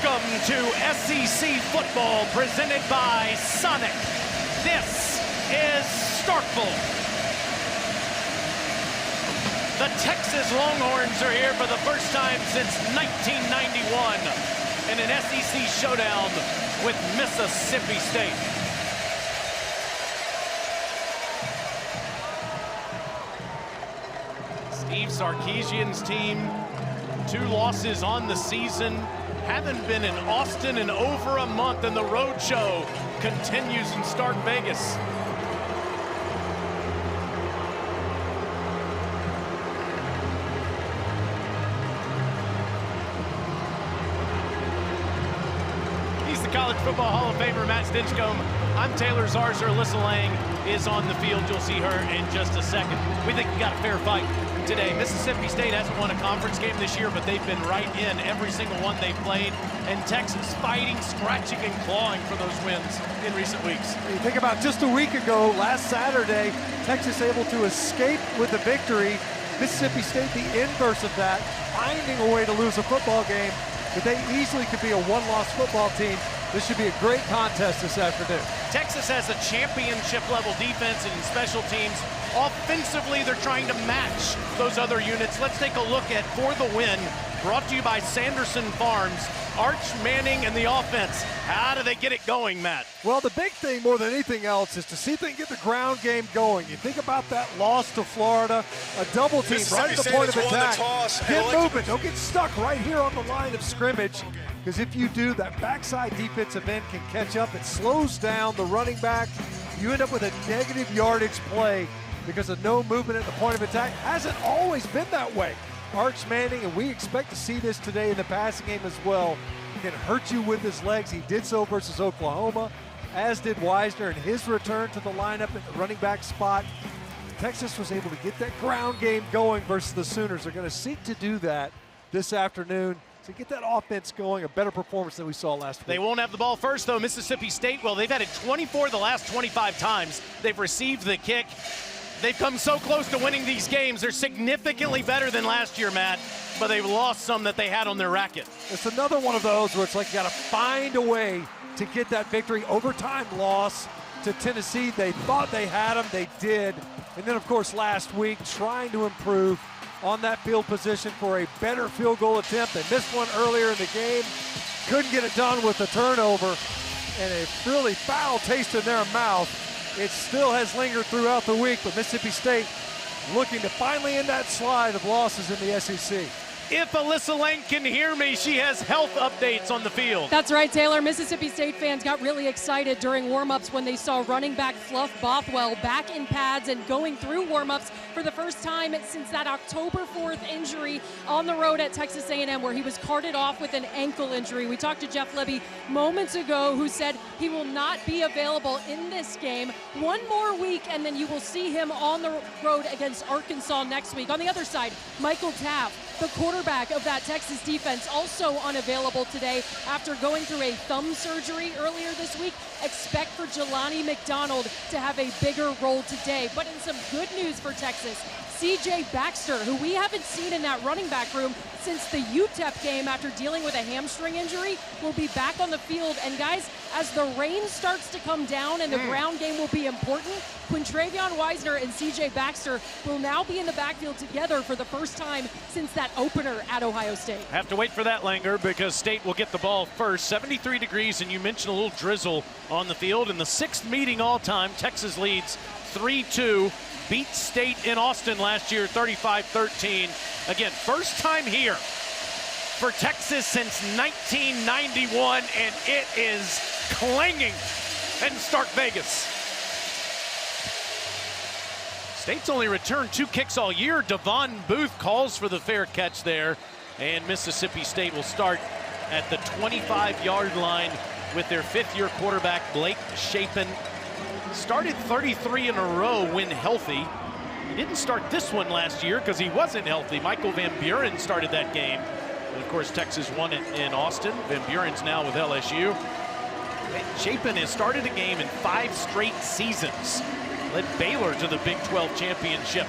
Welcome to SEC football presented by Sonic. This is Starkville. The Texas Longhorns are here for the first time since 1991 in an SEC showdown with Mississippi State. Steve Sarkisian's team, 2 losses on the season, haven't been in Austin in over a month, and the road show continues in Stark Vegas. He's the College Football Hall of Famer, Matt Stinchcomb. I'm Taylor Zarzer. Alyssa Lang is on the field. You'll see her in just a second. We think we got a fair fight today. Mississippi State hasn't won a conference game this year, but they've been right in every single one they've played. And Texas fighting, scratching, and clawing for those wins in recent weeks. You think about just a week ago, last Saturday, Texas able to escape with a victory. Mississippi State, the inverse of that, finding a way to lose a football game, but they easily could be a one-loss football team. This should be a great contest this afternoon. Texas has a championship-level defense and special teams. Offensively, they're trying to match those other units. Let's take a look at For the Win, brought to you by Sanderson Farms. Arch Manning and the offense. How do they get it going, Matt? Well, the big thing more than anything else is to see if they can get the ground game going. You think about that loss to Florida, a double team right at the point of attack. Get moving, don't get stuck right here on the line of scrimmage, because if you do, that backside defensive end can catch up. It slows down the running back. You end up with a negative yardage play because of no movement at the point of attack. Hasn't always been that way. Arch Manning, and we expect to see this today in the passing game as well, can hurt you with his legs. He did so versus Oklahoma, as did Wisner in his return to the lineup at the running back spot. Texas was able to get that ground game going versus the Sooners. They're going to seek to do that this afternoon to get that offense going, a better performance than we saw last week. They won't have the ball first, though. Mississippi State, well, they've had it 24 the last 25 times. They've received the kick. They've come so close to winning these games. They're significantly better than last year, Matt, but they've lost some that they had on their racket. It's another one of those where it's like you got to find a way to get that victory. Overtime loss to Tennessee. They thought they had them. They did. And then, of course, last week, trying to improve on that field position for a better field goal attempt. They missed one earlier in the game. Couldn't get it done with the turnover. And a really foul taste in their mouth. It still has lingered throughout the week, but Mississippi State looking to finally end that slide of losses in the SEC. If Alyssa Lang can hear me, she has health updates on the field. That's right, Taylor. Mississippi State fans got really excited during warm-ups when they saw running back Fluff Bothwell back in pads and going through warm-ups for the first time since that October 4th injury on the road at Texas A&M, where he was carted off with an ankle injury. We talked to Jeff Libby moments ago, who said he will not be available in this game. One more week, and then you will see him on the road against Arkansas next week. On the other side, Michael Taft, the quarterback of that Texas defense, also unavailable today after going through a thumb surgery earlier this week. Expect for Jelani McDonald to have a bigger role today. But in some good news for Texas, C.J. Baxter, who we haven't seen in that running back room since the UTEP game after dealing with a hamstring injury, will be back on the field. And guys, as the rain starts to come down and the ground game will be important, Quintravion Wisner and C.J. Baxter will now be in the backfield together for the first time since that opener at Ohio State. Have to wait for that, Langer, because State will get the ball first. 73 degrees, and you mentioned a little drizzle on the field. In the 6th meeting all time, Texas leads 3-2. Beat State in Austin last year, 35-13. Again, first time here for Texas since 1991, and it is clanging in Stark Vegas. State's only returned 2 kicks all year. Devon Booth calls for the fair catch there, and Mississippi State will start at the 25-yard line with their 5th-year quarterback, Blake Shapen. Started 33 in a row when healthy. He didn't start this one last year because he wasn't healthy. Michael Van Buren started that game. And of course, Texas won it in Austin. Van Buren's now with LSU. Shapen has started a game in 5 straight seasons. Led Baylor to the Big 12 championship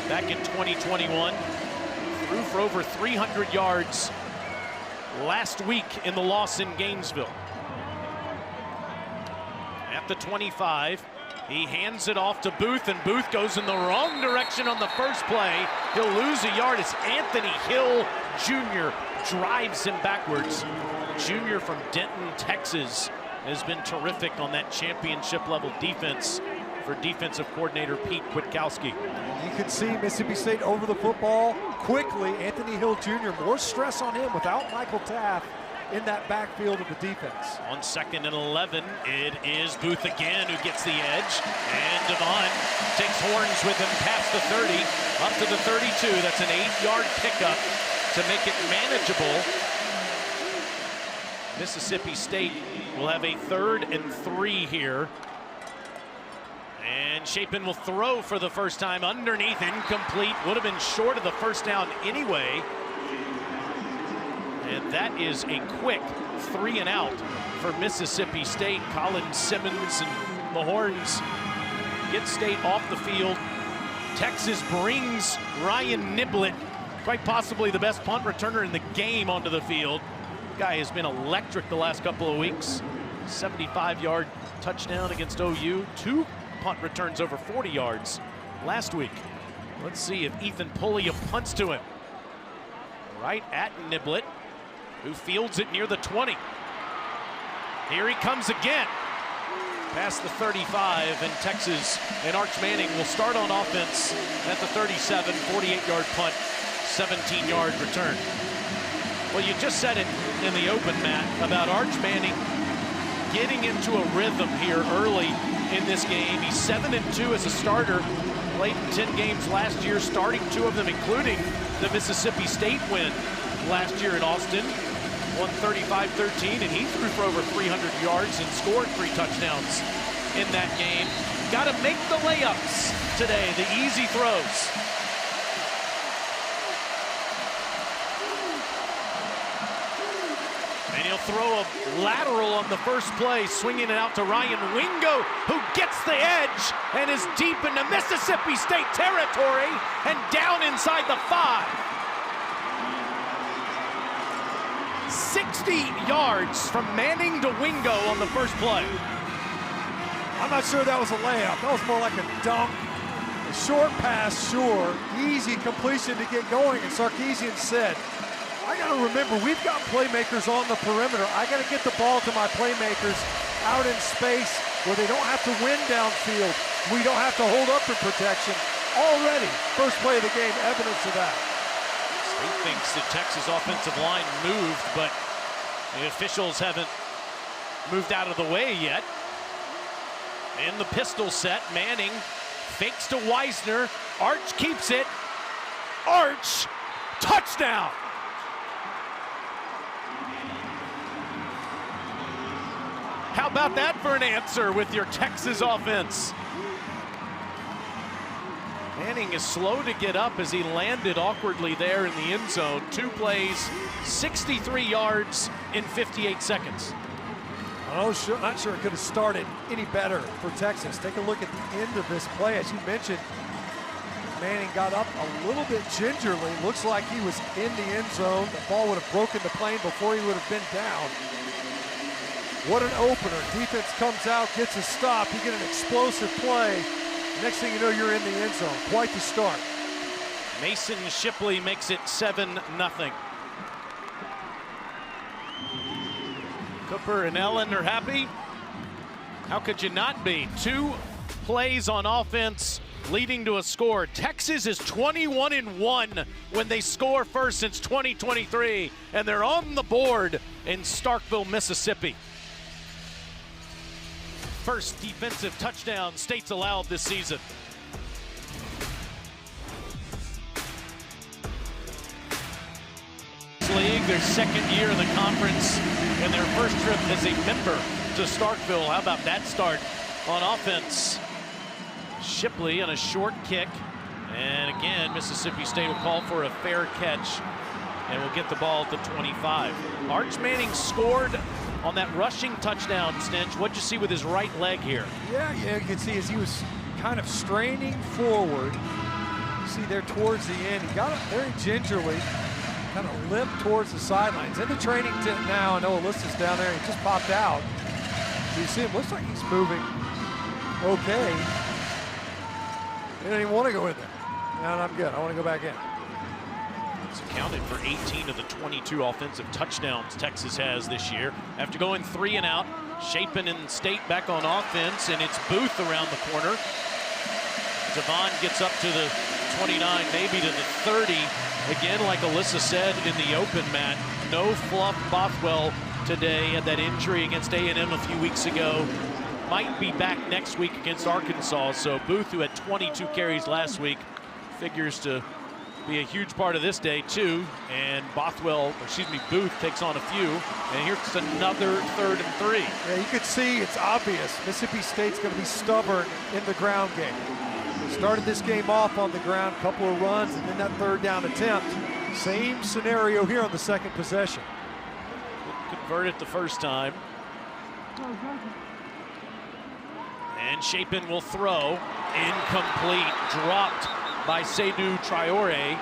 back in 2021. Threw for over 300 yards last week in the loss in Gainesville. At the 25, he hands it off to Booth, and Booth goes in the wrong direction on the first play. He'll lose a yard as Anthony Hill Jr. drives him backwards. Jr. from Denton, Texas, has been terrific on that championship level defense for defensive coordinator Pete Kwiatkowski. You can see Mississippi State over the football quickly. Anthony Hill Jr., more stress on him without Michael Taft in that backfield of the defense. On 2nd and 11, it is Booth again who gets the edge, and Devon takes horns with him past the 30, up to the 32. That's an 8-yard pickup to make it manageable. Mississippi State will have a 3rd and 3 here. And Chapin will throw for the first time underneath, incomplete. Would have been short of the first down anyway. And that is a quick 3 and out for Mississippi State. Colin Simmons and the Horns get State off the field. Texas brings Ryan Niblett, quite possibly the best punt returner in the game, onto the field. The guy has been electric the last couple of weeks. 75-yard touchdown against OU. 2 punt returns over 40 yards last week. Let's see if Ethan Pullia punts to him. Right at Niblett, who fields it near the 20. Here he comes again. Past the 35, and Texas and Arch Manning will start on offense at the 37, 48-yard punt, 17-yard return. Well, you just said it in the open, Matt, about Arch Manning getting into a rhythm here early in this game. He's 7-2 as a starter, played in 10 games last year, starting 2 of them, including the Mississippi State win last year in Austin. Won 35-13, and he threw for over 300 yards and scored 3 touchdowns in that game. Got to make the layups today, the easy throws. And he'll throw a lateral on the first play, swinging it out to Ryan Wingo, who gets the edge and is deep into Mississippi State territory and down inside the 5. 60 yards from Manning to Wingo on the first play. I'm not sure that was a layup. That was more like a dunk. A short pass, sure. Easy completion to get going. And Sarkisian said, I got to remember, we've got playmakers on the perimeter. I got to get the ball to my playmakers out in space where they don't have to win downfield. We don't have to hold up in protection. Already, first play of the game, evidence of that. State thinks the Texas offensive line moved, but the officials haven't moved out of the way yet. In the pistol set, Manning fakes to Weisner. Arch keeps it. Arch, touchdown! How about that for an answer with your Texas offense? Manning is slow to get up as he landed awkwardly there in the end zone. 2 plays, 63 yards in 58 seconds. Oh, sure, not sure it could have started any better for Texas. Take a look at the end of this play. As you mentioned, Manning got up a little bit gingerly. Looks like he was in the end zone. The ball would have broken the plane before he would have been down. What an opener. Defense comes out, gets a stop. You get an explosive play. Next thing you know, you're in the end zone. Quite the start. Mason Shipley makes it 7-0. Cooper and Ellen are happy. How could you not be? 2 plays on offense leading to a score. Texas is 21-1 when they score first since 2023, and they're on the board in Starkville, Mississippi. First defensive touchdown State's allowed this season. League, their 2nd year in the conference, and their first trip as a member to Starkville. How about that start on offense? Shipley on a short kick, and again Mississippi State will call for a fair catch and will get the ball at the 25. Arch Manning scored on that rushing touchdown, Stinch. What'd you see with his right leg here? Yeah, you can see as he was kind of straining forward. You see there towards the end, he got up very gingerly, kind of limp towards the sidelines. In the training tent now, I know Alyssa's down there. He just popped out. So you see him, looks like he's moving okay. He didn't even want to go in there. No, I'm good. I want to go back in. He's accounted for 18 of the 22 offensive touchdowns Texas has this year. After going 3 and out, Chapin and State back on offense, and it's Booth around the corner. Devon gets up to the 29, maybe to the 30. Again, like Alyssa said in the open, Matt, no Fluff Bothwell today. Had that injury against A&M a few weeks ago. Might be back next week against Arkansas. So Booth, who had 22 carries last week, figures to be a huge part of this day too. And Booth takes on a few. And here's another 3rd and 3. Yeah, you can see it's obvious. Mississippi State's going to be stubborn in the ground game. They started this game off on the ground, couple of runs, and then that 3rd down attempt. Same scenario here on the 2nd possession. Couldn't convert it the first time. And Chapin will throw. Incomplete. Dropped by Seydou Traoré.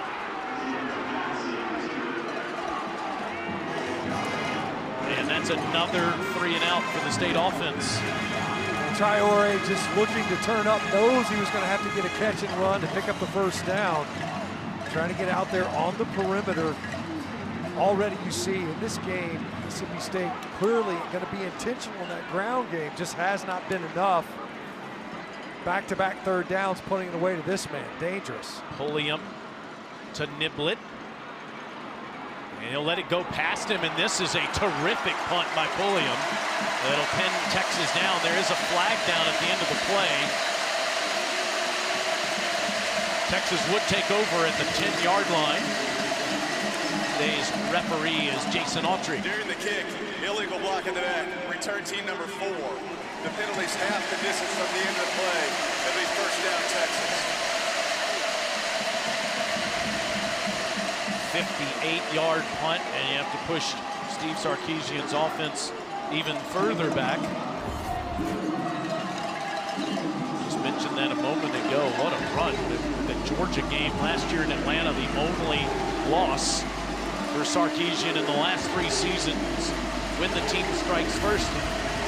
And that's another 3 and out for the State offense. Traoré just looking to turn up, knows he was going to have to get a catch and run to pick up the 1st down. Trying to get out there on the perimeter. Already you see in this game, Mississippi State clearly going to be intentional in that ground game. Just has not been enough. Back-to-back 3rd downs, putting it away to this man. Dangerous. Pulliam to Niblett. And he'll let it go past him, and this is a terrific punt by Pulliam. That'll pin Texas down. There is a flag down at the end of the play. Texas would take over at the 10-yard line. Today's referee is Jason Autry. During the kick, illegal block in the back. Return team number 4. The penalty's half the distance from the end of the play. It'll be 1st down, Texas. 58-yard punt, and you have to push Steve Sarkisian's offense even further back. Just mentioned that a moment ago. What a run. The Georgia game last year in Atlanta, the only loss for Sarkisian in the last 3 seasons when the team strikes first.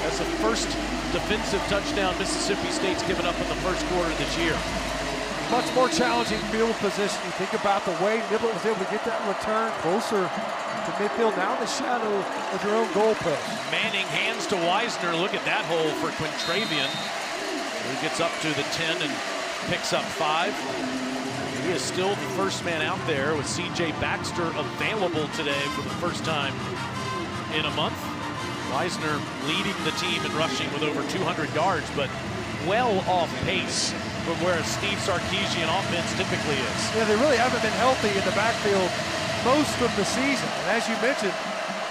That's the first defensive touchdown Mississippi State's given up in the 1st quarter this year. Much more challenging field position. You think about the way Niblett was able to get that return closer to midfield, now in the shadow of your own goalpost. Manning hands to Wisner. Look at that hole for Quintravian. He gets up to the 10 and picks up 5. He is still the first man out there with C.J. Baxter available today for the first time in a month. Wisner leading the team in rushing with over 200 yards, but well off pace from where a Steve Sarkisian offense typically is. Yeah, they really haven't been healthy in the backfield most of the season. And as you mentioned,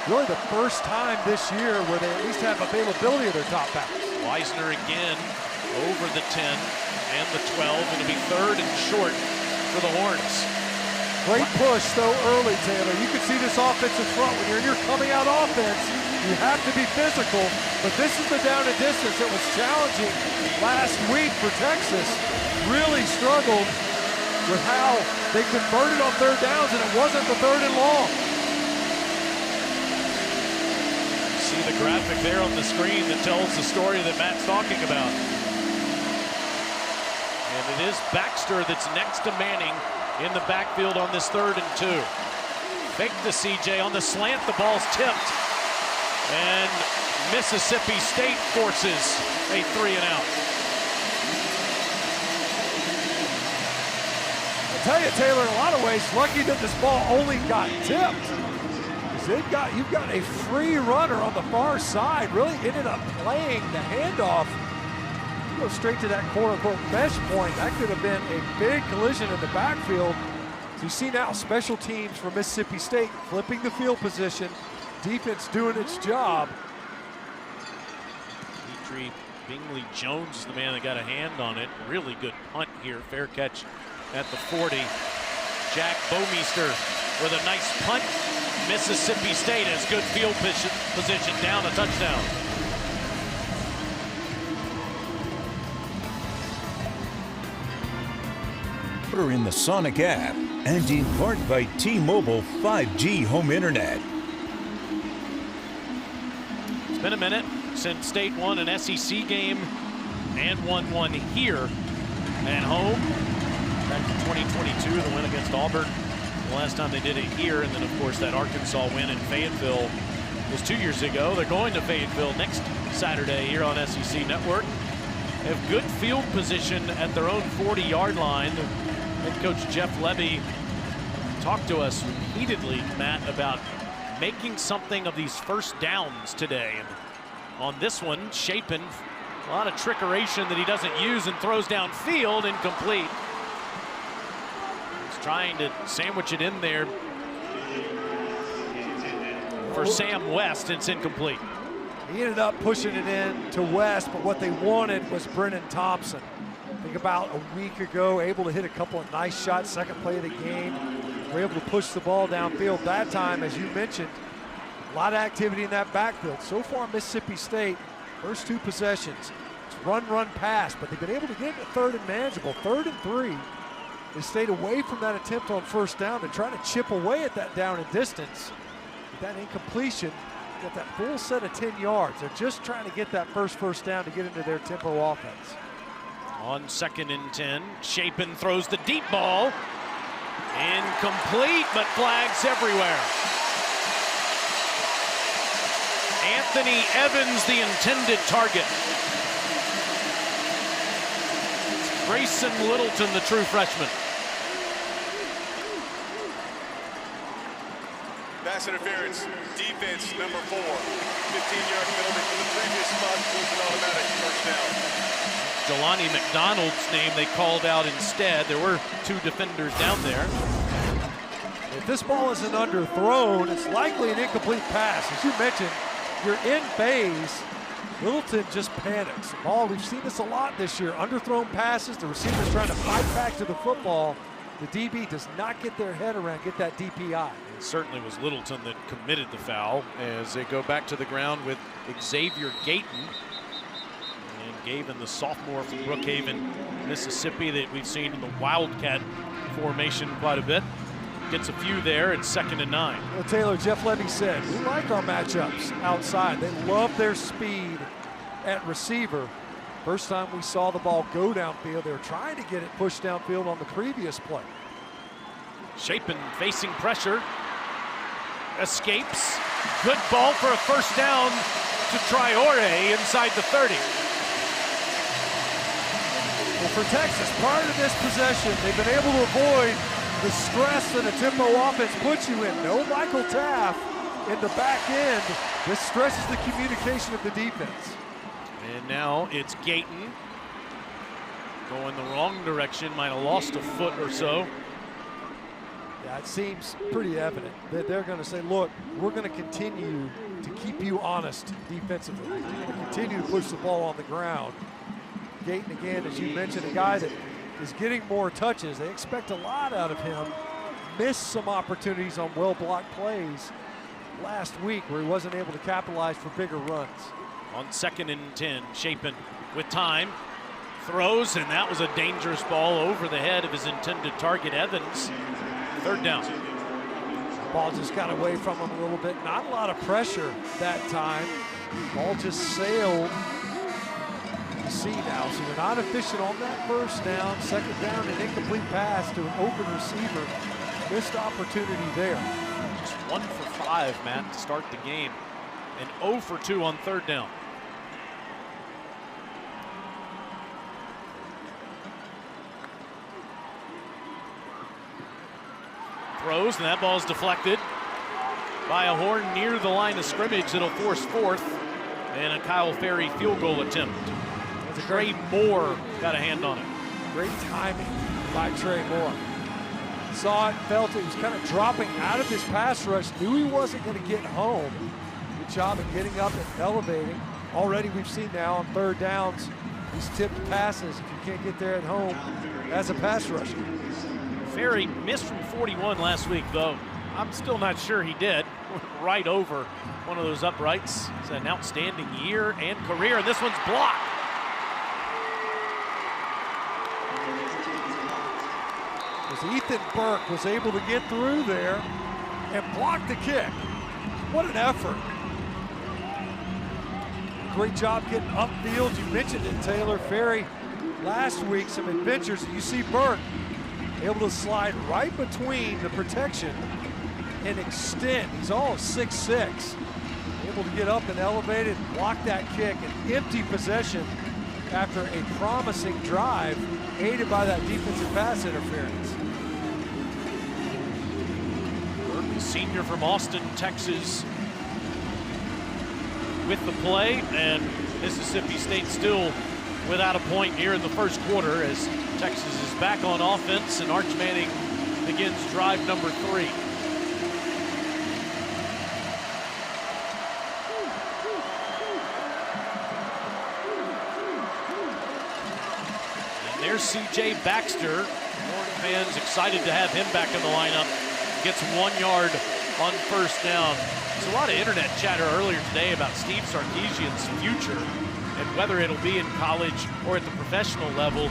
really the first time this year where they at least have availability of their top backs. Wisner again over the 10 and the 12. It'll be 3rd and short for the Horns. Great push, though, early, Taylor. You can see this offensive front. When you're in your coming out offense, you have to be physical, but this is the down and distance that was challenging last week for Texas. Really struggled with how they converted on 3rd downs, and it wasn't the 3rd and long. See the graphic there on the screen that tells the story that Matt's talking about. And it is Baxter that's next to Manning in the backfield on this 3rd and 2. Fake to CJ on the slant, the ball's tipped. And Mississippi State forces a 3 and out. I'll tell you, Taylor, in a lot of ways, lucky that this ball only got tipped. Because you've got a free runner on the far side, really ended up playing the handoff. You go straight to that quote-unquote mesh point. That could have been a big collision in the backfield. So you see now special teams for Mississippi State flipping the field position. Defense doing its job. Petrie Bingley Jones is the man that got a hand on it. Really good punt here. Fair catch at the 40. Jack Bomeister with a nice punt. Mississippi State has good field position down a touchdown. Order in the Sonic app And in part by T-Mobile 5G home internet. It's been a minute since State won an SEC game and won one here at home. Back in 2022, the win against Auburn. The last time they did it here, and then of course that Arkansas win in Fayetteville was 2 years ago. They're going to Fayetteville next Saturday here on SEC Network. They have good field position at their own 40-yard line. Head coach Jeff Lebby talked to us repeatedly, Matt, about making something of these first downs today. And on this one, Chapin, a lot of trickeration that he doesn't use and throws downfield, incomplete. He's trying to sandwich it in there for Sam West. It's incomplete. He ended up pushing it in to West, but what they wanted was Brennan Thompson. I think about a week ago, able to hit a couple of nice shots, second play of the game. We're able to push the ball downfield. That time, as you mentioned, a lot of activity in that backfield. So far, Mississippi State, first two possessions, it's run, run, pass, but they've been able to get into third and manageable. 3rd and 3. They stayed away from that attempt on first down. They're trying to chip away at that down and distance. With that incompletion, got that full set of 10 yards. They're just trying to get that first down to get into their tempo offense. On 2nd and 10, Chapin throws the deep ball. Incomplete, but flags everywhere. Anthony Evans, the intended target. Grayson Littleton, the true freshman. Pass interference, defense number 4. 15-yard penalty for the previous spot, was an automatic first down. Jelani McDonald's name they called out instead. There were 2 defenders down there. If this ball isn't underthrown, it's likely an incomplete pass. As you mentioned, you're in phase. Littleton just panics. Ball, we've seen this a lot this year. Underthrown passes, the receiver's trying to fight back to the football. The DB does not get their head around, get that DPI. It certainly was Littleton that committed the foul as they go back to the ground with Xavier Gayton. And Gavin, the sophomore from Brookhaven, Mississippi, that we've seen in the Wildcat formation quite a bit. Gets a few there. It's 2nd and 9. Well, Taylor, Jeff Lebby said, we like our matchups outside. They love their speed at receiver. First time we saw the ball go downfield, they were trying to get it pushed downfield on the previous play. Chapin facing pressure. Escapes. Good ball for a first down to Traore inside the 30. Well, for Texas, prior to this possession, they've been able to avoid the stress that a tempo offense puts you in. No Michael Taft in the back end. This stresses the communication of the defense. And now it's Gayton going the wrong direction. Might have lost a foot or so. Yeah, it seems pretty evident that they're going to say, look, we're going to continue to keep you honest defensively. We're going to continue to push the ball on the ground. Gayton, again, as you mentioned, a guy that is getting more touches. They expect a lot out of him. Missed some opportunities on well-blocked plays last week where he wasn't able to capitalize for bigger runs. On 2nd and 10, Chapin with time. Throws, and that was a dangerous ball over the head of his intended target, Evans. 3rd down. Ball just got away from him a little bit. Not a lot of pressure that time. Ball just sailed. You see now, so you're not efficient on that first down. 2nd down, an incomplete pass to an open receiver. Missed opportunity there. Just 1 for 5, Matt, to start the game. And 0 for 2 on 3rd down. Throws, and that ball's deflected by a horn near the line of scrimmage. It'll force 4th and a Kyle Ferry field goal attempt. That's a Trey Moore got a hand on it. Great timing by Trey Moore. Saw it, felt it, was kind of dropping out of his pass rush, knew he wasn't going to get home. Good job of getting up and elevating. Already we've seen now on 3rd downs, these tipped passes, if you can't get there at home as a pass rusher. Ferry missed from 41 last week, though. I'm still not sure he did. Right over one of those uprights. It's an outstanding year and career, and this one's blocked. as Ethan Burke was able to get through there and block the kick. What an effort. Great job getting upfield. You mentioned it, Taylor. Ferry last week, some adventures. You see Burke able to slide right between the protection and extend. He's all of 6'6". Able to get up and elevate it, block that kick, and empty possession after a promising drive aided by that defensive pass interference. Burke, the senior from Austin, Texas, with the play, and Mississippi State still without a point here in the first quarter as Texas is back on offense and Arch Manning begins drive number 3. And there's C.J. Baxter. Warren fans excited to have him back in the lineup. Gets 1 yard on first down. There's a lot of internet chatter earlier today about Steve Sarkisian's future and whether it'll be in college or at the professional level.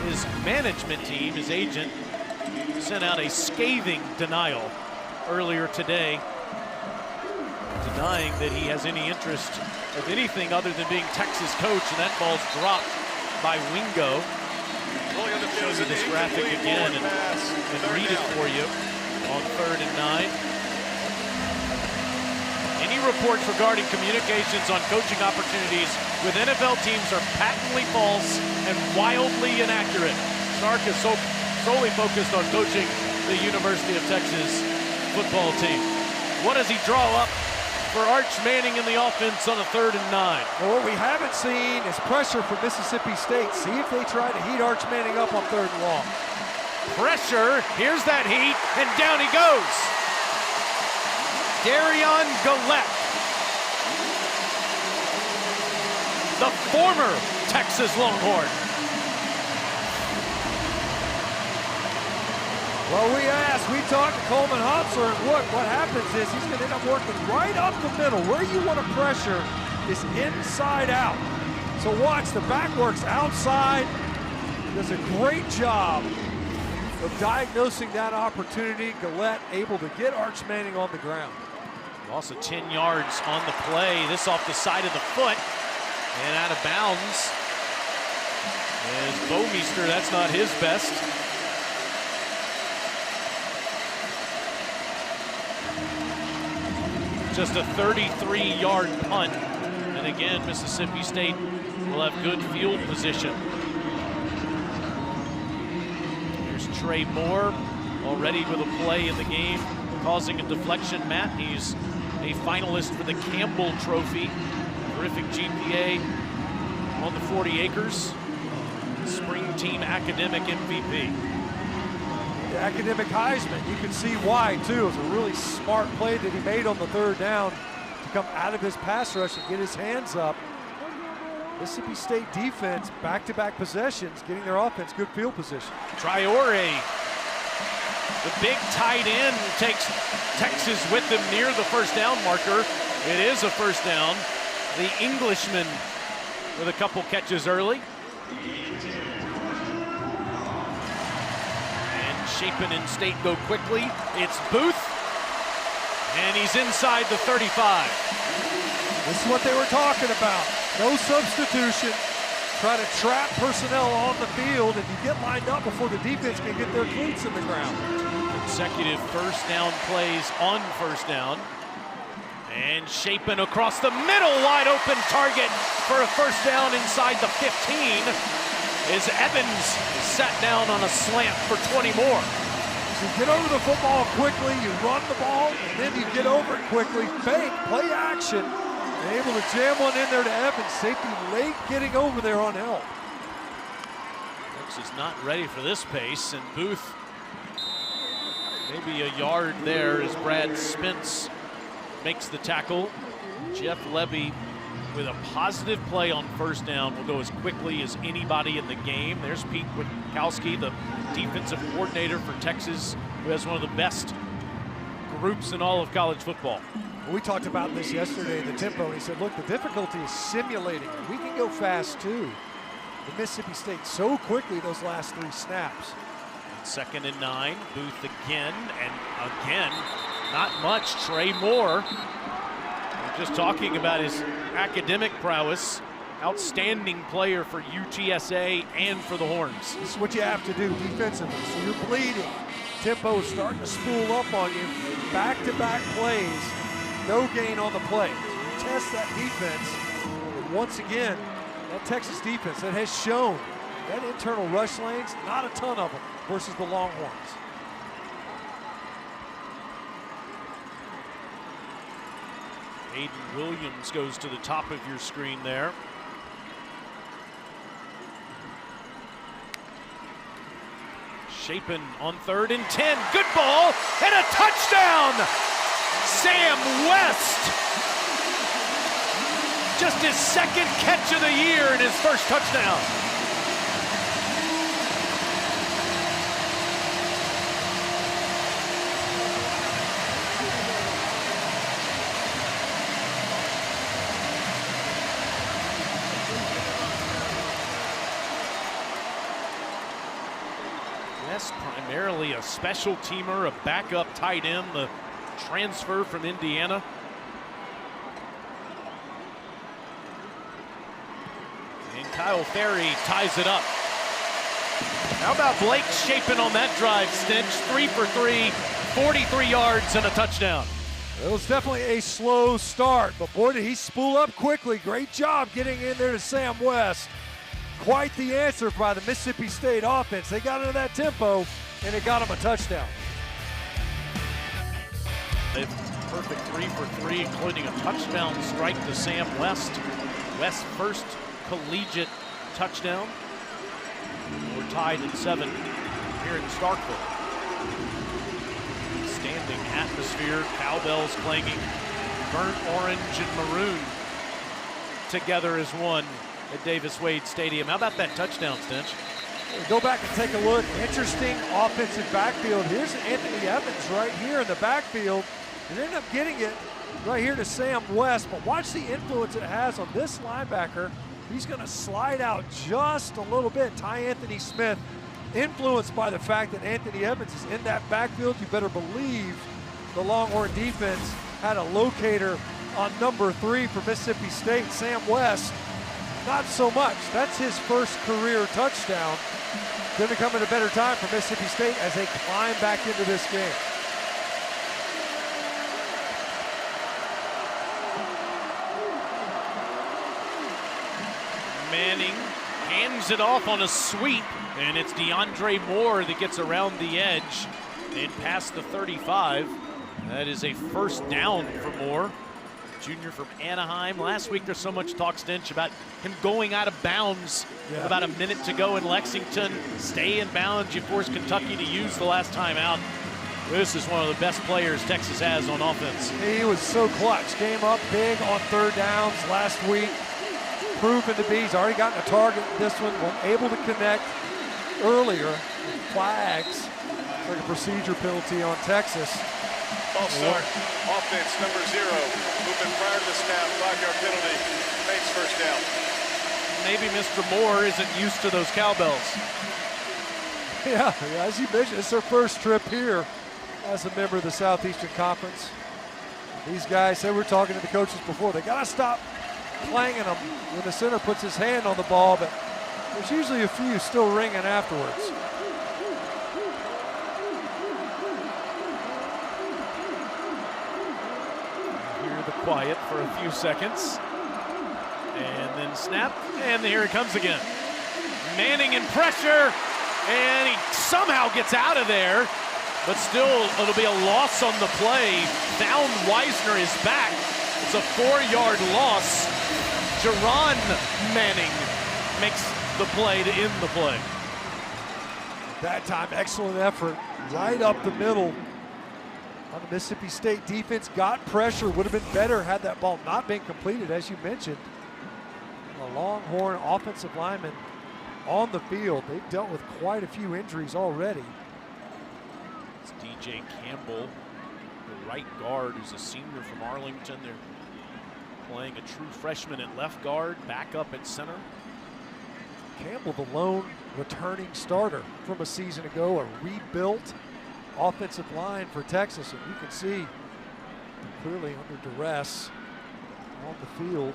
His management team, his agent, sent out a scathing denial earlier today, denying that he has any interest of anything other than being Texas coach, and that ball's dropped by Wingo. Show you this graphic again and read it for you on 3rd and 9. Any reports regarding communications on coaching opportunities with NFL teams are patently false and wildly inaccurate. Sark is solely focused on coaching the University of Texas football team. What does he draw up for Arch Manning in the offense on a 3rd and 9? Well, what we haven't seen is pressure from Mississippi State. See if they try to heat Arch Manning up on 3rd and long. Pressure, here's that heat, and down he goes. Darion Gillette, the former Texas Longhorn. Well, we talked to Coleman Hopsler, and look, what happens is he's going to end up working right up the middle. Where you want to pressure is inside out. So watch, the back works outside. Does a great job of diagnosing that opportunity. Gillette able to get Arch Manning on the ground. Also 10 yards on the play. This off the side of the foot and out of bounds. As Bomeister, that's not his best. Just a 33-yard punt. And again, Mississippi State will have good field position. Here's Trey Moore already with a play in the game, causing a deflection. Matt, he's a finalist for the Campbell Trophy. Terrific GPA on the 40 acres. Spring team academic MVP. The academic Heisman, you can see why too. It was a really smart play that he made on the 3rd down to come out of his pass rush and get his hands up. Mississippi State defense, back-to-back possessions, getting their offense good field position. Traore, the big tight end, takes Texas with him near the first down marker. It is a first down. The Englishman with a couple catches early. And Chapin and State go quickly. It's Booth, and he's inside the 35. This is what they were talking about. No substitution. Try to trap personnel on the field, and you get lined up before the defense can get their cleats in the ground. Consecutive first down plays on first down. And Chapin across the middle, wide open target for a first down inside the 15. Is Evans sat down on a slant for 20 more. So you get over the football quickly, you run the ball, and then you get over it quickly, fake, play action, and able to jam one in there to Evans. Safety late getting over there on help. Texas not ready for this pace, and Booth maybe a yard there as Brad Spence makes the tackle. Jeff Levy with a positive play on first down will go as quickly as anybody in the game. There's Pete Witkowski, the defensive coordinator for Texas, who has one of the best groups in all of college football. We talked about this yesterday, the tempo, and he said, look, the difficulty is simulating. We can go fast too. The Mississippi State so quickly those last 3 snaps. 2nd and 9. Booth again, and again, not much. Trey Moore, we're just talking about his academic prowess. Outstanding player for UTSA and for the Horns. This is what you have to do defensively. So you're bleeding. Tempo is starting to spool up on you. Back-to-back plays, no gain on the play. You test that defense. And once again, that Texas defense that has shown that internal rush lanes, not a ton of them versus the Longhorns. Aiden Williams goes to the top of your screen there. Chapin on 3rd and 10. Good ball and a touchdown! Sam West. Just his 2nd catch of the year and his 1st touchdown. West, primarily a special teamer, a backup tight end, the transfer from Indiana. And Kyle Ferry ties it up. How about Blake Chapin on that drive, Stinch? 3 for 3, 43 yards and a touchdown. It was definitely a slow start, but boy, did he spool up quickly. Great job getting in there to Sam West. Quite the answer by the Mississippi State offense. They got into that tempo, and it got them a touchdown. Perfect 3 for 3, including a touchdown strike to Sam West. West's first collegiate touchdown. We're tied at 7 here in Starkville. Standing atmosphere, cowbells clanging, burnt orange and maroon together as one at Davis Wade Stadium. How about that touchdown, Stinch? Go back and take a look. Interesting offensive backfield. Here's Anthony Evans right here in the backfield. And end up getting it right here to Sam West. But watch the influence it has on this linebacker. He's going to slide out just a little bit. Ty Anthony Smith, influenced by the fact that Anthony Evans is in that backfield. You better believe the Longhorn defense had a locator on number 3 for Mississippi State, Sam West. Not so much. That's his first career touchdown. Going to come at a better time for Mississippi State as they climb back into this game. Manning hands it off on a sweep, and it's DeAndre Moore that gets around the edge and past the 35. That is a first down for Moore. Junior from Anaheim. Last week there's so much talk, Stinch, about him going out of bounds with about a minute to go in Lexington. Stay in bounds. You forced Kentucky to use the last time out. This is one of the best players Texas has on offense. He was so clutch. Came up big on 3rd downs last week. Proven to be. He's already gotten a target this one. Was able to connect earlier. Flags. Like a procedure penalty on Texas. False start. Offense number 0. Movement prior to the snap. 5-yard penalty. Makes first down. Maybe Mr. Moore isn't used to those cowbells. Yeah, as you mentioned, it's their first trip here as a member of the Southeastern Conference. These guys, they were talking to the coaches before, they got to stop clanging them when the center puts his hand on the ball, but there's usually a few still ringing afterwards. Quiet for a few seconds, and then snap, and here it comes again. Manning in pressure, and he somehow gets out of there, but still it'll be a loss on the play. Found Wisner is back. It's a 4-yard loss. Jaron Manning makes the play to end the play. That time, excellent effort right up the middle. On the Mississippi State defense, got pressure, would have been better had that ball not been completed, as you mentioned. The Longhorn offensive lineman on the field. They've dealt with quite a few injuries already. It's DJ Campbell, the right guard, who's a senior from Arlington. They're playing a true freshman at left guard, back up at center. Campbell, the lone returning starter from a season ago, a rebuilt offensive line for Texas, and you can see clearly under duress on the field.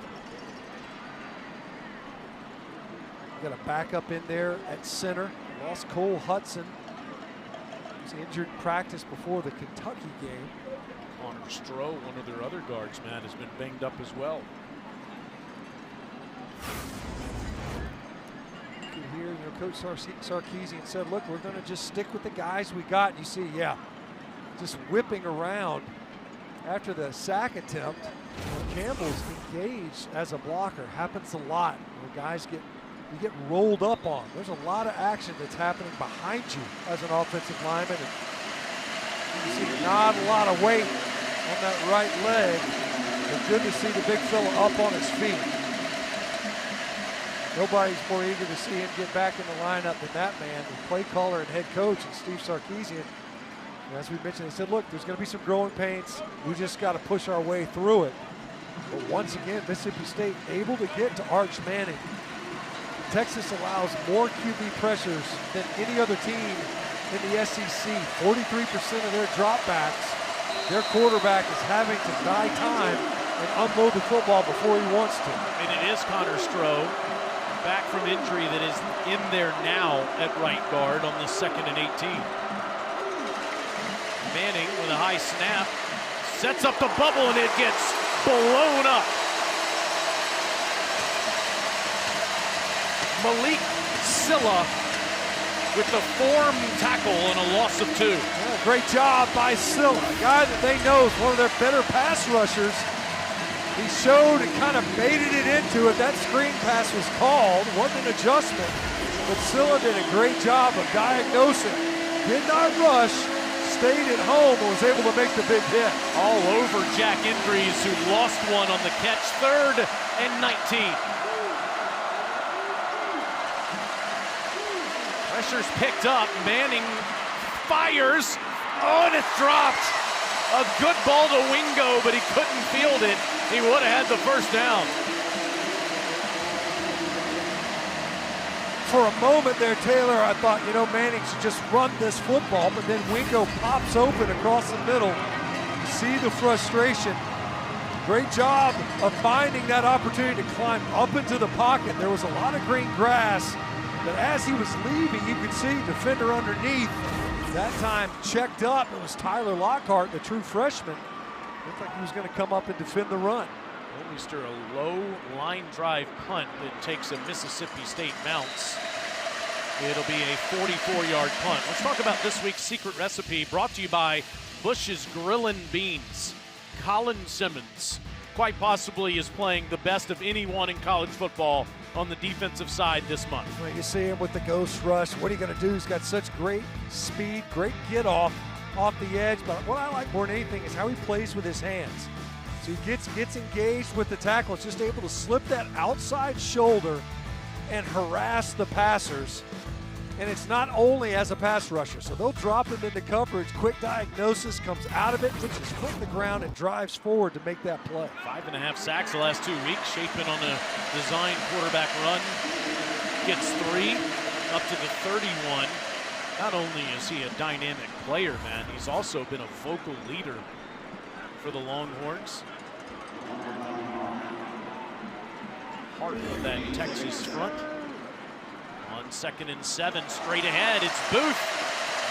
Got a backup in there at center. Lost Cole Hudson. He was injured in practice before the Kentucky game. Connor Stroh, one of their other guards, man, has been banged up as well. You can hear, Coach Sarkisian said, look, we're going to just stick with the guys we got. And you see, yeah, just whipping around after the sack attempt. Campbell's engaged as a blocker. Happens a lot where guys you get rolled up on. There's a lot of action that's happening behind you as an offensive lineman. And you see not a lot of weight on that right leg. But good to see the big fella up on his feet. Nobody's more eager to see him get back in the lineup than that man, the play caller and head coach, and Steve Sarkisian. And as we mentioned, they said, look, there's going to be some growing pains. We just got to push our way through it. But once again, Mississippi State able to get to Arch Manning. Texas allows more QB pressures than any other team in the SEC. 43% of their dropbacks, their quarterback is having to buy time and unload the football before he wants to. And it is Connor Stroh, back from injury, that is in there now at right guard on the 2nd and 18. Manning with a high snap, sets up the bubble and it gets blown up. Malik Silla with the form tackle and a loss of 2. Yeah, great job by Silla, a guy that they know is one of their better pass rushers. He showed and kind of baited it into it. That screen pass was called, wasn't an adjustment, but Silla did a great job of diagnosing. Did not rush, stayed at home and was able to make the big hit. All over Jack Indries, who lost one on the catch. 3rd and 19. Pressure's picked up. Manning fires. Oh, and it's dropped. A good ball to Wingo, but he couldn't field it. He would have had the first down. For a moment there, Taylor, I thought, Manning should just run this football, but then Wingo pops open across the middle. You see the frustration. Great job of finding that opportunity to climb up into the pocket. There was a lot of green grass, but as he was leaving, you could see defender underneath. That time checked up. It was Tyler Lockhart, the true freshman. Looked like he was going to come up and defend the run. Olmeister, a low line drive punt that takes a Mississippi State bounce. It'll be a 44-yard punt. Let's talk about this week's secret recipe, brought to you by Bush's Grillin' Beans. Colin Simmons quite possibly is playing the best of anyone in college football on the defensive side this month. Well, you see him with the ghost rush. What are you going to do? He's got such great speed, great get off the edge. But what I like more than anything is how he plays with his hands. So he gets engaged with the tackle. It's just able to slip that outside shoulder and harass the passers. And it's not only as a pass rusher. So they'll drop him into coverage. Quick diagnosis, comes out of it, puts his foot in the ground, and drives forward to make that play. 5.5 sacks the last 2 weeks. Shapen on a design quarterback run. Gets 3 up to the 31. Not only is he a dynamic player, man, he's also been a vocal leader for the Longhorns. Heart of that Texas front. On 2nd and 7, straight ahead, it's Booth.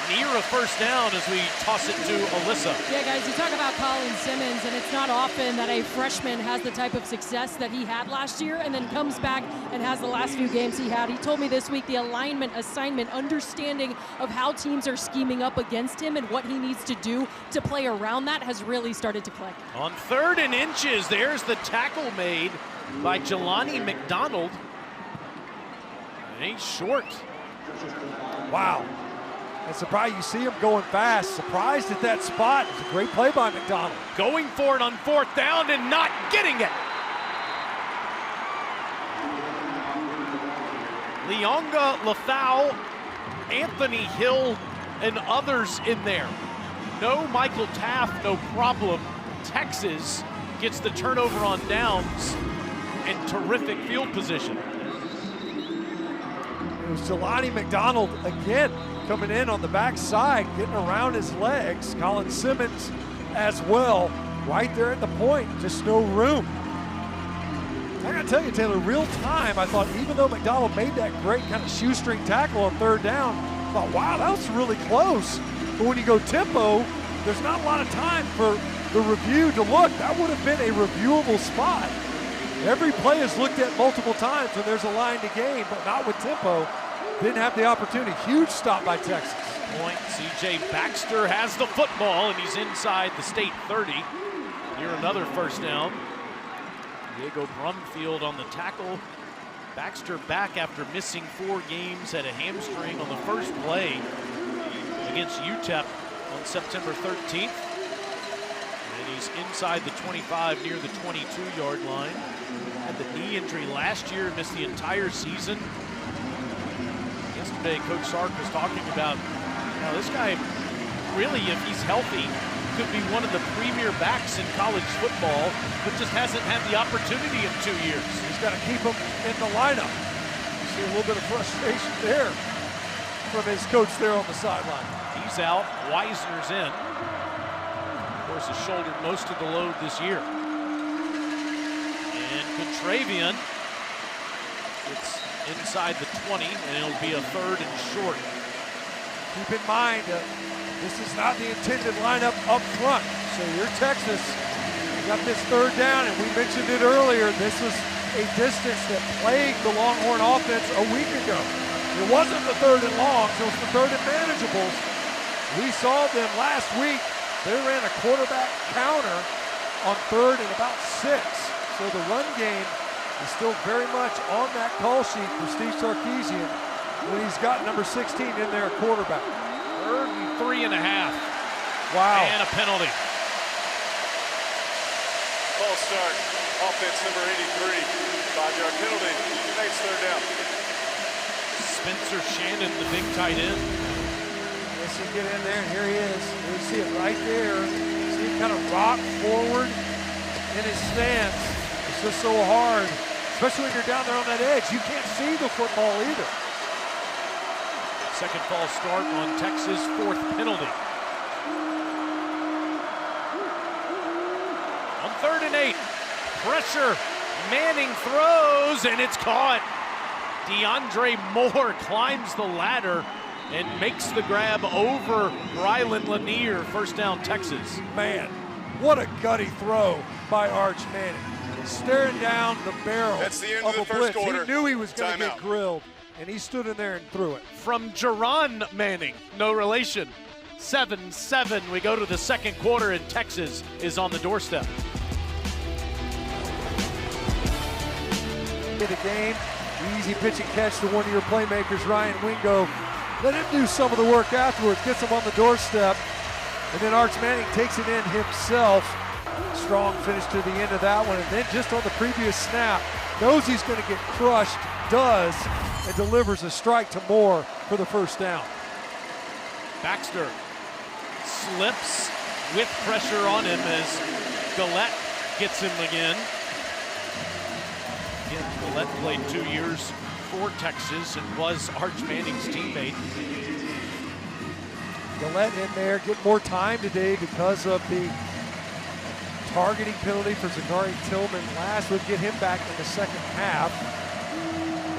Near a first down as we toss it to Alyssa. Yeah, guys, you talk about Colin Simmons, and it's not often that a freshman has the type of success that he had last year and then comes back and has the last few games he had. He told me this week the alignment, assignment, understanding of how teams are scheming up against him and what he needs to do to play around that has really started to click. On 3rd and inches, there's the tackle made by Jelani McDonald. And he's short. Wow. And surprised, you see him going fast. Surprised at that spot. It's a great play by McDonald. Going for it on 4th down and not getting it. Leonga Lafau, Anthony Hill, and others in there. No Michael Taft, no problem. Texas gets the turnover on downs and terrific field position. was Jelani McDonald again coming in on the backside, getting around his legs. Colin Simmons as well, right there at the point, just no room. I gotta tell you, Taylor, real time, I thought even though McDonald made that great kind of shoestring tackle on third down, I thought, wow, that was really close. But when you go tempo, there's not a lot of time for the review to look. That would have been a reviewable spot. Every play is looked at multiple times when there's a line to gain, but not with tempo. Didn't have the opportunity. Huge stop by Texas. Point, C.J. Baxter has the football, and he's inside the state 30. Here another first down. Diego Brumfield on the tackle. Baxter back after missing 4 games, had a hamstring on the first play against UTEP on September 13th. And he's inside the 25 near the 22-yard line. Had the knee injury last year, missed the entire season. Yesterday, Coach Sark was talking about how this guy really, if he's healthy, could be one of the premier backs in college football, but just hasn't had the opportunity in 2 years. He's got to keep him in the lineup. You see a little bit of frustration there from his coach there on the sideline. He's out, Weisner's in. Of course, has shouldered most of the load this year. And Contravian, it's inside the 20, and it'll be a 3rd and short. Keep in mind, this is not the intended lineup up front. So you're Texas, you got this 3rd down, and we mentioned it earlier, this was a distance that plagued the Longhorn offense a week ago. It wasn't the 3rd and longs, it was the 3rd and manageables. We saw them last week. They ran a quarterback counter on 3rd and about 6. So the run game is still very much on that call sheet for Steve Sarkisian when he's got number 16 in there at quarterback. 3rd and 3.5. Wow. And a penalty. False start. Offense number 83. 5-yard penalty. Makes 3rd down. Spencer Shannon, the big tight end. Let's see, get in there, and here he is. You see it right there. See him kind of rock forward in his stance. It's just so hard, especially when you're down there on that edge. You can't see the football either. Second false start on Texas, 4th penalty. On 3rd and 8, pressure. Manning throws, and it's caught. DeAndre Moore climbs the ladder and makes the grab over Rylan Lanier. First down, Texas. Man, what a gutty throw by Arch Manning. Staring down the barrel That's the end of of the a first blitz. quarter. He knew he was going to Timeout. get grilled, and he stood in there and threw it. From Jerron Manning, no relation. 7-7, we go to the second quarter, and Texas is on the doorstep. The game, easy pitch and catch to one of your playmakers, Ryan Wingo. Let him do some of the work afterwards, gets him on the doorstep, and then Arch Manning takes it in himself. Strong finish to the end of that one, and then just on the previous snap, knows he's going to get crushed, does, and delivers a strike to Moore for the first down. Baxter slips with pressure on him as Gillette gets him again. Gillette played 2 years for Texas and was Arch Manning's teammate. Gillette in there, get more time today because of the targeting penalty for Zachary Tillman last would get him back in the second half.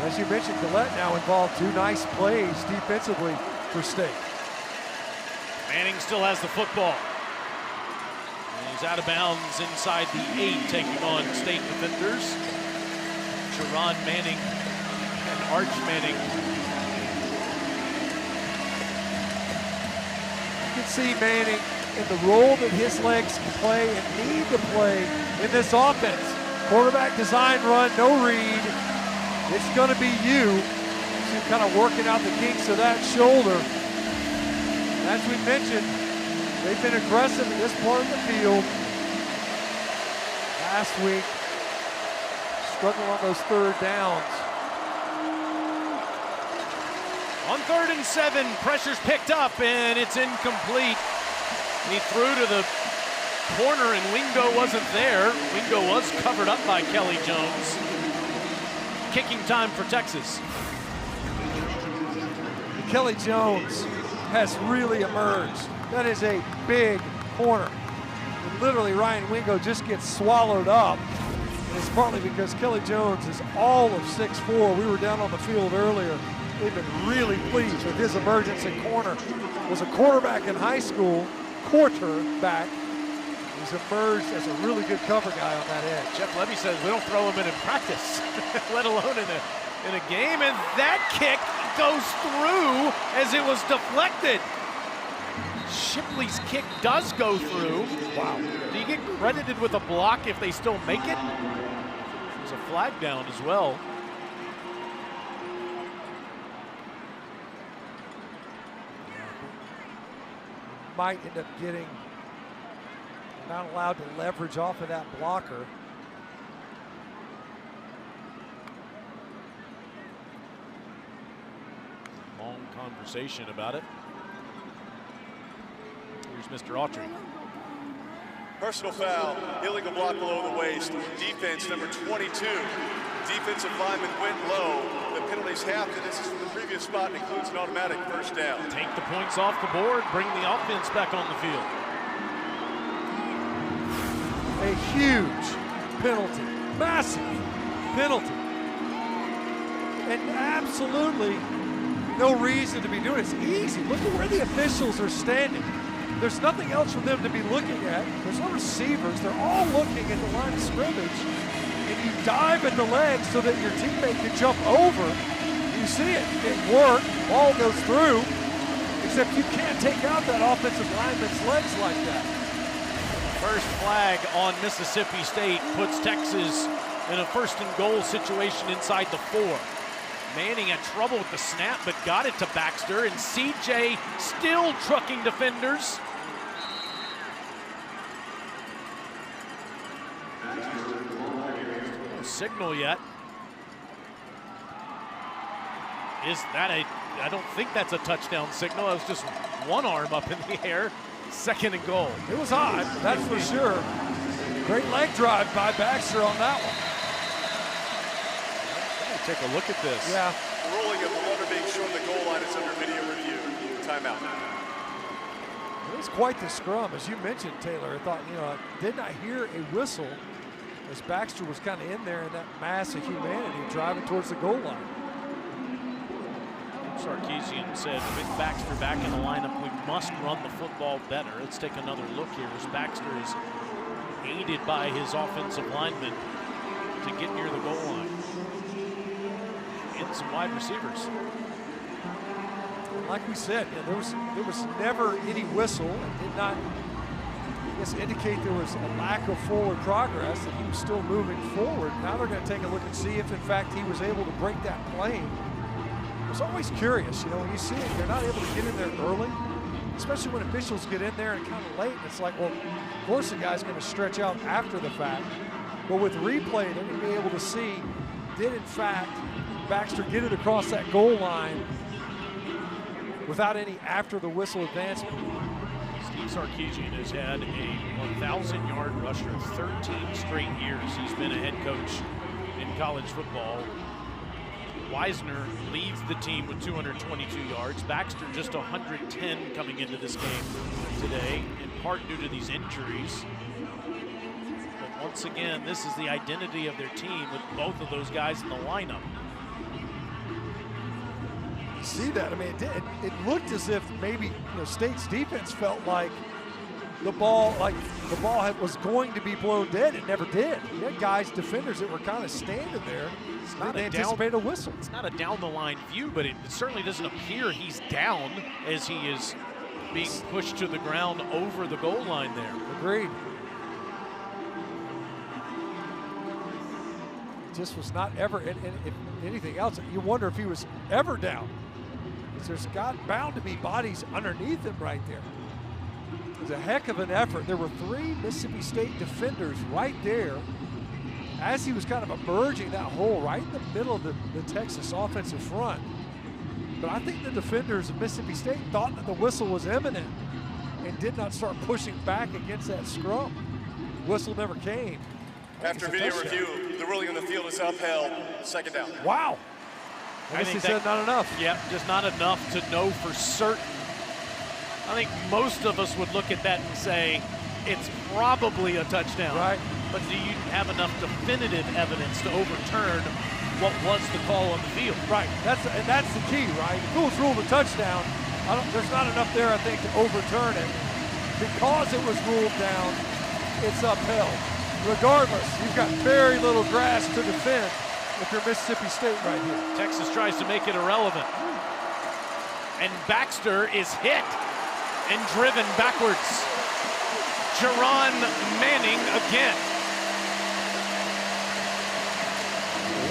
As you mentioned, Gillette now involved 2 nice plays defensively for State. Manning still has the football. And he's out of bounds inside the 8, taking on State defenders. Jerron Manning and Arch Manning. You can see Manning in the role that his legs can play and need to play in this offense. Quarterback design run, no read. It's going to be you. So kind of working out the kinks of that shoulder. As we mentioned, they've been aggressive in this part of the field. Last week, struggle on those 3rd downs. On 3rd and 7, pressure's picked up and it's incomplete. He threw to the corner and Wingo wasn't there. Wingo was covered up by Kelly Jones. Kicking time for Texas. Kelly Jones has really emerged. That is a big corner. And literally, Ryan Wingo just gets swallowed up. And it's partly because Kelly Jones is all of 6'4". We were down on the field earlier. They've been really pleased with his emergence in corner. Was a quarterback in high school, quarterback. He's emerged as a really good cover guy on that edge. Jeff Levy says we don't throw him in practice, let alone in a game. And that kick goes through as it was deflected. Shipley's kick does go through. Wow. Do you get credited with a block if they still make it? There's a flag down as well. Might end up getting not allowed to leverage off of that blocker. Long conversation about it. Here's Mr. Autry. Personal foul, illegal block below the waist. Defense number 22. Defensive lineman went low. The penalty's half the distance from the previous spot and includes an automatic first down. Take the points off the board, bring the offense back on the field. A huge penalty, massive penalty. And absolutely no reason to be doing it. It's easy. Look at where the officials are standing. There's nothing else for them to be looking at. There's no receivers. They're all looking at the line of scrimmage. And you dive at the legs so that your teammate can jump over. You see it. It worked. Ball goes through. Except you can't take out that offensive lineman's legs like that. First flag on Mississippi State puts Texas in a first and goal situation inside the 4. Manning had trouble with the snap, but got it to Baxter, and CJ still trucking defenders. No signal yet. Is that I don't think that's a touchdown signal. It was just one arm up in the air. Second and goal. It was odd, that's for sure. Great leg drive by Baxter on that one. Take a look at this. Yeah. The ruling of the runner being shown the goal line is under video review. Timeout. It was quite the scrum, as you mentioned, Taylor. I thought, did not hear a whistle as Baxter was kind of in there in that mass of humanity driving towards the goal line. Sarkisian said, with Baxter back in the lineup, we must run the football better. Let's take another look here as Baxter is aided by his offensive lineman to get near the goal line. And some wide receivers. Like we said, there was never any whistle. It did not, I guess, indicate there was a lack of forward progress, that he was still moving forward. Now they're going to take a look and see if, in fact, he was able to break that plane. I was always curious, when you see it, they're not able to get in there early, especially when officials get in there and kind of late. And it's like, well, of course the guy's going to stretch out after the fact. But with replay, they're going to be able to see, did, in fact, Baxter get it across that goal line without any after the whistle advancement. Steve Sarkisian has had a 1,000-yard rusher 13 straight years. He's been a head coach in college football. Wisner leads the team with 222 yards. Baxter just 110 coming into this game today, in part due to these injuries. But once again, this is the identity of their team with both of those guys in the lineup. See that? I mean, it looked as if maybe State's defense felt like the ball was going to be blown dead. It never did. You had guys, defenders, that were kind of standing there. It's not they anticipate a whistle. It's not a down the line view, but it certainly doesn't appear he's down as he is being pushed to the ground over the goal line there. Agreed. Just was not ever, and if anything else, you wonder if he was ever down. There's bound to be bodies underneath him right there. It was a heck of an effort. There were 3 Mississippi State defenders right there as he was kind of emerging that hole right in the middle of the Texas offensive front. But I think the defenders of Mississippi State thought that the whistle was imminent and did not start pushing back against that scrum. Whistle never came. After video review, the ruling on the field is upheld. Second down. Wow. I guess he said not enough. Yeah, just not enough to know for certain. I think most of us would look at that and say it's probably a touchdown. Right. But do you have enough definitive evidence to overturn what was the call on the field? Right. That's the key, right? If it was ruled a touchdown, there's not enough there, I think, to overturn it. Because it was ruled down, it's upheld. Regardless, you've got very little grass to defend if you're Mississippi State right here. Texas tries to make it irrelevant. And Baxter is hit and driven backwards. Jaron Manning again.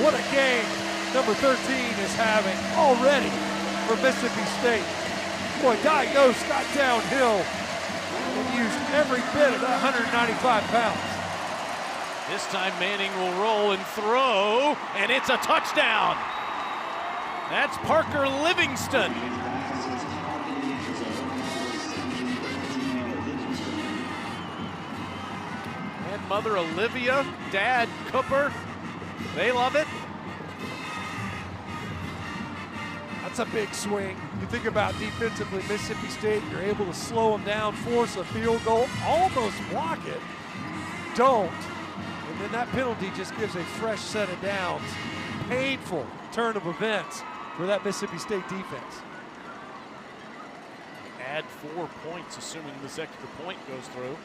What a game number 13 is having already for Mississippi State. Boy, diagnosed, got downhill, and used every bit of that 195 pounds. This time Manning will roll and throw, and it's a touchdown. That's Parker Livingston. And mother Olivia, dad Cooper, they love it. That's a big swing. You think about defensively, Mississippi State, you're able to slow them down, force a field goal, almost block it. Don't. And then that penalty just gives a fresh set of downs. Painful turn of events for that Mississippi State defense. Add 4 points, assuming this extra point goes through.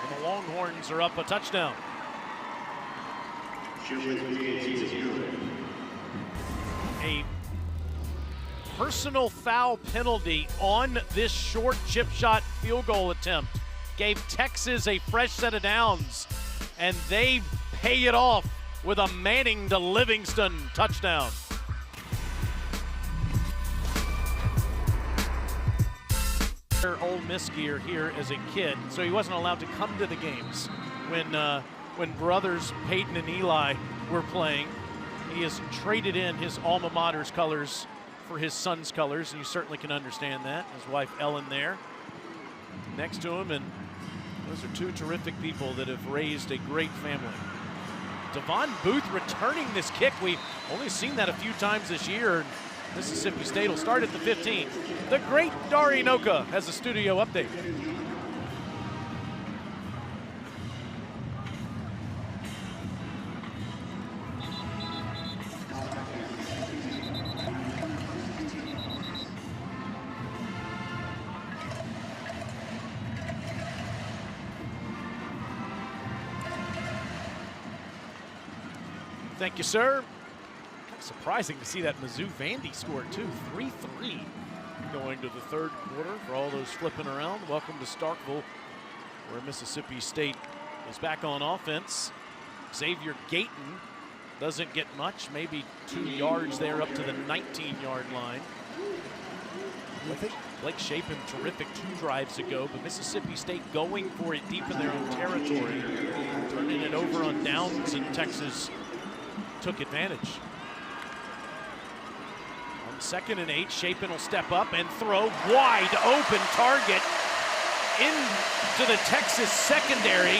And the Longhorns are up a touchdown. A personal foul penalty on this short chip shot field goal attempt gave Texas a fresh set of downs, and they pay it off with a Manning to Livingston touchdown. Ole Miss gear here as a kid, so he wasn't allowed to come to the games when brothers Peyton and Eli were playing. He has traded in his alma mater's colors for his son's colors, and you certainly can understand that. His wife Ellen there next to him, and those are two terrific people that have raised a great family. Devon Booth returning this kick. We've only seen that a few times this year. Mississippi State will start at the 15. The great Dari Noka has a studio update. Thank you, sir. Kind of surprising to see that Mizzou Vandy scored too. 3-3 going to the third quarter for all those flipping around. Welcome to Starkville, where Mississippi State is back on offense. Xavier Gayton doesn't get much, maybe 2 yards there up to the 19-yard line. I think Blake Shapen, terrific 2 drives ago, but Mississippi State going for it deep in their own territory, turning it over on downs, and Texas took advantage. On 2nd and 8, Shapen will step up and throw. Wide open target into the Texas secondary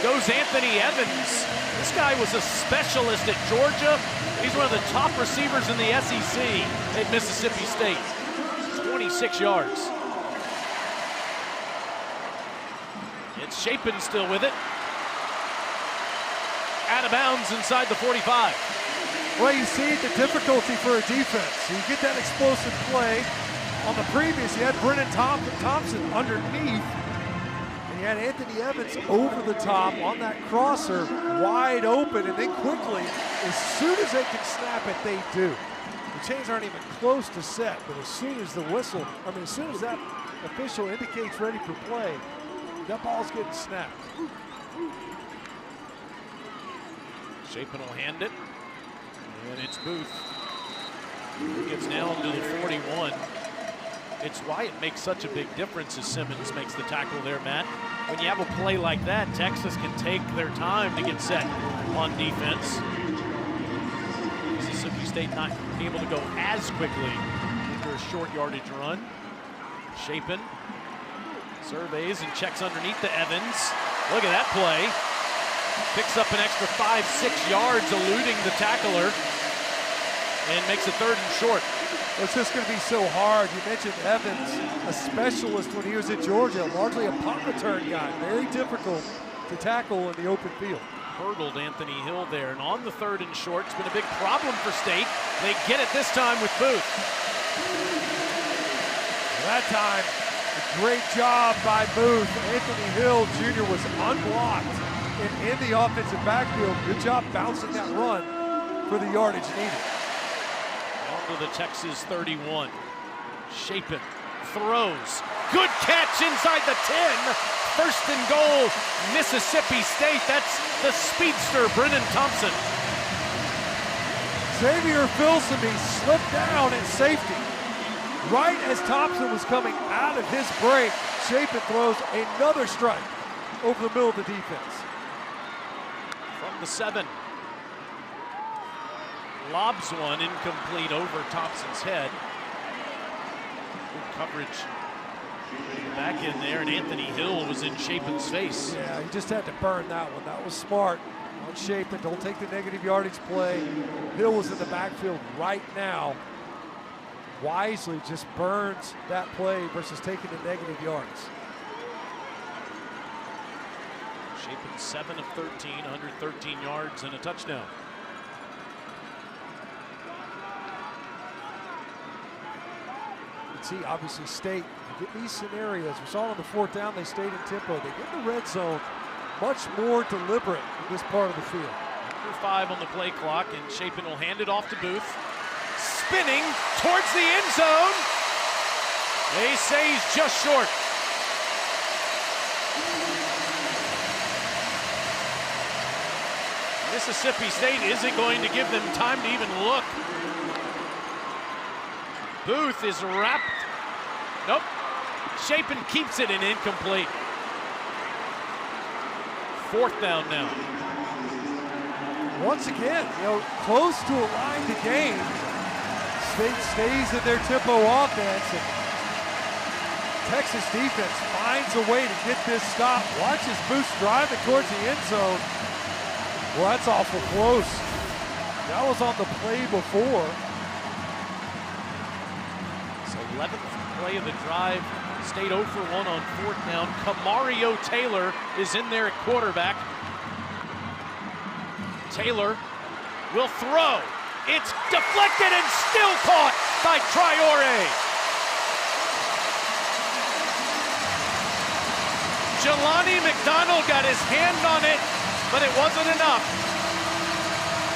goes Anthony Evans. This guy was a specialist at Georgia. He's one of the top receivers in the SEC at Mississippi State. 26 yards. It's Shapen still with it. Out of bounds inside the 45. Well, you see the difficulty for a defense. You get that explosive play. On the previous, you had Brennan Thompson underneath, and you had Anthony Evans over the top on that crosser, wide open, and then quickly, as soon as they can snap it, they do. The chains aren't even close to set, but as soon as the whistle, as soon as that official indicates ready for play, that ball's getting snapped. Shapen will hand it, and it's Booth who gets down to the 41. It's why it makes such a big difference as Simmons makes the tackle there, Matt. When you have a play like that, Texas can take their time to get set on defense. Mississippi State not able to go as quickly after a short yardage run. Shapen surveys and checks underneath to Evans. Look at that play. Picks up an extra 5-6 yards, eluding the tackler, and makes a 3rd and short. It's just going to be so hard. You mentioned Evans, a specialist when he was at Georgia, largely a punt return guy. Very difficult to tackle in the open field. Hurdled Anthony Hill there, and on the 3rd and short, it's been a big problem for State. They get it this time with Booth. That time, a great job by Booth. Anthony Hill Jr. was unblocked and in the offensive backfield. Good job bouncing that run for the yardage needed. On to the Texas 31. Chapin throws. Good catch inside the 10. 1st and goal, Mississippi State. That's the speedster, Brennan Thompson. Xavier Filsaime slipped down at safety. Right as Thompson was coming out of his break, Chapin throws another strike over the middle of the defense. From the 7. Lobs one incomplete over Thompson's head. Good coverage back in there, and Anthony Hill was in Chapin's face. Yeah, he just had to burn that one. That was smart on Chapin. Don't take the negative yardage play. Hill was in the backfield right now. Wisely just burns that play versus taking the negative yards. Chapin 7 of 13, 113 yards and a touchdown. See, obviously State, you get these scenarios. We saw on the 4th down, they stayed in tempo. They get in the red zone much more deliberate in this part of the field. Number 5 on the play clock, and Chapin will hand it off to Booth. Spinning towards the end zone. They say he's just short. Mississippi State isn't going to give them time to even look. Booth is wrapped. Nope. Chapin keeps it and incomplete. 4th down now. Once again, close to a line to gain. State stays in their tempo offense, and Texas defense finds a way to get this stop. Watch as Booth driving towards the end zone. Well, that's awful close. That was on the play before. 11th play of the drive. State 0 for 1 on 4th down. Camario Taylor is in there at quarterback. Taylor will throw. It's deflected and still caught by Traore. Jelani McDonald got his hand on it, but it wasn't enough.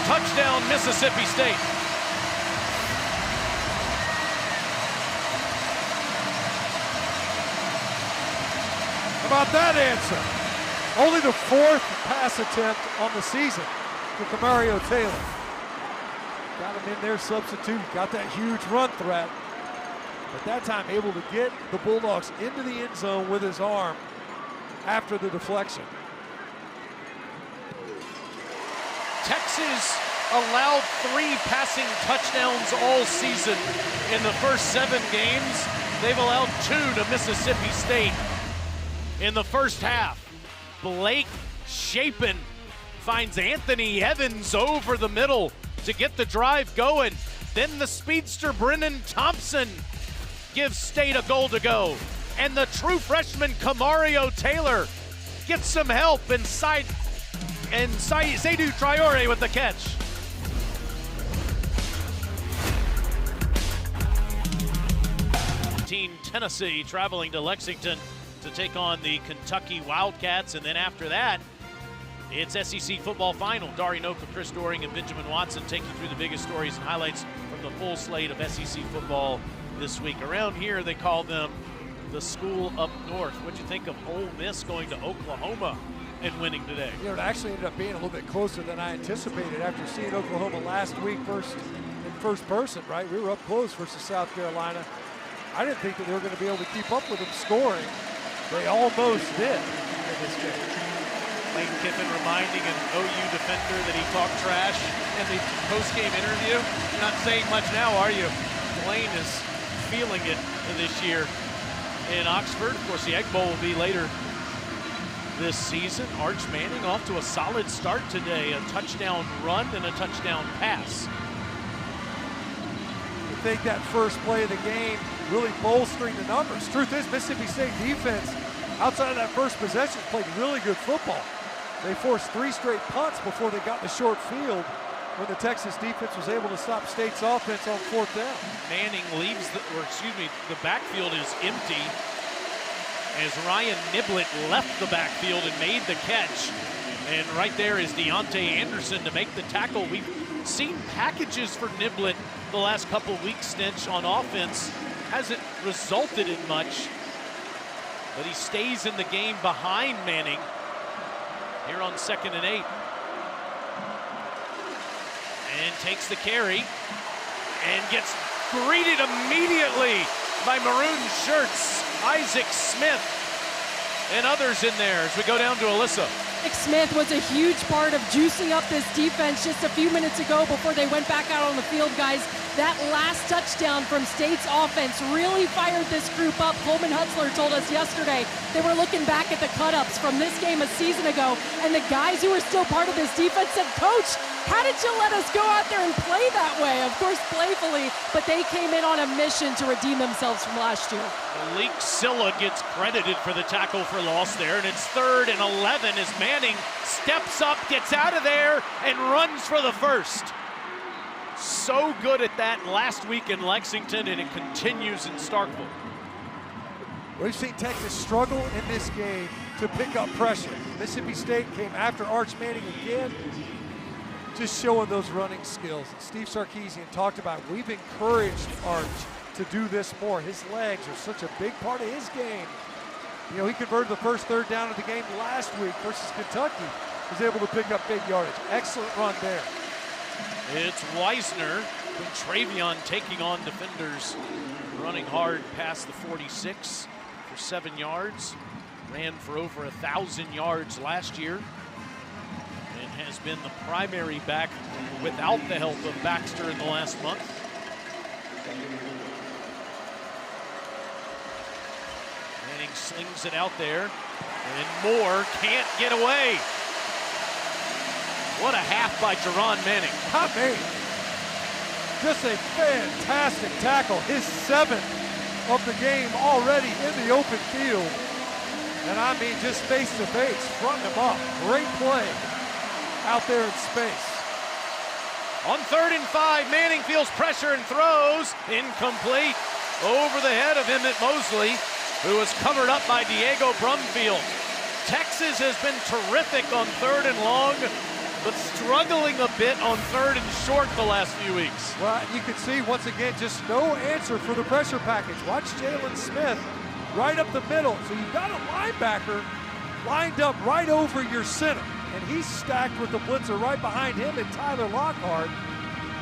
Touchdown, Mississippi State. How about that answer? Only the 4th pass attempt on the season for Camario Taylor. Got him in there, substitute, got that huge run threat. But that time able to get the Bulldogs into the end zone with his arm after the deflection. Texas allowed 3 passing touchdowns all season in the first 7 games. They've allowed 2 to Mississippi State. In the first half, Blake Chapin finds Anthony Evans over the middle to get the drive going. Then the speedster Brennan Thompson gives State a goal to go. And the true freshman Camario Taylor gets some help and Seydou Traore with the catch. Tennessee traveling to Lexington to take on the Kentucky Wildcats, and then after that, it's SEC football final. Dari Noka, Chris Doring, and Benjamin Watson take you through the biggest stories and highlights from the full slate of SEC football this week. Around here, they call them the school up north. What'd you think of Ole Miss going to Oklahoma and winning today? It actually ended up being a little bit closer than I anticipated after seeing Oklahoma last week in first person, right? We were up close versus South Carolina. I didn't think that they were going to be able to keep up with them scoring. They almost did in this game. Lane Kiffin reminding an OU defender that he talked trash in the post-game interview. You're not saying much now, are you? Lane is feeling it this year in Oxford. Of course, the Egg Bowl will be later this season. Arch Manning off to a solid start today. A touchdown run and a touchdown pass. I think that first play of the game really bolstering the numbers. Truth is, Mississippi State defense, outside of that first possession, played really good football. They forced 3 straight punts before they got in the short field when the Texas defense was able to stop State's offense on 4th down. Manning leaves, the backfield is empty as Ryan Niblett left the backfield and made the catch. And right there is Deontay Anderson to make the tackle. We've seen packages for Niblett the last couple weeks, Snitch, on offense. Hasn't resulted in much, but he stays in the game behind Manning here on 2nd and 8. And takes the carry and gets greeted immediately by maroon shirts, Isaac Smith and others in there as we go down to Alyssa. Smith was a huge part of juicing up this defense just a few minutes ago before they went back out on the field, guys. That last touchdown from State's offense really fired this group up. Coleman Hutzler told us yesterday they were looking back at the cut-ups from this game a season ago, and the guys who were still part of this defense said, "Coach, how did you let us go out there and play that way?" Of course, playfully, but they came in on a mission to redeem themselves from last year. Malik Silla gets credited for the tackle for loss there, and it's 3rd and 11 as Manning steps up, gets out of there, and runs for the first. So good at that last week in Lexington, and it continues in Starkville. We've seen Texas struggle in this game to pick up pressure. Mississippi State came after Arch Manning again, just showing those running skills. And Steve Sarkisian talked about, we've encouraged Arch to do this more. His legs are such a big part of his game. You know, he converted the first 3rd down of the game last week versus Kentucky. Was able to pick up big yardage. Excellent run there. It's Weisner and Travion taking on defenders, running hard past the 46 for 7 yards. Ran for over 1,000 yards last year and has been the primary back without the help of Baxter in the last month. Manning slings it out there, and Moore can't get away. What a half by Jerron Manning. Not me. Just a fantastic tackle. His 7th of the game already in the open field. And I mean, just face to face, fronting him up. Great play out there in space. On 3rd and 5, Manning feels pressure and throws. Incomplete. Over the head of Emmett Mosley, who was covered up by Diego Brumfield. Texas has been terrific on 3rd and long, but struggling a bit on 3rd and short the last few weeks. Well, you can see, once again, just no answer for the pressure package. Watch Jalen Smith right up the middle. So you've got a linebacker lined up right over your center, and he's stacked with the blitzer right behind him and Tyler Lockhart.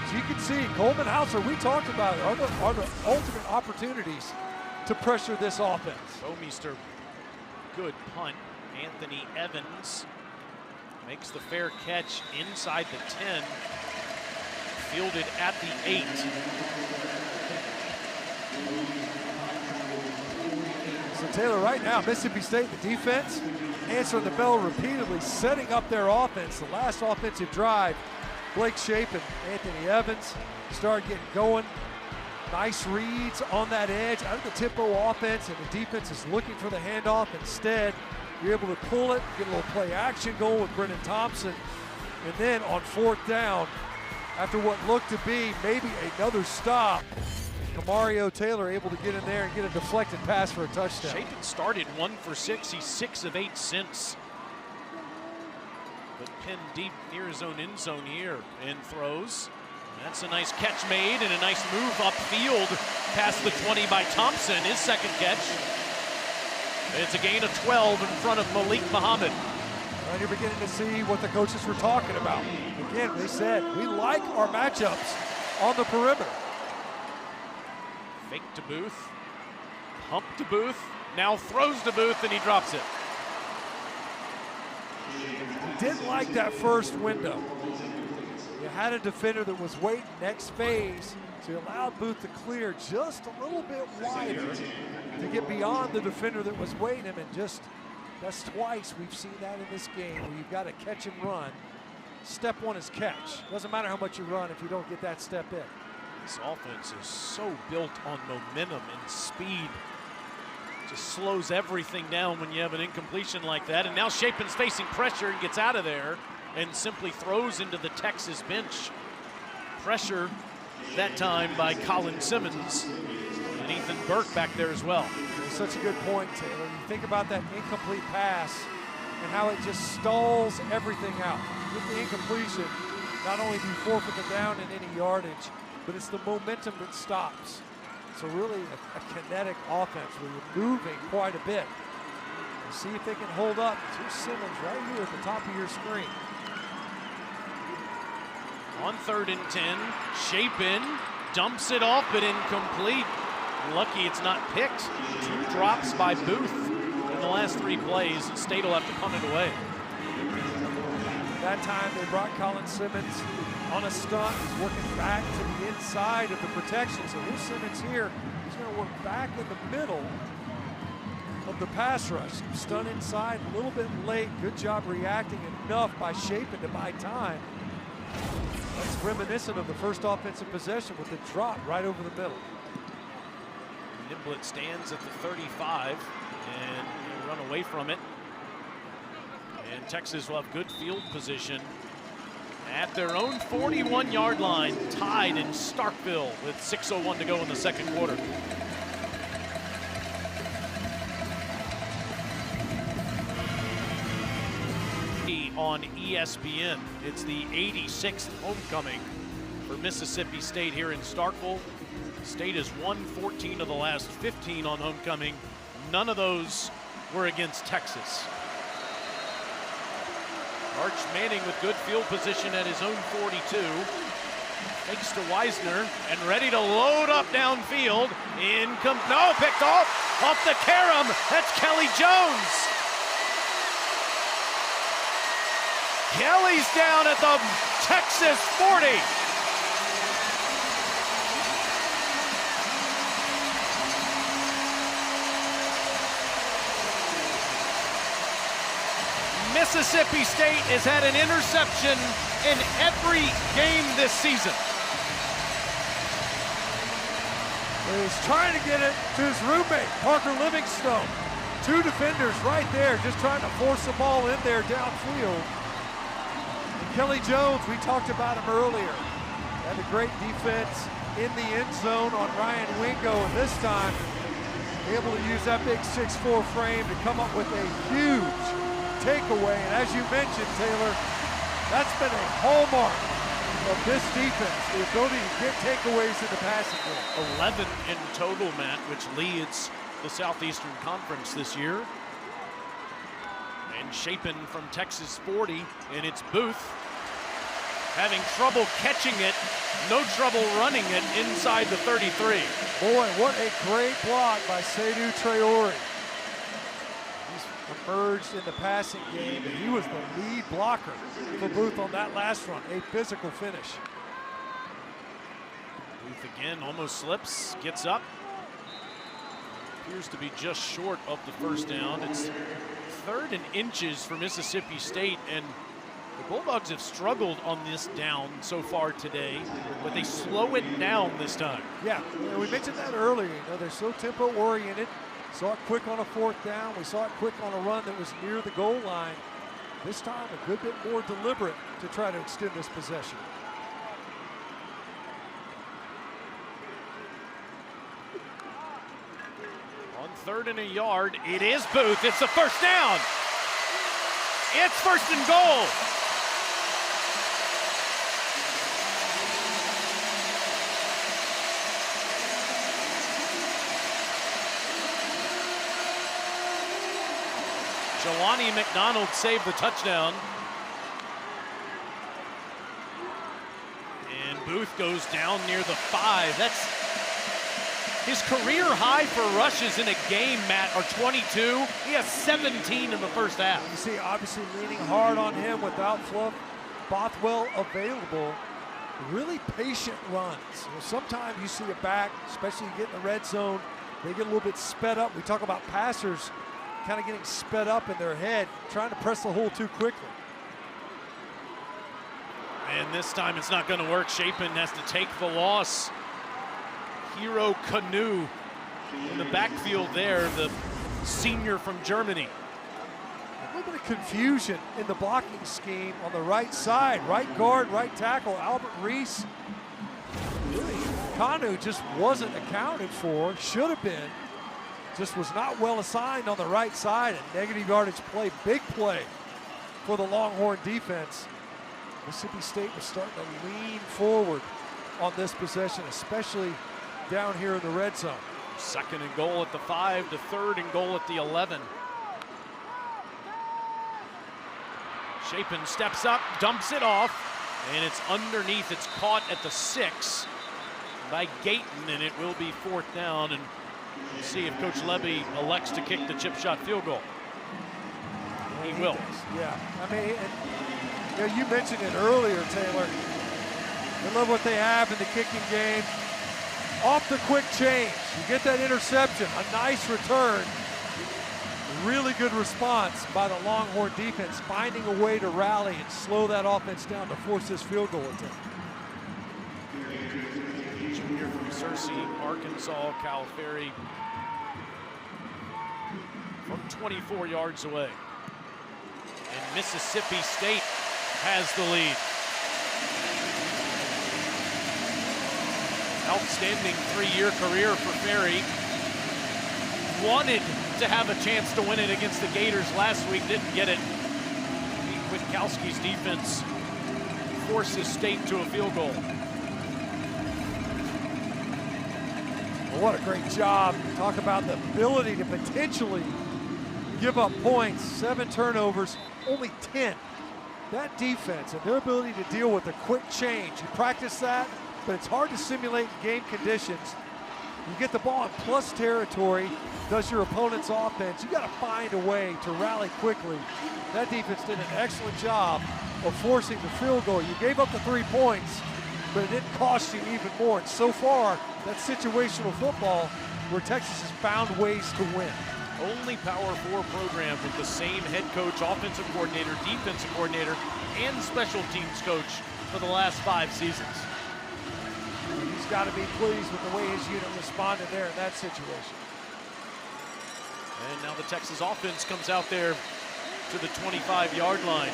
So you can see, Coleman Hauser, we talked about it, are the ultimate opportunities to pressure this offense. Bomeister, good punt. Anthony Evans makes the fair catch inside the 10, fielded at the 8. So Taylor, right now, Mississippi State, the defense, answering the bell repeatedly, setting up their offense. The last offensive drive, Blake Shape and Anthony Evans started getting going. Nice reads on that edge, out of the tempo offense, and the defense is looking for the handoff. Instead, you're able to pull it, get a little play action goal with Brennan Thompson. And then on 4th down, after what looked to be maybe another stop, Kamario Taylor able to get in there and get a deflected pass for a touchdown. Shapen started 1 for 6. He's 6 of 8 since. But pinned deep near his own end zone here and throws. That's a nice catch made and a nice move upfield past the 20 by Thompson, his 2nd catch. It's a gain of 12 in front of Malik Muhammad. And you're beginning to see what the coaches were talking about. Again, they said, we like our matchups on the perimeter. Fake to Booth, pump to Booth, now throws to Booth and he drops it. Didn't like that first window. You had a defender that was waiting next phase, so you allowed Booth to clear just a little bit wider to get beyond the defender that was waiting him and just That's twice we've seen that in this game where you've got to catch and run. Step one is catch. Doesn't matter how much you run if you don't get that step in. This offense is so built on momentum and speed. Just slows everything down when you have an incompletion like that. And now Shapen's facing pressure and gets out of there and simply throws into the Texas bench. Pressure that time by Colin Simmons. And Ethan Burke back there as well. Such a good point, Taylor. You think about that incomplete pass and how it just stalls everything out. With the incompletion, not only do you forfeit the down in any yardage, but it's the momentum that stops. So really a kinetic offense where you're moving quite a bit. We'll see if they can hold up. Here's Simmons right here at the top of your screen. On 3rd and 10, Shapen dumps it off, but incomplete. Lucky it's not picked. 2 drops by Booth in the last 3 plays. State will have to punt it away. That time they brought Colin Simmons on a stunt. He's working back to the inside of the protection. So here's Simmons here. He's going to work back in the middle of the pass rush. Stunt inside, a little bit late. Good job reacting enough by Shapen to buy time. That's reminiscent of the first offensive possession with the drop right over the middle. Niblett stands at the 35 and he'll run away from it. And Texas will have good field position at their own 41-yard line, tied in Starkville with 6:01 to go in the second quarter. On ESPN, it's the 86th homecoming for Mississippi State here in Starkville. State has won 14 of the last 15 on homecoming. None of those were against Texas. Arch Manning with good field position at his own 42. Fakes to Wisner and ready to load up downfield. No, picked off the carom. That's Kelly Jones. Kelly's down at the Texas 40. Mississippi State has had an interception in every game this season. He's trying to get it to his roommate, Parker Livingstone. 2 defenders right there just trying to force the ball in there downfield. Kelly Jones, we talked about him earlier. Had a great defense in the end zone on Ryan Wingo, and this time able to use that big 6'4" frame to come up with a huge takeaway. And as you mentioned, Taylor, that's been a hallmark of this defense, the ability to get takeaways in the passing game. 11 in total, Matt, which leads the Southeastern Conference this year. And Shapen from Texas 40, and it's Booth having trouble catching it, no trouble running it inside the 33. Boy, what a great block by Seydou Traore. He's emerged in the passing game, and he was the lead blocker for Booth on that last run, a physical finish. Booth again almost slips, gets up. Appears to be just short of the first down. It's 3rd and inches for Mississippi State, and the Bulldogs have struggled on this down so far today, but they slow it down this time. Yeah, we mentioned that earlier. They're so tempo-oriented. Saw it quick on a 4th down. We saw it quick on a run that was near the goal line. This time, a good bit more deliberate to try to extend this possession. On 3rd and a yard, it is Booth. It's the first down. It's 1st and goal. Jelani McDonald saved the touchdown. And Booth goes down near the 5. That's his career high for rushes in a game, Matt, are 22. He has 17 in the first half. You see, obviously leaning hard on him without Bothwell available. Really patient runs. Sometimes you see a back, especially you get in the red zone, they get a little bit sped up. We talk about passers kind of getting sped up in their head, trying to press the hole too quickly. And this time it's not going to work. Chapin has to take the loss. Hero Canoe in the backfield there, the senior from Germany. A little bit of confusion in the blocking scheme on the right side. Right guard, right tackle, Albert Reese. Really, Kanu just wasn't accounted for, should have been. Just was not well assigned on the right side. A negative yardage play, big play for the Longhorn defense. Mississippi State was starting to lean forward on this possession, especially down here in the red zone. 2nd and goal at the 5 to 3rd and goal at the 11. Chapin steps up, dumps it off, and it's underneath. It's caught at the 6 by Gayton, and it will be 4th down. And we'll see if Coach Levy elects to kick the chip shot field goal. He will. Yeah, I mean, you mentioned it earlier, Taylor. I love what they have in the kicking game. Off the quick change, you get that interception, a nice return. Really good response by the Longhorn defense, finding a way to rally and slow that offense down to force this field goal attempt. Junior from Searcy, Arkansas, Cal Ferry, from 24 yards away. And Mississippi State has the lead. Outstanding 3-year career for Ferry. Wanted to have a chance to win it against the Gators last week, didn't get it. Witkowski's defense forces State to a field goal. Well, what a great job. Talk about the ability to potentially give up points. 7 turnovers, only 10. That defense and their ability to deal with a quick change. You practice that, but it's hard to simulate in game conditions. You get the ball in plus territory, does your opponent's offense. You got to find a way to rally quickly. That defense did an excellent job of forcing the field goal. You gave up the 3 points, but it didn't cost you even more. And so far, that's situational football where Texas has found ways to win. Only Power 4 program with the same head coach, offensive coordinator, defensive coordinator, and special teams coach for the last 5 seasons. He's got to be pleased with the way his unit responded there in that situation. And now the Texas offense comes out there to the 25-yard line.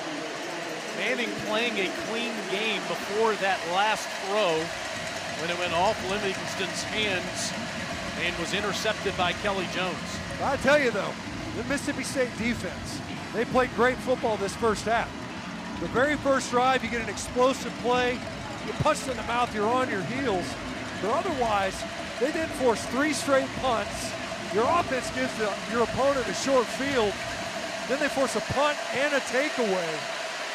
Manning playing a clean game before that last throw when it went off Livingston's hands and was intercepted by Kelly Jones. I tell you though, the Mississippi State defense, they played great football this first half. The very first drive, you get an explosive play, you punched in the mouth, you're on your heels. But otherwise, they didn't force 3 straight punts. Your offense gives your opponent a short field. Then they force a punt and a takeaway.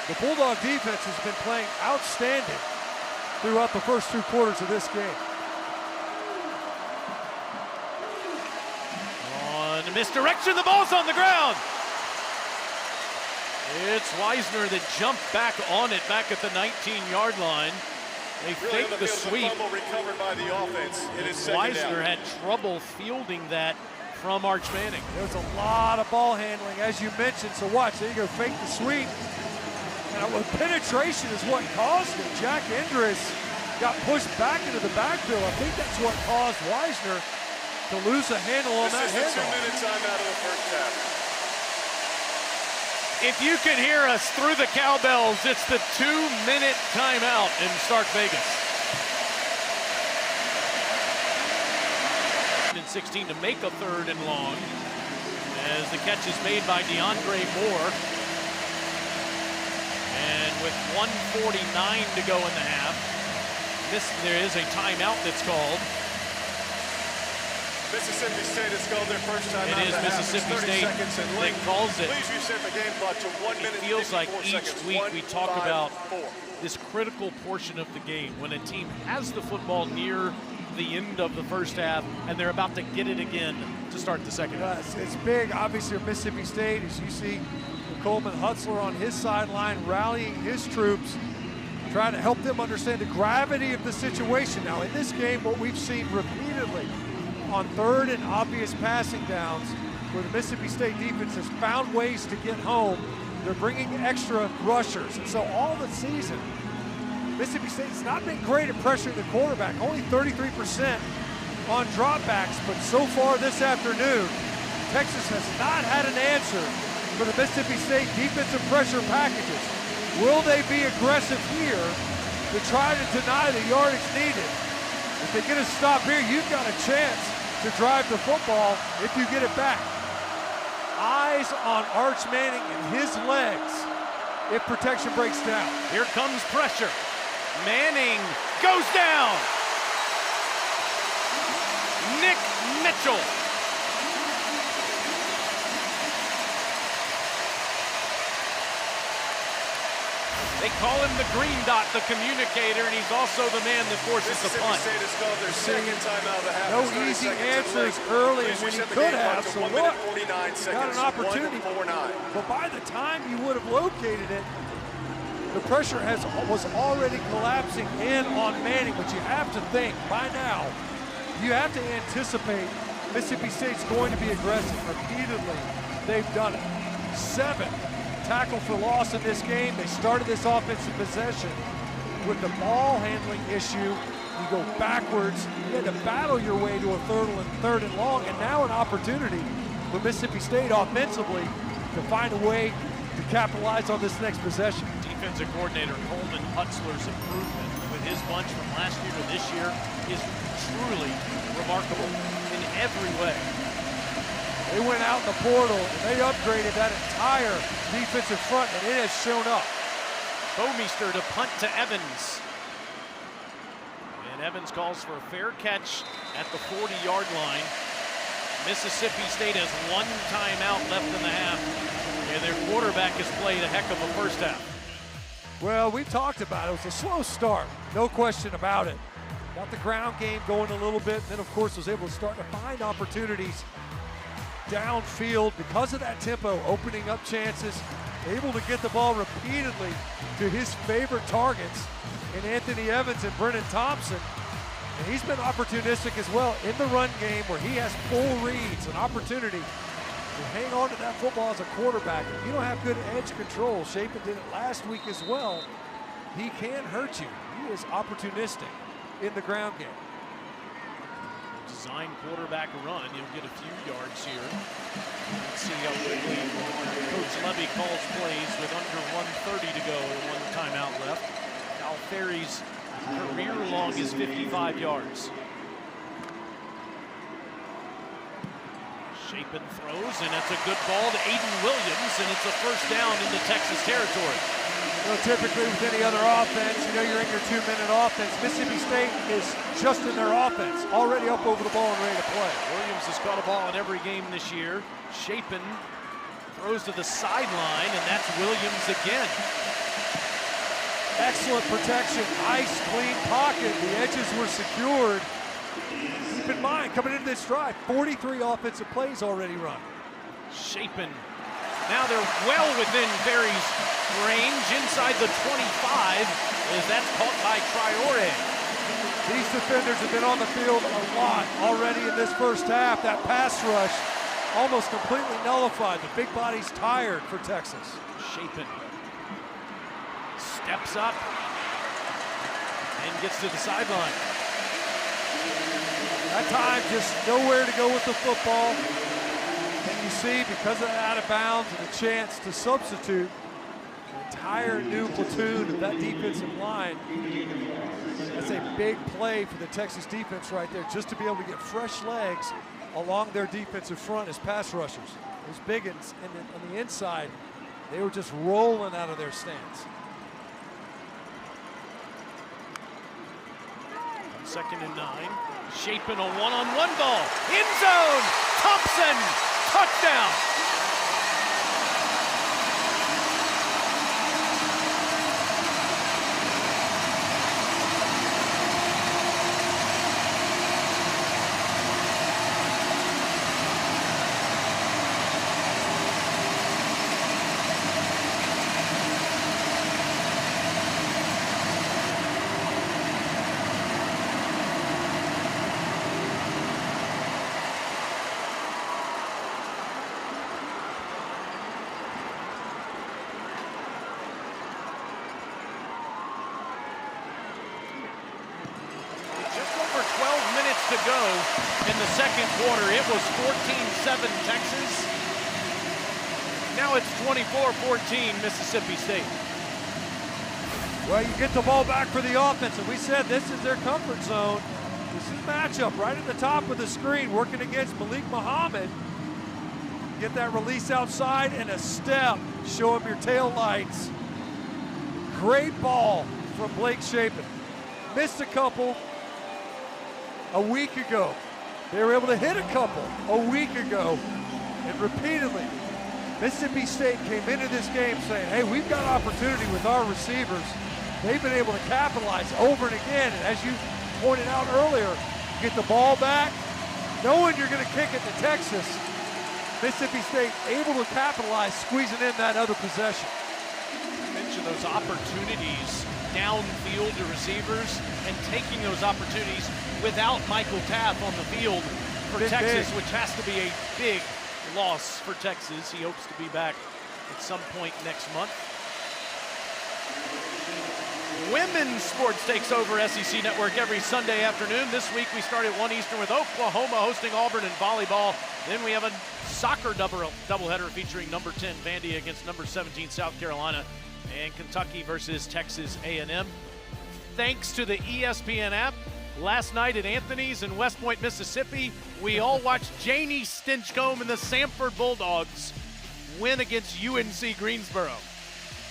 The Bulldog defense has been playing outstanding throughout the first 2 quarters of this game. On misdirection, the ball's on the ground. It's Wisner that jumped back on it back at the 19-yard line. They fake the sweep. Recovered by the offense. It is Wisner had trouble fielding that from Arch Manning. There's a lot of ball handling, as you mentioned. So watch, there you go, fake the sweep. And penetration is what caused it. Jack Endres got pushed back into the backfield. I think that's what caused Wisner to lose a handle on that handoff. This is the 2-minute timeout of the first half. If you can hear us through the cowbells, it's the 2-minute timeout in Stark Vegas. And 16 to make a 3rd and long as the catch is made by DeAndre Moore. And with 1:49 to go in the half, there is a timeout that's called. Mississippi State has called their first time out. It is Mississippi State that calls it. Please reset the game clock to 1 minute. It feels like each week we talk about this critical portion of the game when a team has the football near the end of the first half and they're about to get it again to start the second half. It's big, obviously, for Mississippi State, as you see Coleman Hutzler on his sideline rallying his troops, trying to help them understand the gravity of the situation. Now, in this game, what we've seen repeatedly on 3rd and obvious passing downs, where the Mississippi State defense has found ways to get home. They're bringing extra rushers. And so all the season, Mississippi State's not been great at pressuring the quarterback, only 33% on dropbacks, but so far this afternoon, Texas has not had an answer for the Mississippi State defensive pressure packages. Will they be aggressive here to try to deny the yardage needed? If they get a stop here, you've got a chance to drive the football if you get it back. Eyes on Arch Manning and his legs if protection breaks down. Here comes pressure. Manning goes down. Nick Mitchell. They call him the green dot, the communicator, and he's also the man that forces the punt. Mississippi State has called their second timeout of the half. No easy answers early when you could have, so look, got an opportunity. But by the time you would have located it, the pressure was already collapsing in on Manning, but you have to think, by now, you have to anticipate Mississippi State's going to be aggressive. Repeatedly, they've done it. 7 tackle for loss in this game. They started this offensive possession with the ball handling issue. You go backwards. You had to battle your way to a third and long, and now an opportunity for Mississippi State offensively to find a way to capitalize on this next possession. Defensive coordinator Coleman Hutzler's improvement with his bunch from last year to this year is truly remarkable in every way. They went out in the portal and they upgraded that entire defensive front, and it has shown up. Bomeister to punt to Evans. And Evans calls for a fair catch at the 40-yard line. Mississippi State has 1 timeout left in the half, and their quarterback has played a heck of a first half. Well, we talked about it. It was a slow start, no question about it. Got the ground game going a little bit, and then of course was able to start to find opportunities downfield because of that tempo, opening up chances, able to get the ball repeatedly to his favorite targets in Anthony Evans and Brennan Thompson. And he's been opportunistic as well in the run game where he has full reads, an opportunity to hang on to that football as a quarterback. If you don't have good edge control, Shapen did it last week as well, he can hurt you. He is opportunistic in the ground game. Design quarterback run, you'll get a few yards here. Let's see how quickly Coach Levy calls plays with under 1:30 to go and 1 timeout left. Al Ferry's career long is 55 yards. Shapen throws, and that's a good ball to Aiden Williams, and it's a first down into Texas territory. Well, typically with any other offense, you know you're in your 2-minute offense. Mississippi State is just in their offense, already up over the ball and ready to play. Williams has caught a ball in every game this year. Shapen throws to the sideline, and that's Williams again. Excellent protection, nice clean pocket. The edges were secured. Keep in mind, coming into this drive, 43 offensive plays already run. Shapen. Now they're well within Ferry's range, inside the 25, as that's caught by Traore. These defenders have been on the field a lot already in this first half. That pass rush almost completely nullified. The big body's tired for Texas. Shapen steps up and gets to the sideline. That time, just nowhere to go with the football. And you see, because of that out of bounds and a chance to substitute an entire new platoon of that defensive line, that's a big play for the Texas defense right there, just to be able to get fresh legs along their defensive front as pass rushers. Those big ones on the inside, they were just rolling out of their stance. 2nd and 9. Shapen a one-on-one ball. End zone. Thompson. Touchdown. in the second quarter. It was 14-7 Texas. Now it's 24-14 Mississippi State. Well, you get the ball back for the offense, and we said this is their comfort zone. This is matchup right at the top of the screen, working against Malik Muhammad. Get that release outside and a step. Show him your tail lights. Great ball from Blake Shapen. Missed a couple a week ago. They were able to hit a couple a week ago, and repeatedly Mississippi State came into this game saying, hey, we've got opportunity with our receivers. They've been able to capitalize over and again, and as you pointed out earlier, you get the ball back, knowing you're going to kick it to Texas. Mississippi State able to capitalize, squeezing in that other possession. Mention those opportunities downfield to receivers and taking those opportunities without Michael Tapp on the field for Texas, which has to be a big loss for Texas. He hopes to be back at some point next month. Women's sports takes over SEC Network every Sunday afternoon. This week we start at 1 Eastern with Oklahoma hosting Auburn in volleyball. Then we have a soccer doubleheader featuring number 10 Vandy against number 17 South Carolina, and Kentucky versus Texas A&M. Thanks to the ESPN app, last night at Anthony's in West Point, Mississippi, we all watched Janie Stinchcomb and the Samford Bulldogs win against UNC Greensboro.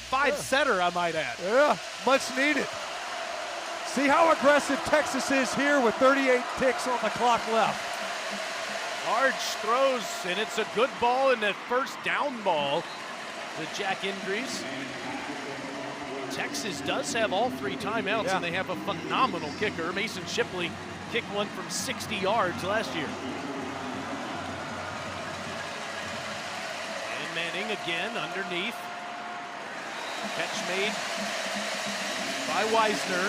Five-setter, I might add. Yeah, much needed. See how aggressive Texas is here with 38 ticks on the clock left. Arch throws, and it's a good ball in that first down ball to Jack Increase. Texas does have all 3 timeouts, and they have a phenomenal kicker. Mason Shipley kicked one from 60 yards last year. And Manning again underneath. Catch made by Wisner,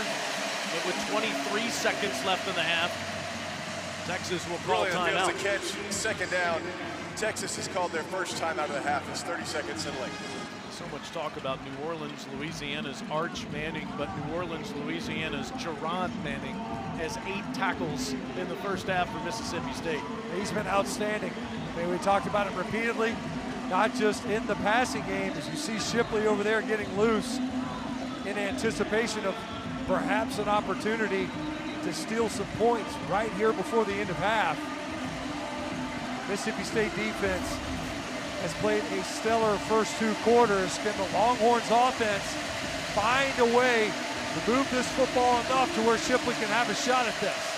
but with 23 seconds left in the half, Texas will call timeout. Really, a catch, second down. Texas has called their first timeout of the half. It's 30 seconds in late. So much talk about New Orleans, Louisiana's Arch Manning, but New Orleans, Louisiana's Jerron Manning has 8 tackles in the first half for Mississippi State. He's been outstanding. I mean, we talked about it repeatedly, not just in the passing game, as you see Shipley over there getting loose in anticipation of perhaps an opportunity to steal some points right here before the end of half. Mississippi State defense has played a stellar first 2 quarters. Can the Longhorns offense find a way to move this football enough to where Shipley can have a shot at this?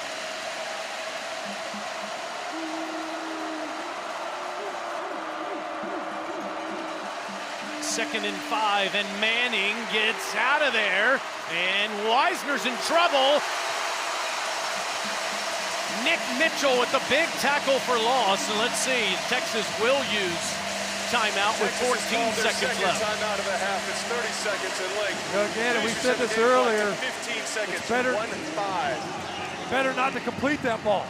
Second and 5, and Manning gets out of there, and Wisner's in trouble. Nick Mitchell with the big tackle for loss, and let's see, Texas will use timeout with 14 seconds left. Timeout of the half. It's 30 seconds in length. Again, and we said this earlier, 15 seconds, it's better, 1-5. better not to complete that ball.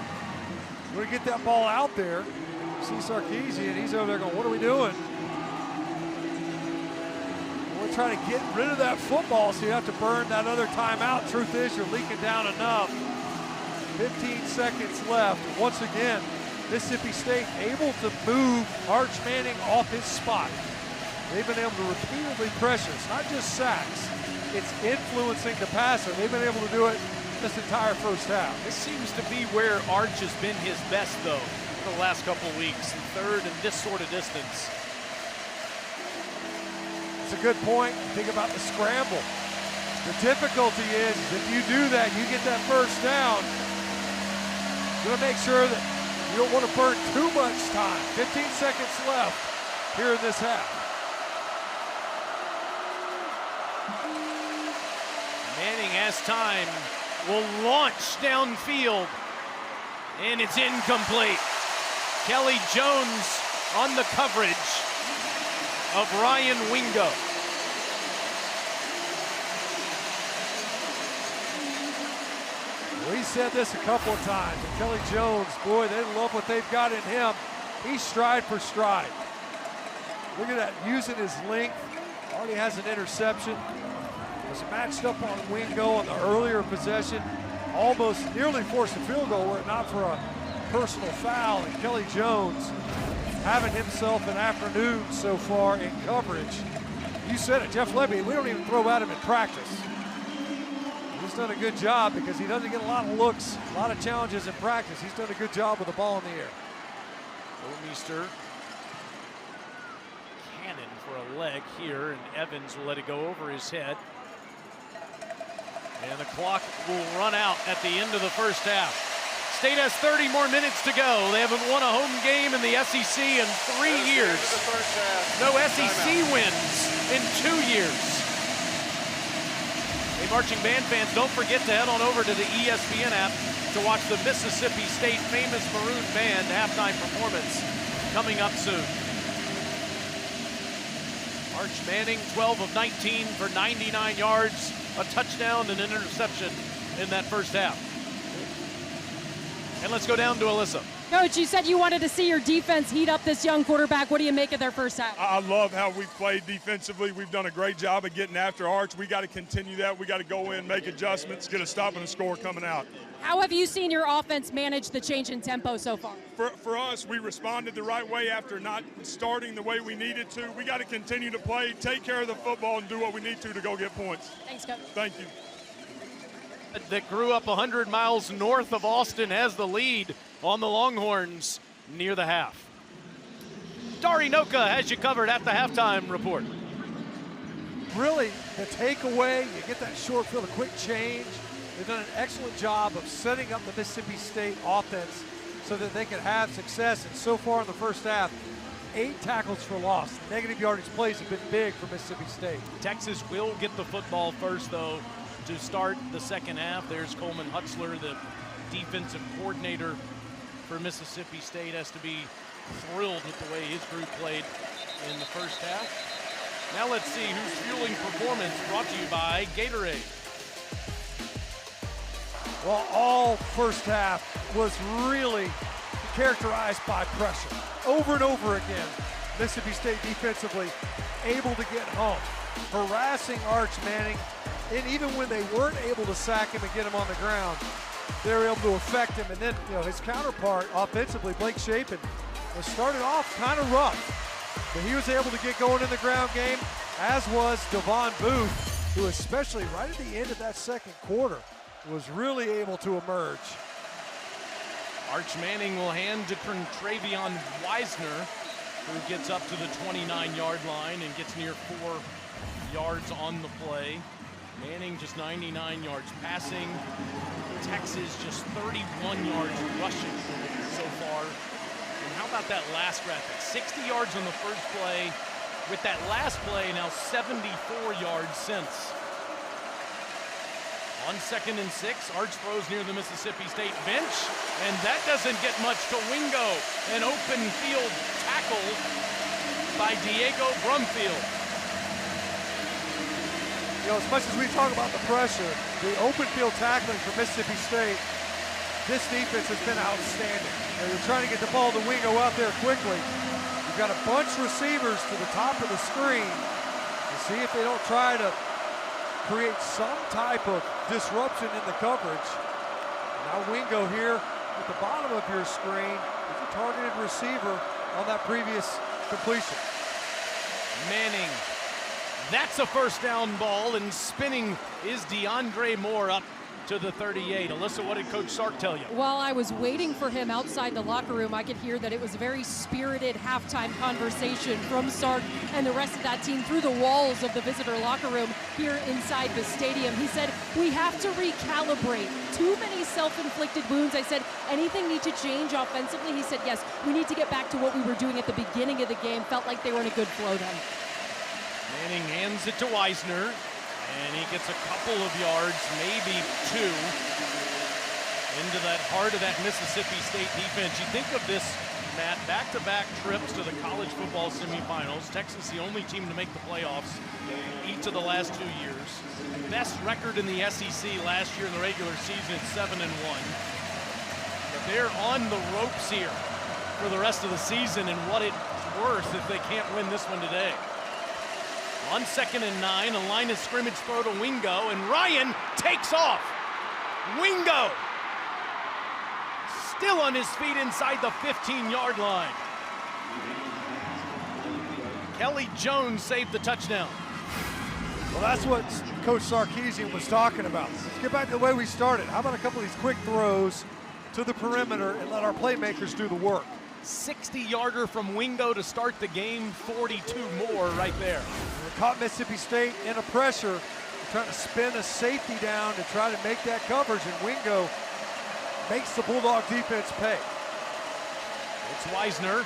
We're gonna get that ball out there. See Sarkisian, he's over there going, what are we doing? We're trying to get rid of that football, so you have to burn that other timeout. Truth is, you're leaking down enough. 15 seconds left. Once again, Mississippi State able to move Arch Manning off his spot. They've been able to repeatedly pressure. It's not just sacks, it's influencing the passer. They've been able to do it this entire first half. This seems to be where Arch has been his best, though, for the last couple of weeks. Third and this sort of distance. It's a good point. Think about the scramble. The difficulty is if you do that, you get that first down, you're going to make sure that you don't want to burn too much time. 15 seconds left here in this half. Manning has time, will launch downfield, and it's incomplete. Kelly Jones on the coverage of Ryan Wingo. We said this a couple of times, and Kelly Jones, boy, they love what they've got in him. He's stride for stride. Look at that, using his length. Already has an interception. Was matched up on Wingo on the earlier possession. Almost nearly forced a field goal were it not for a personal foul, and Kelly Jones having himself an afternoon so far in coverage. You said it, Jeff Levy, we don't even throw at him in practice. He's done a good job because he doesn't get a lot of looks, a lot of challenges in practice. He's done a good job with the ball in the air. Burmeister cannon for a leg here, and Evans will let it go over his head. And the clock will run out at the end of the first half. State has 30 more minutes to go. They haven't won a home game in the SEC in 3 years. No SEC wins in 2 years. Hey, marching band fans, don't forget to head on over to the ESPN app to watch the Mississippi State famous Maroon Band halftime performance coming up soon. Arch Manning, 12 of 19 for 99 yards, a touchdown and an interception in that first half. And let's go down to Alyssa. Coach, you said you wanted to see your defense heat up this young quarterback. What do you make of their first half? I love how we've played defensively. We've done a great job of getting after Arch. We got to continue that. We got to go in, make adjustments, get a stop and a score coming out. How have you seen your offense manage the change in tempo so far? For us, we responded the right way after not starting the way we needed to. We got to continue to play, take care of the football, and do what we need to go get points. Thanks, Coach. Thank you. That grew up 100 miles north of Austin has the lead on the Longhorns near the half. Dari Noka has you covered at the halftime report. Really, the takeaway, you get that short field, a quick change. They've done an excellent job of setting up the Mississippi State offense so that they could have success. And so far in the first half, 8 tackles for loss. Negative yardage plays have been big for Mississippi State. Texas will get the football first, though, to start the second half. There's Coleman Hutzler, the defensive coordinator for Mississippi State, has to be thrilled with the way his group played in the first half. Now let's see who's fueling performance, brought to you by Gatorade. Well, all first half was really characterized by pressure. Over and over again, Mississippi State defensively able to get home, harassing Arch Manning, and even when they weren't able to sack him and get him on the ground, they were able to affect him. And then, his counterpart offensively, Blake Shapen, was started off kind of rough, but he was able to get going in the ground game, as was Devon Booth, who especially right at the end of that second quarter was really able to emerge. Arch Manning will hand to Travion Wisner, who gets up to the 29-yard line and gets near 4 yards on the play. Manning just 99 yards passing. Texas just 31 yards rushing so far. And how about that last graphic? 60 yards on the first play. With that last play, now 74 yards since. On 2nd and 6, Arch throws near the Mississippi State bench, and that doesn't get much to Wingo. An open field tackle by Diego Brumfield. As much as we talk about the pressure, the open field tackling for Mississippi State, this defense has been outstanding. You're trying to get the ball to Wingo out there quickly. You've got a bunch of receivers to the top of the screen to see if they don't try to create some type of disruption in the coverage. Now Wingo here at the bottom of your screen is a targeted receiver on that previous completion. Manning, that's a first down ball, and spinning is DeAndre Moore up to the 38. Alyssa, what did Coach Sark tell you? While I was waiting for him outside the locker room, I could hear that it was a very spirited halftime conversation from Sark and the rest of that team through the walls of the visitor locker room here inside the stadium. He said, we have to recalibrate. Too many self-inflicted wounds. I said, anything need to change offensively? He said, yes, we need to get back to what we were doing at the beginning of the game. Felt like they were in a good flow then. Manning hands it to Wisner. And he gets a couple of yards, maybe 2, into that heart of that Mississippi State defense. You think of this, Matt, back-to-back trips to the college football semifinals. Texas, the only team to make the playoffs each of the last 2 years. Best record in the SEC last year in the regular season at 7-1. But they're on the ropes here for the rest of the season, and what it's worth if they can't win this one today. On 2nd and 9, a line of scrimmage throw to Wingo, and Ryan takes off. Wingo still on his feet inside the 15-yard line. Kelly Jones saved the touchdown. Well, that's what Coach Sarkisian was talking about. Let's get back to the way we started. How about a couple of these quick throws to the perimeter and let our playmakers do the work? 60-yarder from Wingo to start the game, 42 more right there. We caught Mississippi State in a pressure, trying to spin a safety down to try to make that coverage, and Wingo makes the Bulldog defense pay. It's Weisner.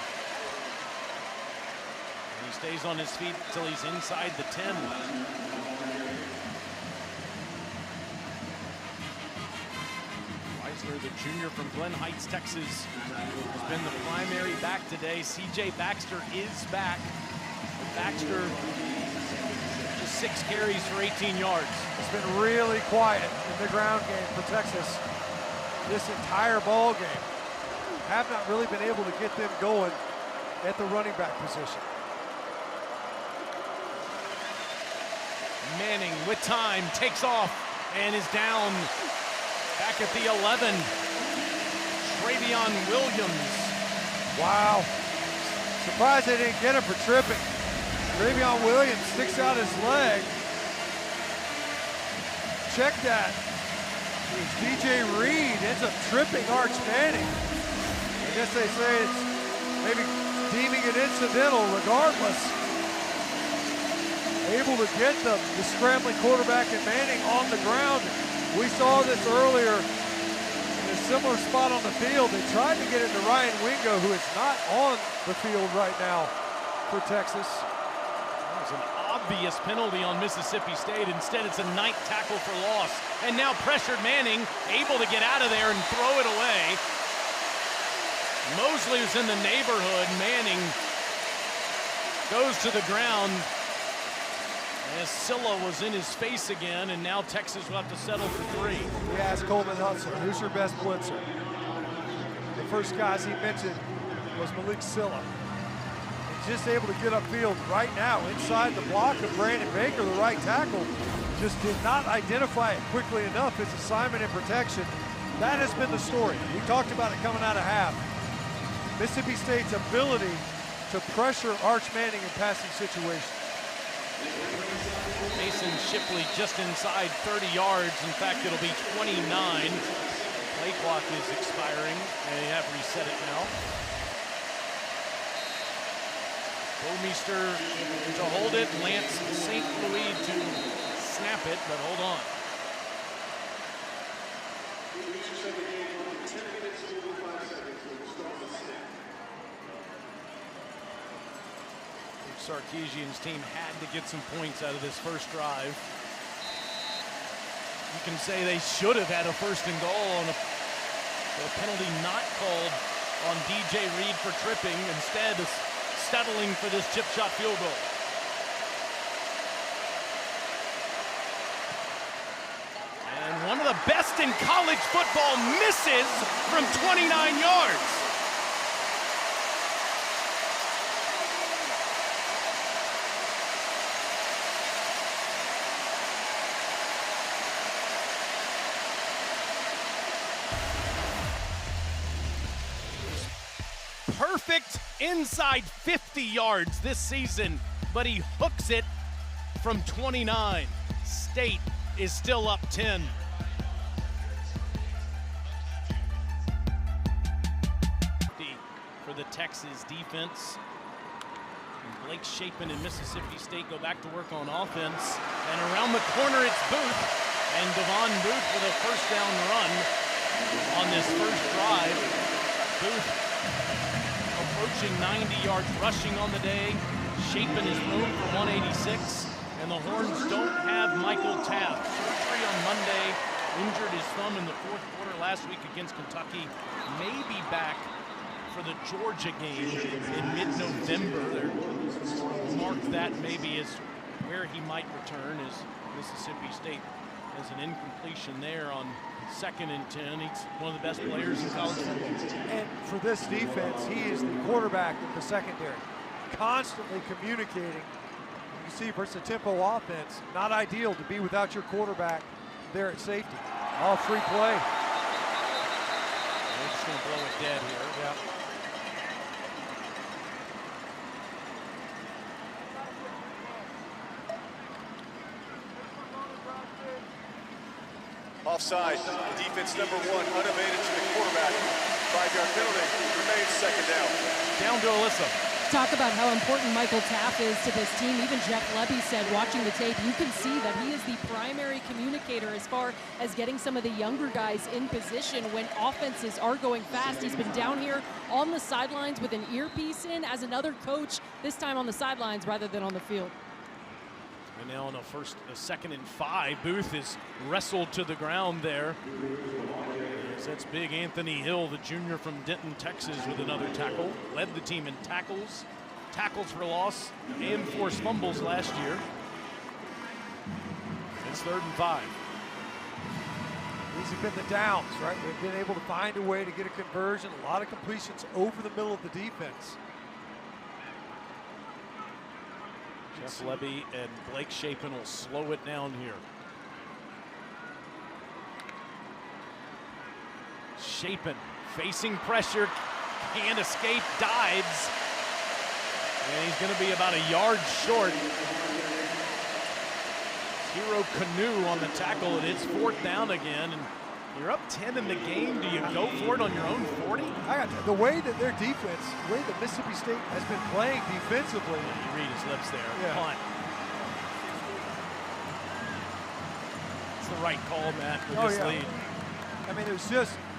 And he stays on his feet until he's inside the 10. Weisner, the junior from Glen Heights, Texas, has been the primary back today. C.J. Baxter is back. Baxter, just 6 carries for 18 yards. It's been really quiet in the ground game for Texas this entire ball game. Have not really been able to get them going at the running back position. Manning with time takes off and is down back at the 11. Travion Williams. Wow. Surprised they didn't get him for tripping. Travion Williams sticks out his leg. Check that. DJ Reed ends up tripping Arch Manning. I guess they say it's maybe deeming it incidental. Regardless, able to get the scrambling quarterback and Manning on the ground. We saw this earlier in a similar spot on the field. They tried to get it to Ryan Wingo, who is not on the field right now for Texas. That was an obvious penalty on Mississippi State. Instead, it's a 9th tackle for loss. And now pressured Manning, able to get out of there and throw it away. Mosley was in the neighborhood. Manning goes to the ground as Silla was in his face again, and now Texas will have to settle for 3. We asked Coleman Hudson, who's your best blitzer? The first guys he mentioned was Malik Silla. He's just able to get upfield right now inside the block of Brandon Baker, the right tackle. Just did not identify it quickly enough. His assignment and protection. That has been the story. We talked about it coming out of half. Mississippi State's ability to pressure Arch Manning in passing situations. Mason Shipley just inside 30 yards. In fact, it'll be 29. Play clock is expiring. They have reset it now. Bomeister to hold it. Lance St. Louis to snap it, but hold on. Sarkisian's team had to get some points out of this first drive. You can say they should have had a 1st and goal on a penalty not called on DJ Reed for tripping, instead of settling for this chip shot field goal. And one of the best in college football misses from 29 yards. Perfect inside 50 yards this season, but he hooks it from 29. State is still up 10. For the Texas defense. And Blake Shapen and Mississippi State go back to work on offense. And around the corner, it's Booth. And Devon Booth with a 1st down run on this first drive. Booth approaching 90 yards rushing on the day. Shapen is thrown for 186. And the Horns don't have Michael Taft. Surgery on Monday. Injured his thumb in the 4th quarter last week against Kentucky. May be back for the Georgia game in mid-November. They're marked that maybe as where he might return, as Mississippi State has an incompletion there on 2nd and 10. He's one of the best players in college football. And for this defense, he is the quarterback in the secondary, constantly communicating. You see, versus a tempo offense, not ideal to be without your quarterback there at safety. All free play. going to blow it dead here. Yeah. Offside, defense number 1, unabated to the quarterback. 5-yard penalty, remains second down. Down to Alyssa. Talk about how important Michael Taft is to this team. Even Jeff Lebby said, watching the tape, you can see that he is the primary communicator as far as getting some of the younger guys in position when offenses are going fast. He's been down here on the sidelines with an earpiece in as another coach, this time on the sidelines rather than on the field. And now on a second and 5, Booth is wrestled to the ground there. That's big Anthony Hill, the junior from Denton, Texas, with another tackle. Led the team in tackles for loss, and forced fumbles last year. It's 3rd and 5. These have been the downs, right? They've been able to find a way to get a conversion. A lot of completions over the middle of the defense. Jeff Lebby and Blake Shapen will slow it down here. Shapen facing pressure, can't escape, dives. And he's going to be about a yard short. Hero Canoe on the tackle, and it's 4th down again. And you're up 10 in the game. Do you go for it on your own 40? The way that their defense, the way that Mississippi State has been playing defensively. You read his lips there. Yeah. Punt. It's the right call, Matt, with this lead. I mean,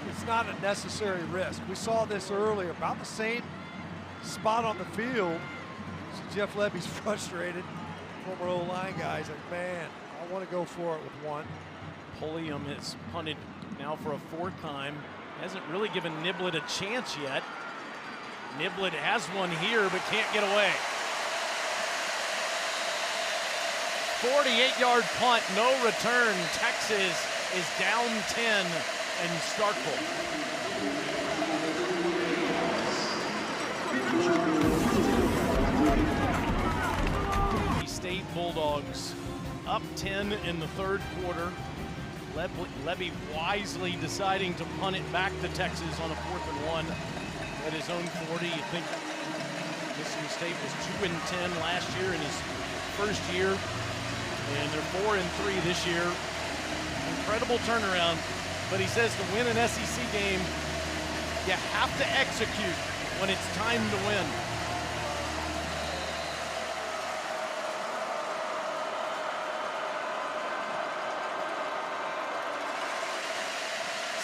it's not a necessary risk. We saw this earlier, about the same spot on the field. So Jeff Lebby's frustrated. Former O-line guys like, man, I want to go for it with one. Pulliam has punted now for a 4th time. Hasn't really given Niblett a chance yet. Niblett has one here, but can't get away. 48-yard punt, no return. Texas is down 10 in Starkville. State Bulldogs up 10 in the 3rd quarter. Lebby wisely deciding to punt it back to Texas on a 4th and 1 at his own 40. You think Mississippi State was 2 and 10 last year in his first year, and they're 4 and 3 this year. Incredible turnaround, but he says to win an SEC game, you have to execute when it's time to win.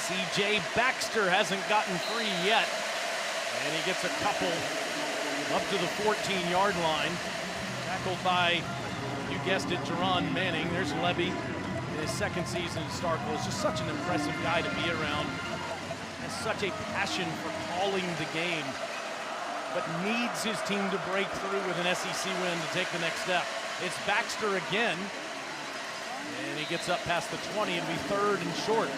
C.J. Baxter hasn't gotten free yet, and he gets a couple up to the 14-yard line. Tackled by, you guessed it, Jerron Manning. There's Lebby in his 2nd season in Starkville. He's just such an impressive guy to be around. Has such a passion for calling the game, but needs his team to break through with an SEC win to take the next step. It's Baxter again, and he gets up past the 20 and be 3rd and short.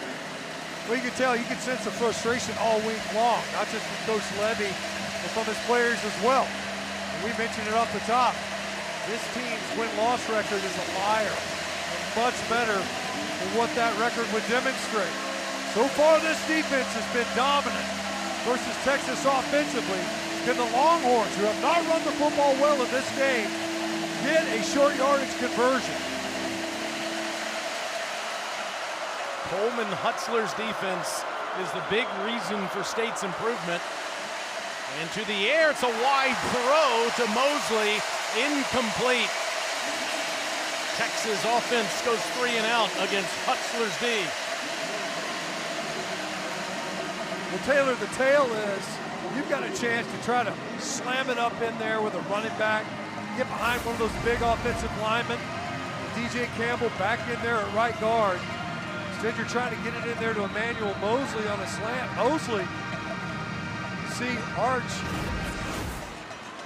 Well, you can tell, you can sense the frustration all week long, not just from Coach Lebby, but from his players as well. And we mentioned it off the top. This team's win-loss record is a liar, and much better than what that record would demonstrate. So far, this defense has been dominant versus Texas offensively. Can the Longhorns, who have not run the football well in this game, get a short yardage conversion? Coleman Hutzler's defense is the big reason for State's improvement. And to the air, it's a wide throw to Mosley, incomplete. Texas offense goes 3 and out against Hutzler's D. Well, Taylor, the tale is you've got a chance to try to slam it up in there with a running back, get behind one of those big offensive linemen. DJ Campbell back in there at right guard. Instead, you're trying to get it in there to Emmanuel Mosley on a slant. Mosley, you see Arch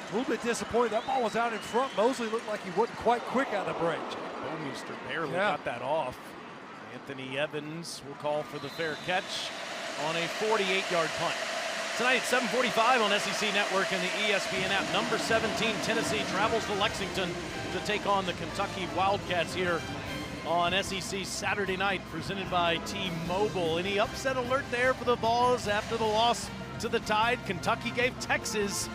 a little bit disappointed. That ball was out in front. Mosley looked like he wasn't quite quick on the break. Bowmeister barely got that off. Anthony Evans will call for the fair catch on a 48-yard punt. Tonight at 7:45 on SEC Network and the ESPN app. Number 17, Tennessee, travels to Lexington to take on the Kentucky Wildcats here on SEC Saturday night, presented by T-Mobile. Any upset alert there for the Vols after the loss to the Tide? Kentucky gave Texas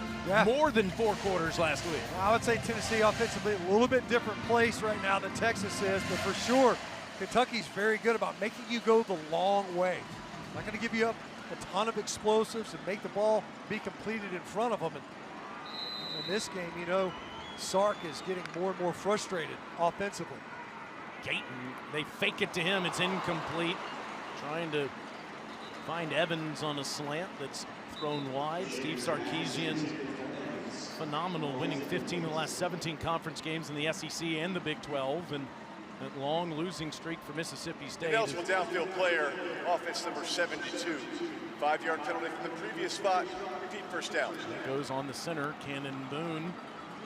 more than 4 quarters last week. I would say Tennessee offensively a little bit different place right now than Texas is, but for sure, Kentucky's very good about making you go the long way. Not going to give you up a ton of explosives and make the ball be completed in front of them. And in this game, you know, Sark is getting more and more frustrated offensively. Gayton, they fake it to him, it's incomplete. Trying to find Evans on a slant that's thrown wide. Steve Sarkisian, phenomenal, winning 15 of the last 17 conference games in the SEC and the Big 12, and that long losing streak for Mississippi State. Eligible downfield player, offense number 72. 5-yard penalty from the previous spot, repeat first down. It goes on the center, Cannon Boone.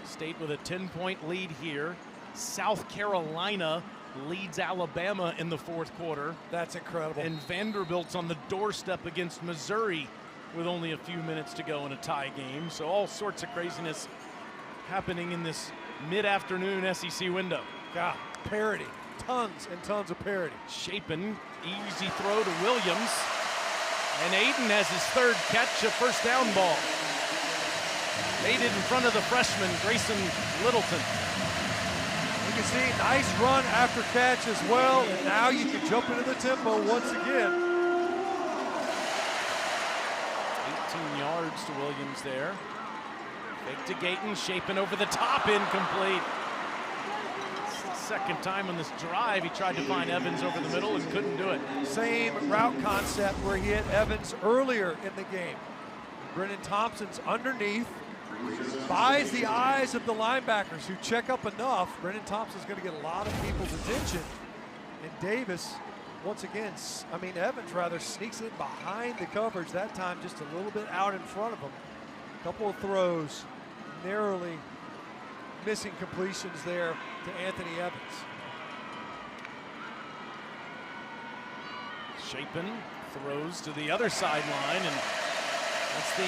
State with a 10-point lead here. South Carolina leads Alabama in the 4th quarter. That's incredible. And Vanderbilt's on the doorstep against Missouri with only a few minutes to go in a tie game. So all sorts of craziness happening in this mid-afternoon SEC window. God, parity, tons and tons of parity. Shapen, easy throw to Williams. And Aiden has his 3rd catch, a first down ball. Made it in front of the freshman, Grayson Littleton. You can see nice run after catch as well, and now you can jump into the tempo once again. 18 yards to Williams there. Fake to Gayton, Shapen over the top, incomplete. It's the 2nd time on this drive he tried to find Evans over the middle and couldn't do it. Same route concept where he hit Evans earlier in the game. Brennan Thompson's underneath, buys the eyes of the linebackers who check up enough. Brennan Thompson's going to get a lot of people's attention. And Davis, once again, Evans rather sneaks in behind the coverage, that time just a little bit out in front of him. A couple of throws, narrowly missing completions there to Anthony Evans. Shapen throws to the other sideline, and that's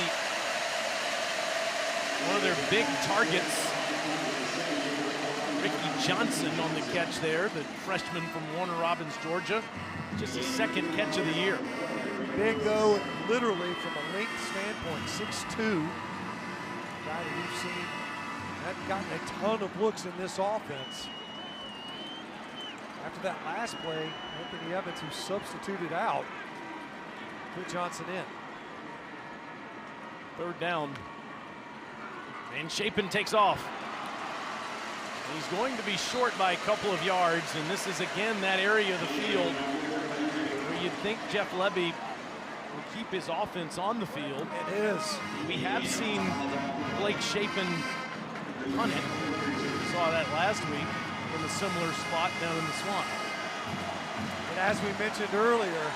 one of their big targets. Ricky Johnson on the catch there, the freshman from Warner Robins, Georgia. Just his 2nd catch of the year. Big though, literally from a length standpoint, 6'2". Guy that we've seen hadn't gotten a ton of looks in this offense. After that last play, Anthony Evans, who substituted out, put Johnson in. 3rd down. And Shapen takes off. He's going to be short by a couple of yards, and this is again that area of the field where you'd think Jeff Lebby would keep his offense on the field. It is. We have seen Blake Shapen punt it. We saw that last week from a similar spot down in the swamp. And as we mentioned earlier,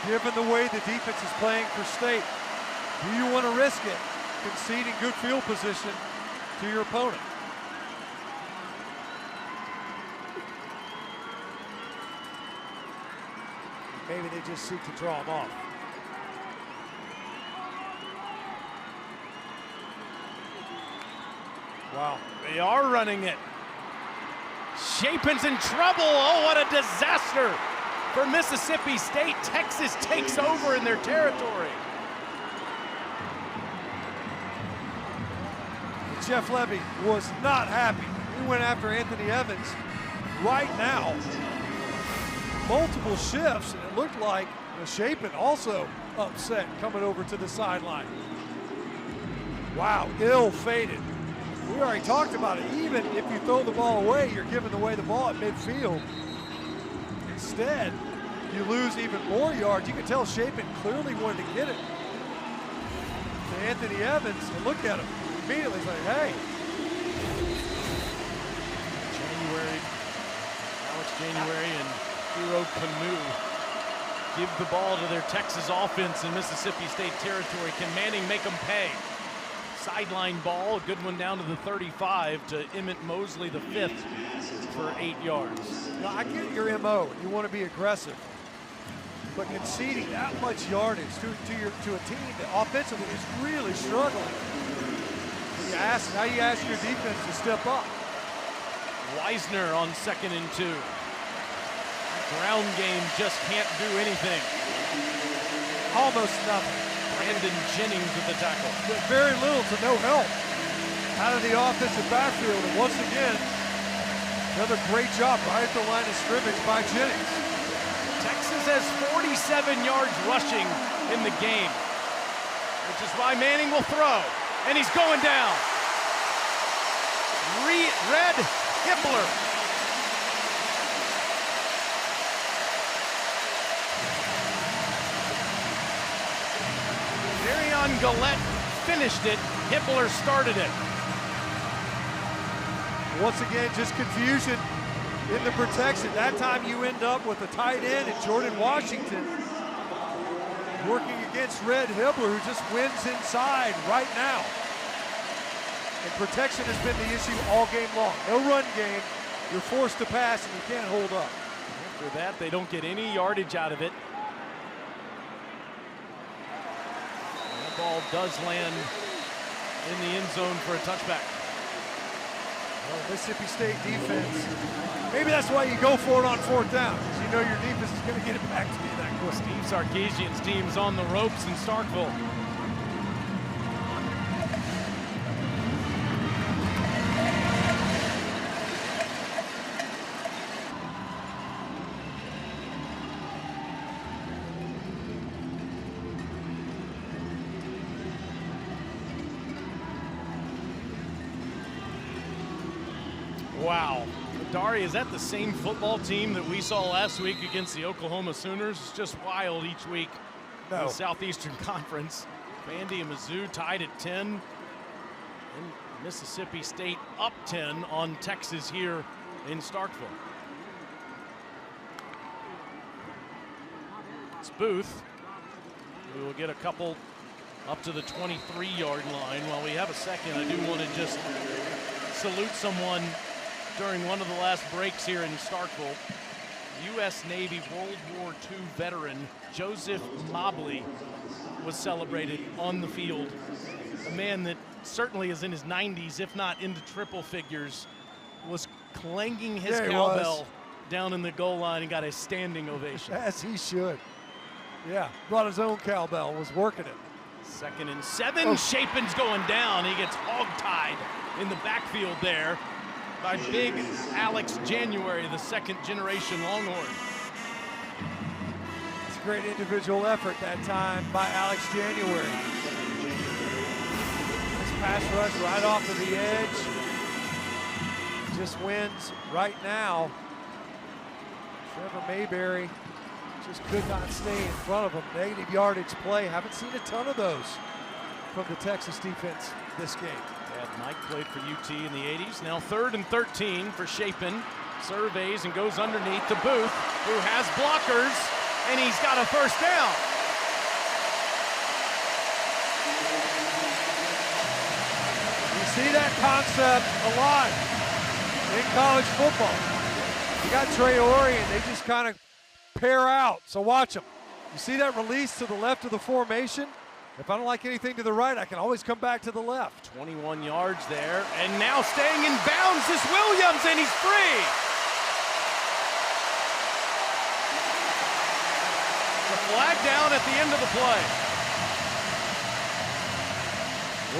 given the way the defense is playing for State, do you want to risk it, conceding good field position to your opponent? Maybe they just seek to draw him off. Wow. They are running it. Shapen's in trouble. Oh, what a disaster for Mississippi State. Texas takes over in their territory. Jeff Lebby was not happy. He went after Anthony Evans right now. Multiple shifts, and it looked like Shapen also upset coming over to the sideline. Wow, ill-fated. We already talked about it. Even if you throw the ball away, you're giving away the ball at midfield. Instead, you lose even more yards. You can tell Shapen clearly wanted to get it to Anthony Evans, and look at him. Immediately he's like, hey. Alex January and Hero Canoe give the ball to their Texas offense in Mississippi State territory. Can Manning make them pay? Sideline ball, a good one down to the 35 to Emmett Mosley, the 5th, for 8 yards. Now, I get your MO. You want to be aggressive. But conceding that much yardage to a team that offensively is really struggling. Now you ask your defense to step up. Weisner on 2nd and 2. Ground game just can't do anything. Almost nothing. Brandon Jennings with the tackle. Very little to no help out of the offensive backfield. And once again, another great job right at the line of scrimmage by Jennings. Texas has 47 yards rushing in the game, which is why Manning will throw. And he's going down. Red Hippler. Darion Gillette finished it. Hippler started it. Once again, just confusion in the protection. That time you end up with a tight end and Jordan Washington working against Red Hippler, who just wins inside right now. And protection has been the issue all game long. No run game. You're forced to pass and you can't hold up. After that, they don't get any yardage out of it. That ball does land in the end zone for a touchback. Well, Mississippi State defense, maybe that's why you go for it on fourth down, because you know your defense is going to get it back to you that quick. Steve Sarkisian's team's on the ropes in Starkville. Wow. Dari, is that the same football team that we saw last week against the Oklahoma Sooners? It's just wild each week. No. In the Southeastern Conference. Vandy and Mizzou tied at 10. And Mississippi State up 10 on Texas here in Starkville. It's Booth. We will get a couple up to the 23-yard line. While we have a second, I do want to just salute someone during one of the last breaks here in Starkville. U.S. Navy World War II veteran Joseph Mobley was celebrated on the field. A man that certainly is in his 90s, if not into triple figures, was clanging his cowbell down in the goal line and got a standing ovation. As he should. Yeah, brought his own cowbell, was working it. 2nd and 7, Chapin's going down. He gets hog-tied in the backfield there by big Alex January, the second-generation Longhorn. It's a great individual effort that time by Alex January. This pass rush right off of the edge. Just wins right now. Trevor Mayberry just could not stay in front of him. Negative yardage play. Haven't seen a ton of those from the Texas defense this game. Mike played for UT in the 80s. Now 3rd and 13 for Chapin. Surveys and goes underneath to Booth, who has blockers, and he's got a first down. You see that concept a lot in college football. You got Trey Orey, and they just kind of pair out. So watch them. You see that release to the left of the formation? If I don't like anything to the right, I can always come back to the left. 21 yards there, and now staying in bounds is Williams, and he's free. The flag down at the end of the play.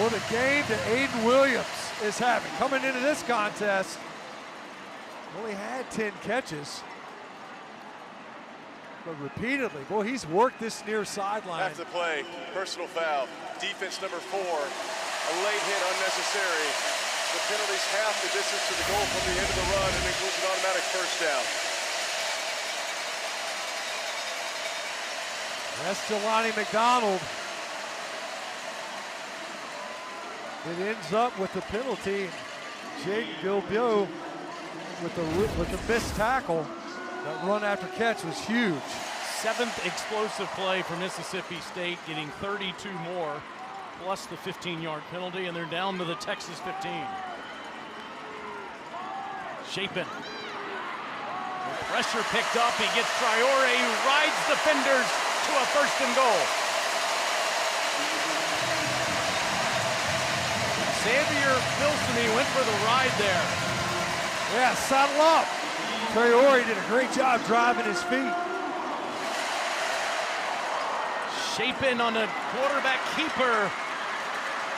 What a game that Aiden Williams is having. Coming into this contest, only had 10 catches. But repeatedly, boy, he's worked this near sideline. After the play, personal foul. Defense number 4, a late hit unnecessary. The penalty's half the distance to the goal from the end of the run and includes an automatic first down. That's Jelani McDonald. It ends up with the penalty. Jake Gilbio with the missed tackle. That run after catch was huge. 7th explosive play for Mississippi State, getting 32 more, plus the 15-yard penalty, and they're down to the Texas 15. Chapin. The pressure picked up. He gets Traore, who rides defenders to a 1st and goal. Xavier Filson, he went for the ride there. Yeah, saddle up. Traore did a great job driving his feet. Chapin on a quarterback keeper.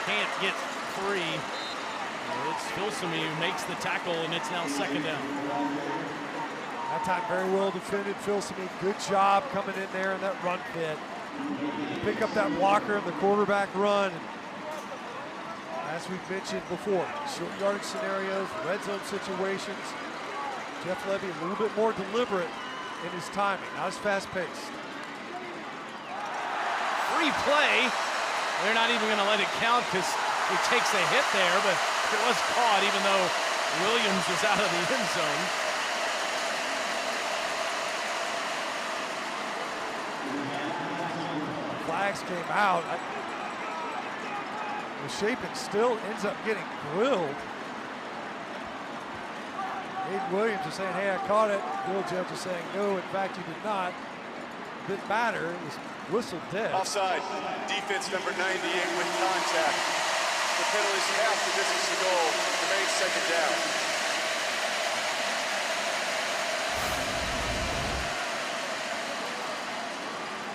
Can't get free. It's Filsamy who makes the tackle, and it's now second down. That time very well defended. Filsamy, good job coming in there in that run fit. Pick up that blocker in the quarterback run. As we've mentioned before, short yardage scenarios, red zone situations. Jeff Levy a little bit more deliberate in his timing, not as fast-paced. Free play. They're not even going to let it count because he takes a hit there, but it was caught even though Williams was out of the end zone. Flags came out. Chapin still ends up getting grilled. Aiden Williams is saying, hey, I caught it. Bill Judge is saying, no, in fact, you did not. Didn't matter. It was whistled dead. Offside. Defense number 98 with contact. The penalty's half the distance to goal. Remains second down.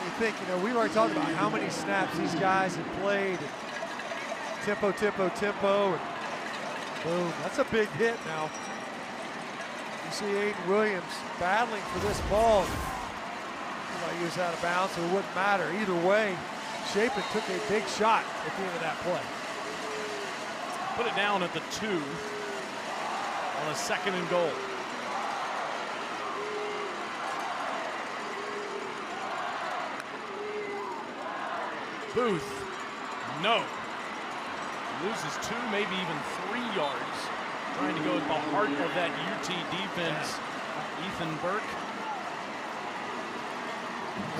You think, we've already talked about how many snaps these guys have played. And tempo, tempo, tempo. And boom, that's a big hit now. You see Aiden Williams battling for this ball. He was out of bounds, so it wouldn't matter. Either way, Chapin took a big shot at the end of that play. Put it down at the 2 on a second and goal. Booth, no. Loses 2, maybe even 3 yards. Trying to go at the heart of that UT defense. Ethan Burke,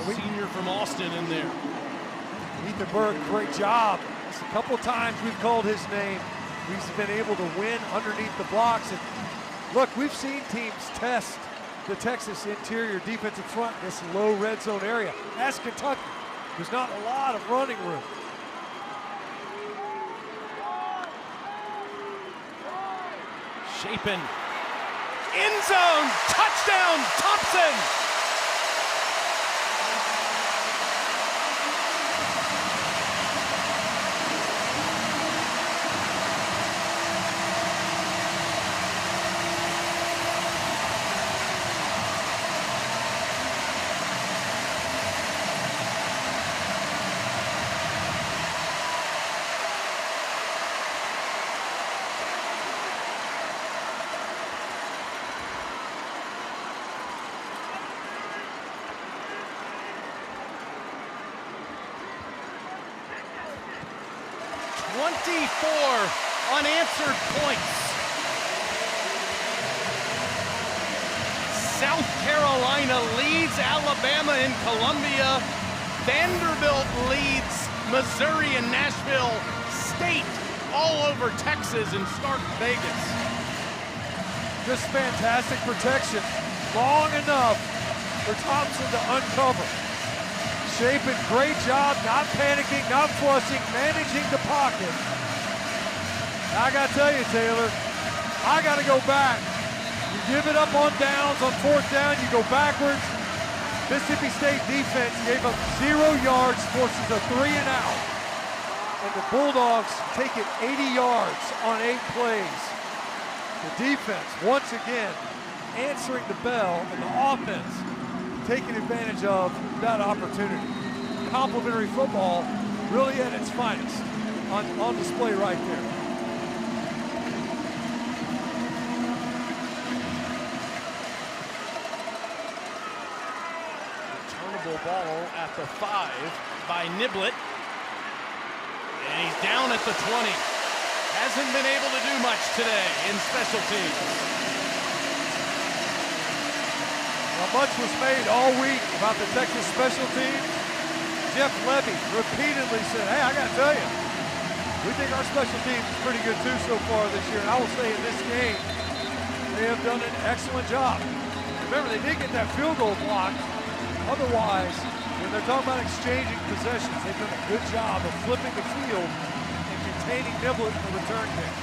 senior from Austin, in there. Ethan Burke, great job. Just a couple times we've called his name. He's been able to win underneath the blocks. And look, we've seen teams test the Texas interior defensive front in this low red zone area. Ask Kentucky. There's not a lot of running room. Chapin, end zone, touchdown, Thompson. Unanswered points. South Carolina leads Alabama and Columbia. Vanderbilt leads Missouri and Nashville. State all over Texas and Stark Vegas. Just fantastic protection. Long enough for Thompson to uncover. Chapin, great job, not panicking, not flushing, managing the pocket. I got to tell you, Taylor, I got to go back. You give it up on downs, on fourth down, you go backwards. Mississippi State defense gave up 0 yards, forces a 3 and out. And the Bulldogs take it 80 yards on 8 plays. The defense, once again, answering the bell, and the offense taking advantage of that opportunity. Complimentary football really at its finest on display right there. Ball at the 5 by Niblett, and he's down at the 20. Hasn't been able to do much today in special teams. Well, much was made all week about the Texas special teams. Jeff Levy repeatedly said, hey, I got to tell you, we think our special teams is pretty good too so far this year. And I will say in this game, they have done an excellent job. Remember, they did get that field goal block. Otherwise, when they're talking about exchanging possessions, they've done a good job of flipping the field and containing Niblett in the return kick.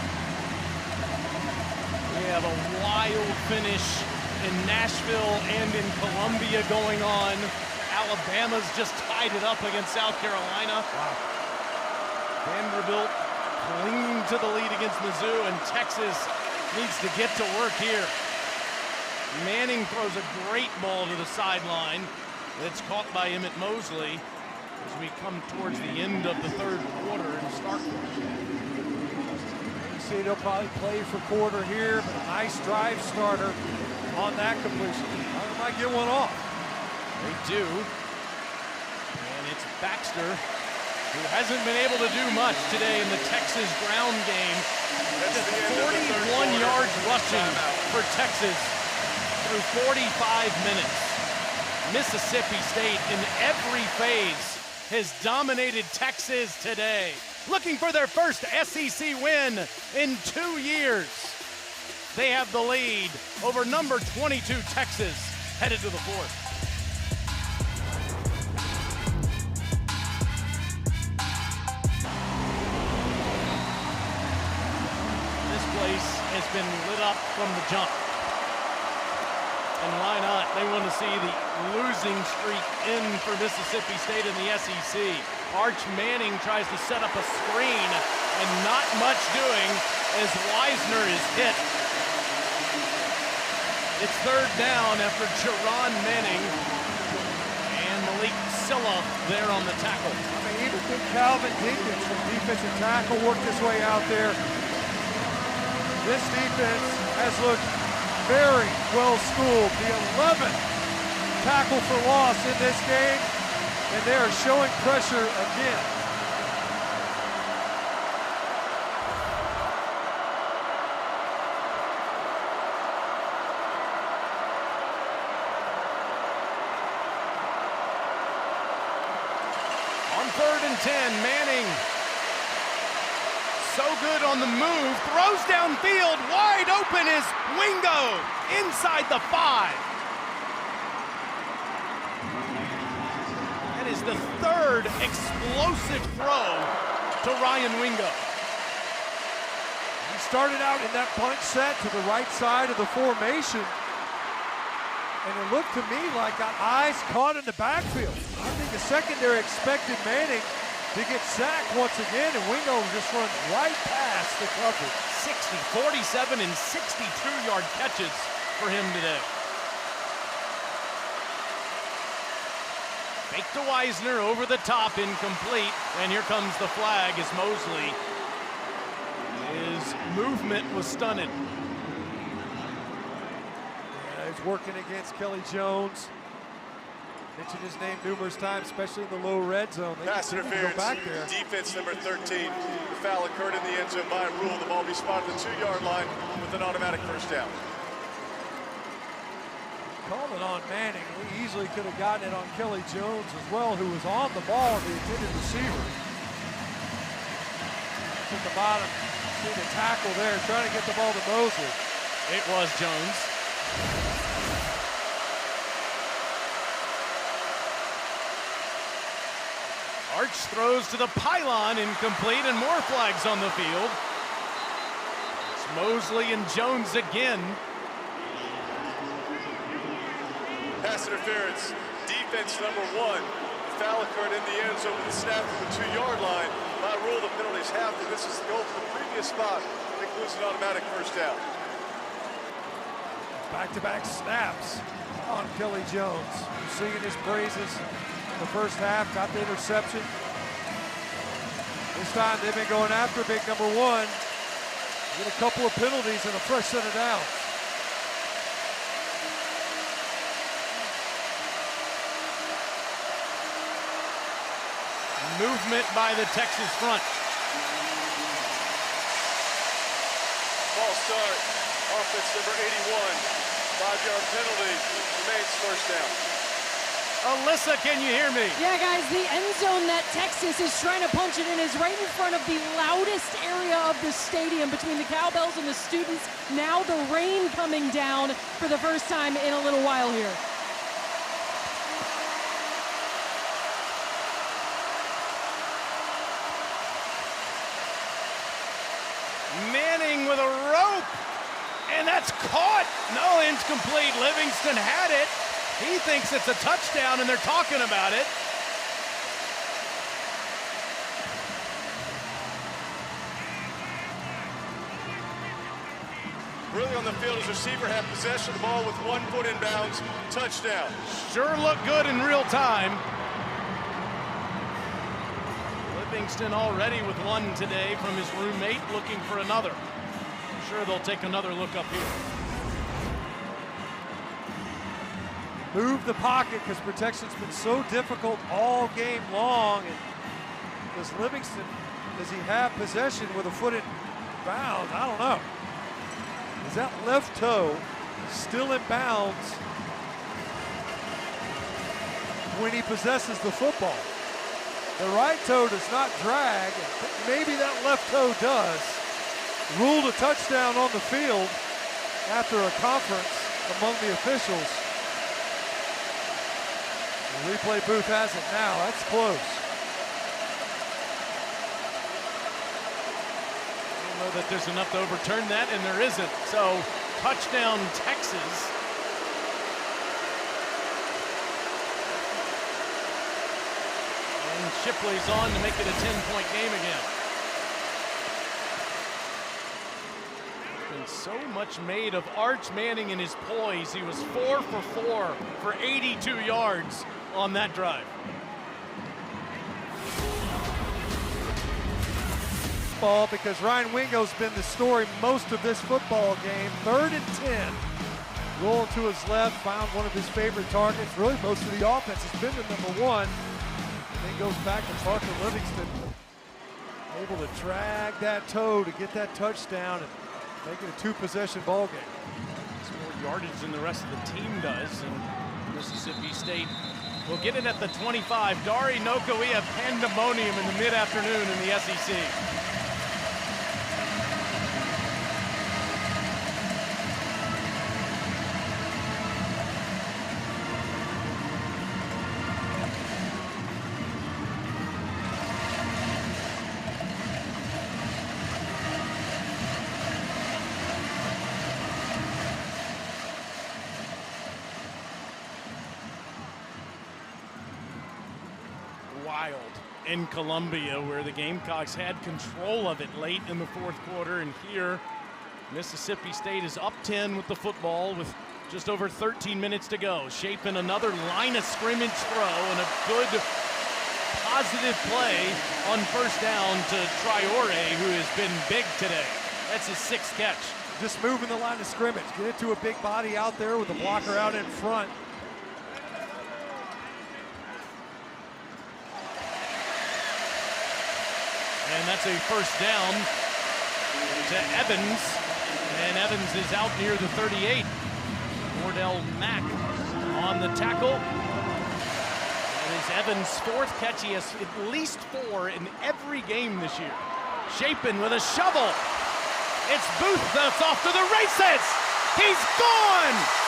We have a wild finish in Nashville and in Columbia going on. Alabama's just tied it up against South Carolina. Wow. Vanderbilt clinging to the lead against Mizzou, and Texas needs to get to work here. Manning throws a great ball to the sideline. It's caught by Emmett Mosley as we come towards the end of the third quarter in Starkville. You see they'll probably play for quarter here, but a nice drive starter on that completion. They might get one off. They do. And it's Baxter, who hasn't been able to do much today in the Texas ground game. Just 41 yards rushing for Texas through 45 minutes. Mississippi State in every phase has dominated Texas today, looking for their first SEC win in 2 years. They have the lead over number 22 Texas, headed to the fourth. This place has been lit up from the jump. And why not? They want to see the losing streak end for Mississippi State in the SEC. Arch Manning tries to set up a screen, and not much doing as Wisner is hit. It's third down after Jaron Manning and Malik Silla there on the tackle. I mean, even big Calvin Dinkins from defensive tackle worked his way out there. This defense has looked very well schooled. The 11th tackle for loss in this game, and they are showing pressure again. On 3rd and 10, Manning, so good on the move, throws downfield, wide open is Wingo, inside the 5. That is the third explosive throw to Ryan Wingo. He started out in that punch set to the right side of the formation, and it looked to me like got eyes caught in the backfield. I think the secondary expected Manning to get sacked once again, and Wingo just runs right past the coverage. 47 and 62-yard catches for him today. Fake to Wisner, over the top, incomplete, and here comes the flag as Mosley. His movement was stunted. Yeah, he's working against Kelly Jones. Mentioned his name numerous times, especially in the low red zone. They Pass interference, go back there. defense number 13. The foul occurred in the end zone by rule. The ball be spotted at the 2-yard line with an automatic first down. Call it on Manning. He easily could have gotten it on Kelly Jones as well, who was on the ball, the intended receiver. At the bottom, see the tackle there, trying to get the ball to Mosley. It was Jones. Arch throws to the pylon, incomplete, and more flags on the field. It's Mosley and Jones again. Pass interference, defense number 1. The foul occurred in the end zone with a snap from the 2-yard line. By rule, the penalty is half, and this is the goal to the previous spot. It includes an automatic first down. Back-to-back snaps on Kelly Jones. You're singing his praises in the first half, got the interception. This time they've been going after big number 1. Get a couple of penalties and a fresh set of downs. Movement by the Texas front. False start, offense number 81. 5-yard penalty, remains first down. Alyssa, can you hear me? Yeah, guys, the end zone that Texas is trying to punch it in is right in front of the loudest area of the stadium between the cowbells and the students. Now the rain coming down for the first time in a little while here. Manning with a rope. And that's caught. No, incomplete. Livingston had it. He thinks it's a touchdown, and they're talking about it. Really on the field, his receiver had possession of the ball with 1 foot in bounds. Touchdown. Sure looked good in real time. Livingston already with one today from his roommate, looking for another. I'm sure they'll take another look up here. Move the pocket because protection's been so difficult all game long. And does Livingston, does he have possession with a foot in bounds? I don't know. Is that left toe still in bounds when he possesses the football? The right toe does not drag. Maybe that left toe does. Ruled a touchdown on the field after a conference among the officials. The replay booth has it now. That's close. I don't know that there's enough to overturn that, and there isn't. So, touchdown Texas. And Shipley's on to make it a 10-point game again. There's been so much made of Arch Manning and his poise. He was 4 for 4 for 82 yards on that drive. Ball because Ryan Wingo's been the story most of this football game. 3rd and 10. Rolling to his left, found one of his favorite targets. Really, most of the offense has been to number 1. And then goes back to Parker Livingston. Able to drag that toe to get that touchdown and make it a 2-possession ball game. It's more yardage than the rest of the team does. And Mississippi State will get it at the 25. Dari Noko, we have pandemonium in the mid-afternoon in the SEC. Wild in Columbia, where the Gamecocks had control of it late in the 4th quarter, and here Mississippi State is up 10 with the football with just over 13 minutes to go. Shaping another line of scrimmage throw and a good positive play on first down to Traore, who has been big today. That's his 6th catch. Just moving the line of scrimmage. Get it to a big body out there with the blocker out in front. And that's a first down to Evans. And Evans is out near the 38. Wardell Mack on the tackle. It is Evans' 4th catch. He has at least 4 in every game this year. Shapin with a shovel. It's Booth that's off to the races. He's gone.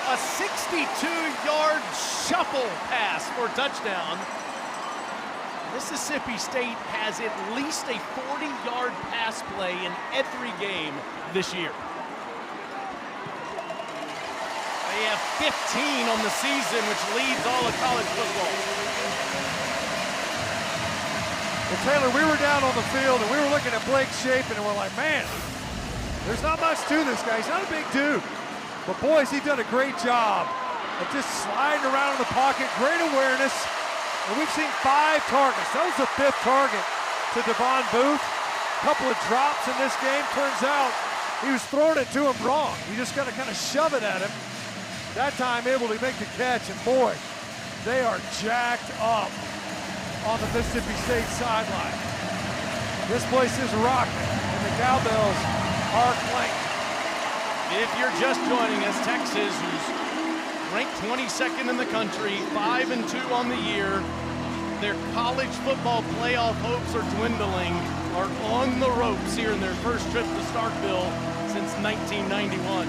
A 62-yard shuffle pass for touchdown. Mississippi State has at least a 40-yard pass play in every game this year. They have 15 on the season, which leads all of college football. Well, Taylor, we were down on the field and we were looking at Blake Shapin and we're like, man, there's not much to this guy. He's not a big dude. But boys, he's done a great job of just sliding around in the pocket, great awareness. And we've seen 5 targets. That was the 5th target to Devon Booth. A couple of drops in this game. Turns out he was throwing it to him wrong. You just got to kind of shove it at him. That time able to make the catch. And boy, they are jacked up on the Mississippi State sideline. This place is rocking and the Cowbells are playing. If you're just joining us, Texas, who's ranked 22nd in the country, 5-2 on the year, their college football playoff hopes are dwindling, are on the ropes here in their first trip to Starkville since 1991.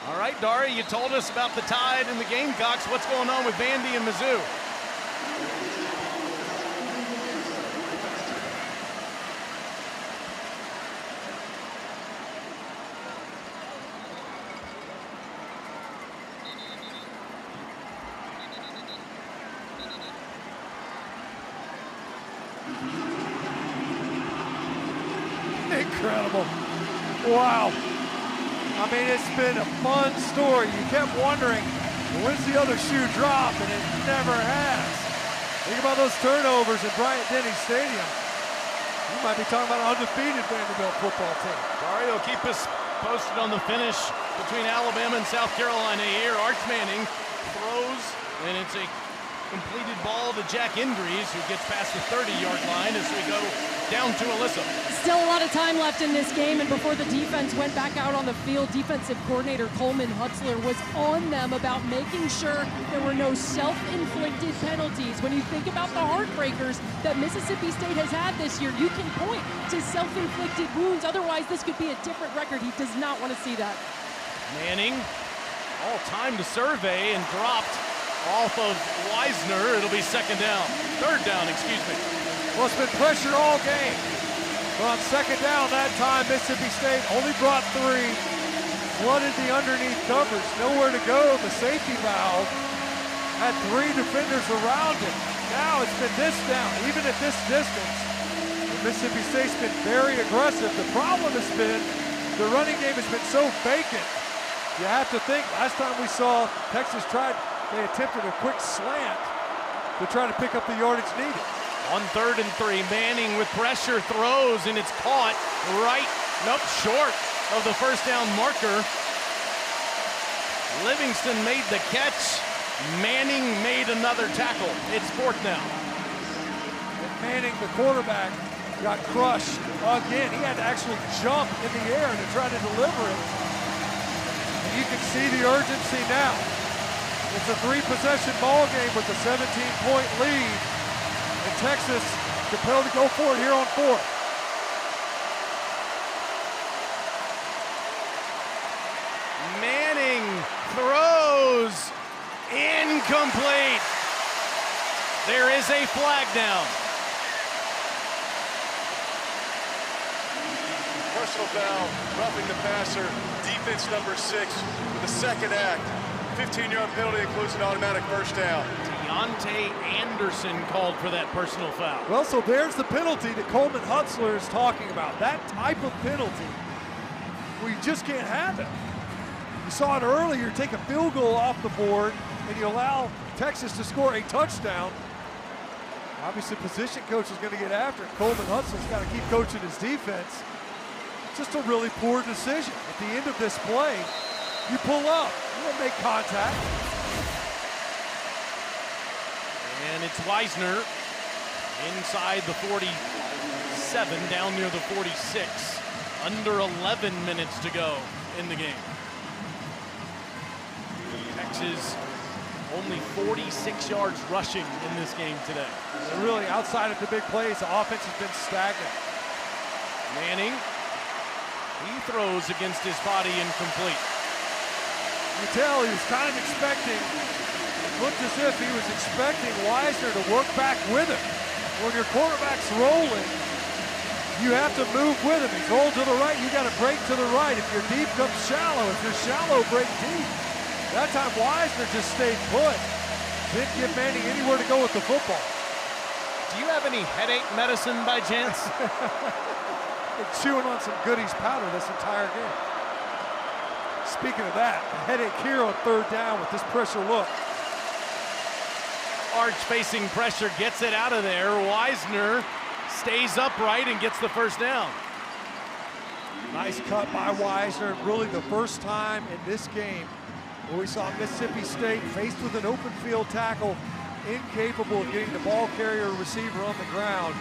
All right, Dari, you told us about the Tide and the Gamecocks. What's going on with Vandy and Mizzou? Incredible. Wow. I mean, it's been a fun story. You kept wondering, when's the other shoe drop, and it never has. Think about those turnovers at Bryant-Denny Stadium. You might be talking about an undefeated Vanderbilt football team. Dario, keep us posted on the finish between Alabama and South Carolina here. Arch Manning throws, and it's a completed ball to Jack Indries, who gets past the 30-yard line as we go down to Alyssa. Still a lot of time left in this game, and before the defense went back out on the field, defensive coordinator Coleman Hutzler was on them about making sure there were no self-inflicted penalties. When you think about the heartbreakers that Mississippi State has had this year, you can point to self-inflicted wounds. Otherwise, this could be a different record. He does not want to see that. Manning, all time to survey, and dropped off of Wisner. It'll be third down, excuse me. Well, it's been pressure all game. But on second down that time, Mississippi State only brought 3, flooded the underneath coverage, nowhere to go. The safety valve had 3 defenders around it. Now it's been this down, even at this distance. Mississippi State's been very aggressive. The problem has been the running game has been so vacant. You have to think, last time we saw Texas they attempted a quick slant to try to pick up the yardage needed. On 3rd and 3, Manning with pressure throws, and it's caught short of the first down marker. Livingston made the catch. Manning made another tackle. It's 4th down. And Manning, the quarterback, got crushed again. He had to actually jump in the air to try to deliver it. And you can see the urgency now. It's a 3-possession ball game with a 17-point lead. And Texas compelled to go for it here on 4th. Manning throws, incomplete. There is a flag down. Personal foul, roughing the passer, defense number 6 with the second act. 15-yard penalty includes an automatic first down. Deontay Anderson called for that personal foul. Well, so there's the penalty that Coleman Hutzler is talking about. That type of penalty, we just can't have it. You saw it earlier, take a field goal off the board, and you allow Texas to score a touchdown. Obviously, position coach is going to get after it. Coleman Hutzler's got to keep coaching his defense. Just a really poor decision. At the end of this play, you pull up, you don't make contact. And it's Wisner inside the 47, down near the 46. Under 11 minutes to go in the game. Texas only 46 yards rushing in this game today. And really, outside of the big plays, the offense has been stagnant. Manning, he throws against his body, incomplete. You tell he was kind of expecting, it looked as if he was expecting Wisner to work back with him. When your quarterback's rolling, you have to move with him. He's rolled to the right, you got to break to the right. If you're deep, come shallow. If you're shallow, break deep. That time Wisner just stayed put. Didn't give Manning anywhere to go with the football. Do you have any headache medicine by chance? Been chewing on some goodies powder this entire game. Speaking of that, a headache here on 3rd down with this pressure look. Arch facing pressure, gets it out of there. Wisner stays upright and gets the first down. Nice cut by Wisner. Really the first time in this game where we saw Mississippi State faced with an open field tackle, incapable of getting the ball carrier or receiver on the ground.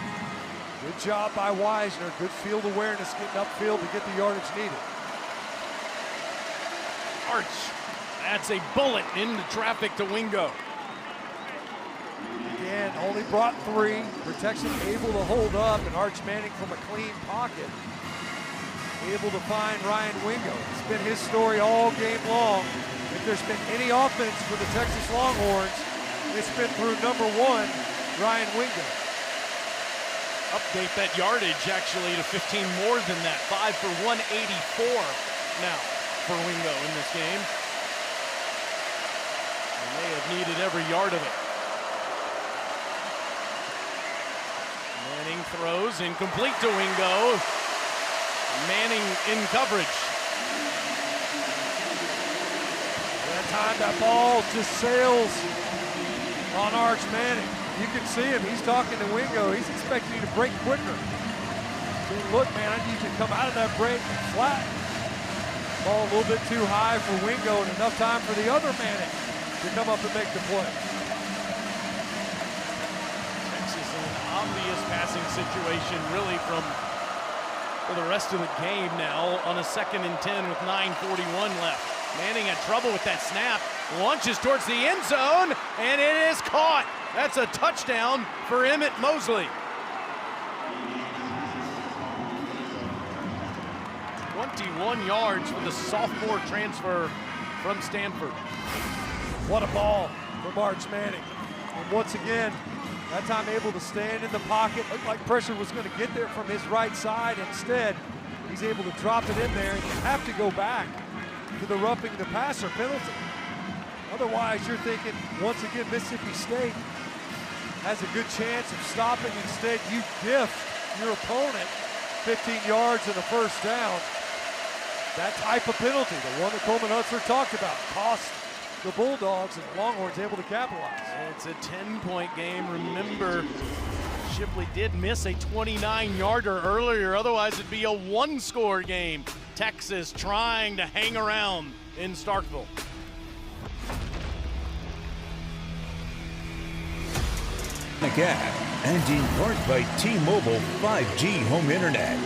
Good job by Wisner, good field awareness getting upfield to get the yardage needed. Arch, that's a bullet into traffic to Wingo. Again, only brought 3. Protection able to hold up, and Arch Manning from a clean pocket able to find Ryan Wingo. It's been his story all game long. If there's been any offense for the Texas Longhorns, it's been through number 1, Ryan Wingo. Update that yardage actually to 15 more than that. 5 for 184 now for Wingo in this game. And they have needed every yard of it. Manning throws, incomplete to Wingo. Manning in coverage. That time that ball just sails on Arch Manning. You can see him, he's talking to Wingo. He's expecting you to break quicker. Saying, look, man, I need you to come out of that break flat. Ball a little bit too high for Wingo and enough time for the other Manning to come up and make the play. Texas in an obvious passing situation really for the rest of the game now on a 2nd and 10 with 9:41 left. Manning had trouble with that snap, launches towards the end zone, and it is caught. That's a touchdown for Emmett Mosley. 21 yards for the sophomore transfer from Stanford. What a ball from Arch Manning. And once again, that time able to stand in the pocket. Looked like pressure was going to get there from his right side. Instead, he's able to drop it in there, and you have to go back to the roughing the passer penalty. Otherwise, you're thinking, once again, Mississippi State has a good chance of stopping. Instead, you gift your opponent 15 yards and a first down. That type of penalty, the one that Coleman Hutzler talked about, cost the Bulldogs, and the Longhorns able to capitalize. It's a 10-point game. Remember, Shipley did miss a 29-yarder earlier. Otherwise, it'd be a 1-score game. Texas trying to hang around in Starkville. And in part by T-Mobile 5G home internet.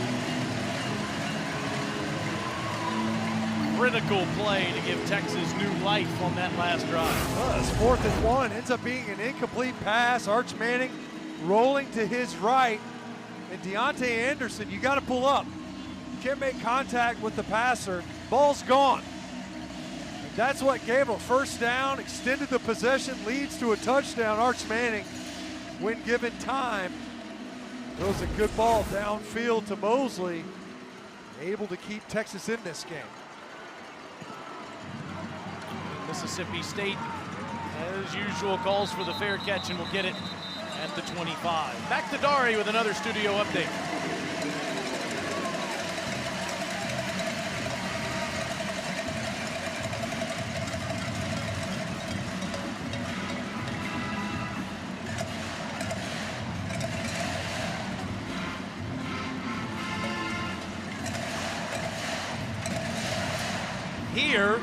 Critical play to give Texas new life on that last drive. Well, it's 4th and 1. Ends up being an incomplete pass. Arch Manning rolling to his right. And Deontay Anderson, you got to pull up. You can't make contact with the passer. Ball's gone. And that's what gave a first down, extended the possession, leads to a touchdown. Arch Manning, when given time, throws a good ball downfield to Mosley. Able to keep Texas in this game. Mississippi State, as usual, calls for the fair catch and will get it at the 25. Back to Dari with another studio update. Here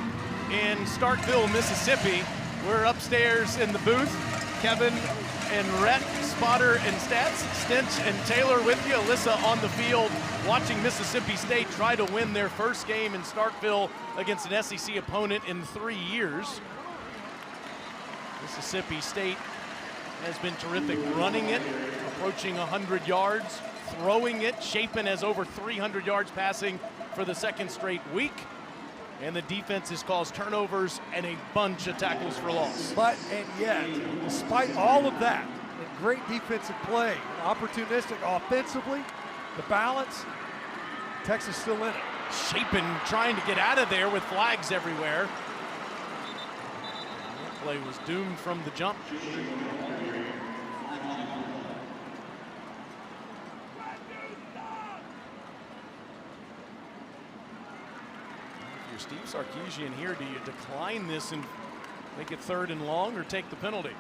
in Starkville, Mississippi, we're upstairs in the booth. Kevin and Rhett, Spotter and Stats, Stench and Taylor with you. Alyssa on the field watching Mississippi State try to win their first game in Starkville against an SEC opponent in 3 years. Mississippi State has been terrific running it, approaching 100 yards, throwing it. Chapin has over 300 yards passing for the 2nd straight week. And the defense has caused turnovers and a bunch of tackles for loss. But, and yet, despite all of that, and great defensive play, and opportunistic offensively, the balance, Texas still in it. Chapin trying to get out of there with flags everywhere. That play was doomed from the jump. Steve Sarkisian here, do you decline this and make it 3rd and long or take the penalty?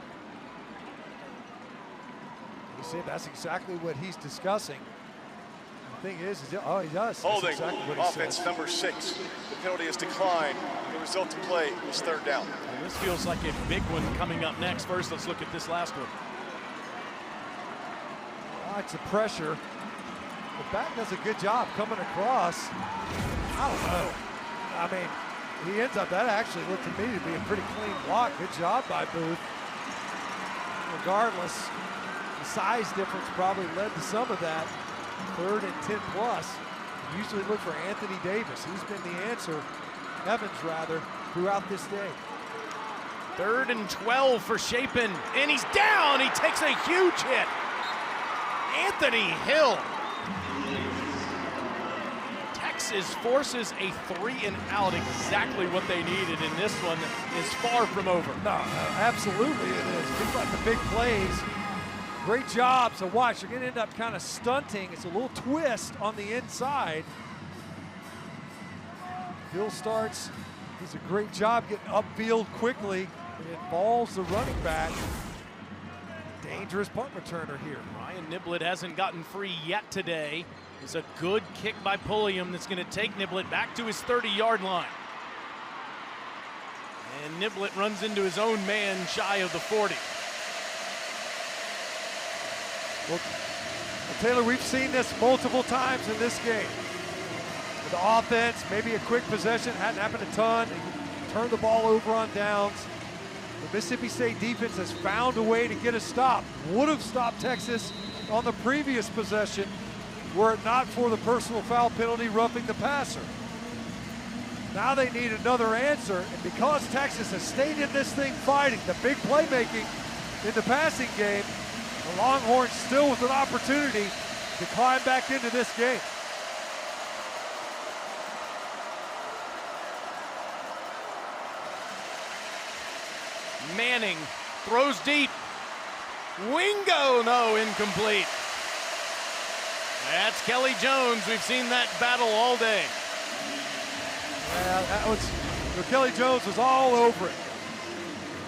You see, that's exactly what he's discussing. thing is he does. That's Holding, exactly what he offense says. number 6. The penalty is declined. The result to play is third down. And this feels like a big one coming up next. First, let's look at this last one. Watch the pressure. The back does a good job coming across. I don't know. I mean, he ends up, that actually looked to me to be a pretty clean block. Good job by Booth. Regardless, the size difference probably led to some of that. 3rd and 10 plus. Usually look for Anthony Davis. He's been the answer, Evans rather, throughout this day. 3rd and 12 for Chapin, and he's down. He takes a huge hit. Anthony Hill. Texas forces a 3-and-out, exactly what they needed, and this one is far from over. No, absolutely it is. Think about the big plays. Great job. So watch, you're going to end up kind of stunting. It's a little twist on the inside. Hill starts. He's a great job getting upfield quickly. It involves the running back. Dangerous punt returner here. Ryan Niblett hasn't gotten free yet today. It's a good kick by Pulliam that's going to take Niblett back to his 30-yard line. And Niblett runs into his own man shy of the 40. Well, Taylor, we've seen this multiple times in this game. The offense, maybe a quick possession, hadn't happened a ton. They turn the ball over on downs. The Mississippi State defense has found a way to get a stop. Would have stopped Texas on the previous possession were it not for the personal foul penalty roughing the passer. Now they need another answer, and because Texas has stayed in this thing fighting, the big playmaking in the passing game, the Longhorns still with an opportunity to climb back into this game. Manning throws deep. Wingo, no, incomplete. That's Kelly Jones. We've seen that battle all day. Yeah, that was, Kelly Jones was all over it.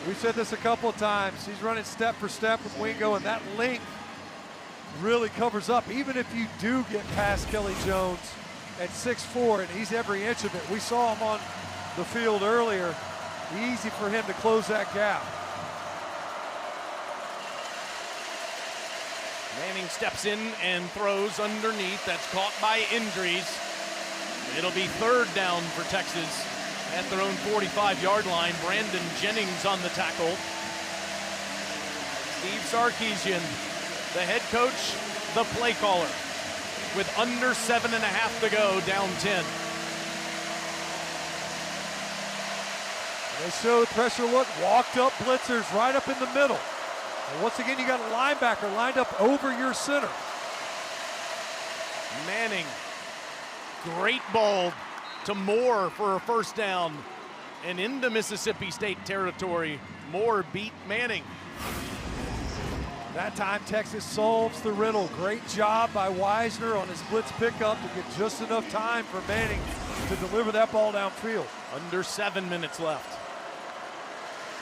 We've said this a couple of times. He's running step for step with Wingo, and that length really covers up. Even if you do get past Kelly Jones at 6'4", and he's every inch of it. We saw him on the field earlier. Easy for him to close that gap. Manning steps in and throws underneath. That's caught by Indries. It'll be 3rd down for Texas at their own 45-yard line. Brandon Jennings on the tackle. Steve Sarkisian, the head coach, the play caller, with under 7.5 to go, down 10. They showed pressure look, walked up blitzers right up in the middle. And once again, you got a linebacker lined up over your center. Manning, great ball to Moore for a 1st down. And into Mississippi State territory, Moore beat Manning. That time, Texas solves the riddle. Great job by Wisner on his blitz pickup to get just enough time for Manning to deliver that ball downfield. Under 7 minutes left.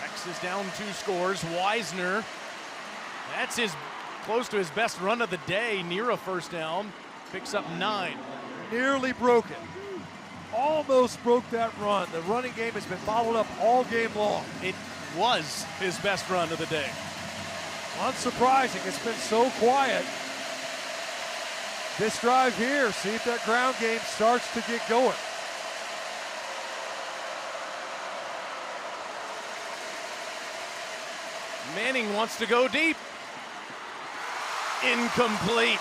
Texas down 2 scores. Wisner, that's close to his best run of the day, near a 1st down. Picks up 9. Nearly broke it. Almost broke that run. The running game has been followed up all game long. It was his best run of the day. Unsurprising, it's been so quiet. This drive here, see if that ground game starts to get going. Manning wants to go deep. Incomplete.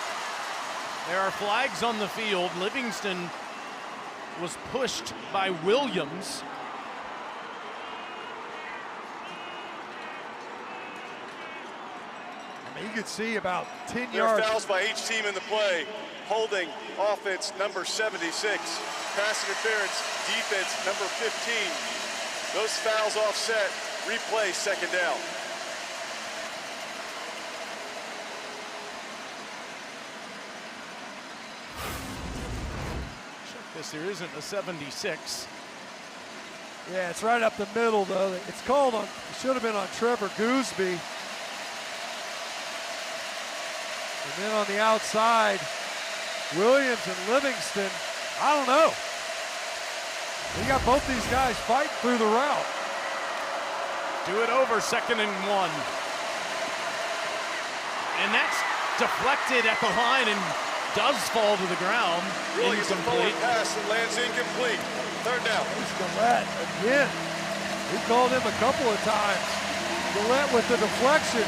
There are flags on the field. Livingston was pushed by Williams. I mean, you could see about 10 There yards. are fouls by each team in the play. Holding, offense number 76. Pass interference, defense number 15. Those fouls offset. Replay, 2nd down. Check this, there isn't a 76. Yeah, it's right up the middle, though. It's called on, it should have been on Trevor Gooseby. And then on the outside, Williams and Livingston, I don't know. You got both these guys fighting through the route. Do it over, 2nd and 1. And that's deflected at the line and does fall to the ground. Really is a forward pass that lands incomplete. 3rd down. It's Gillette again. We called him a couple of times. Gillette with the deflection.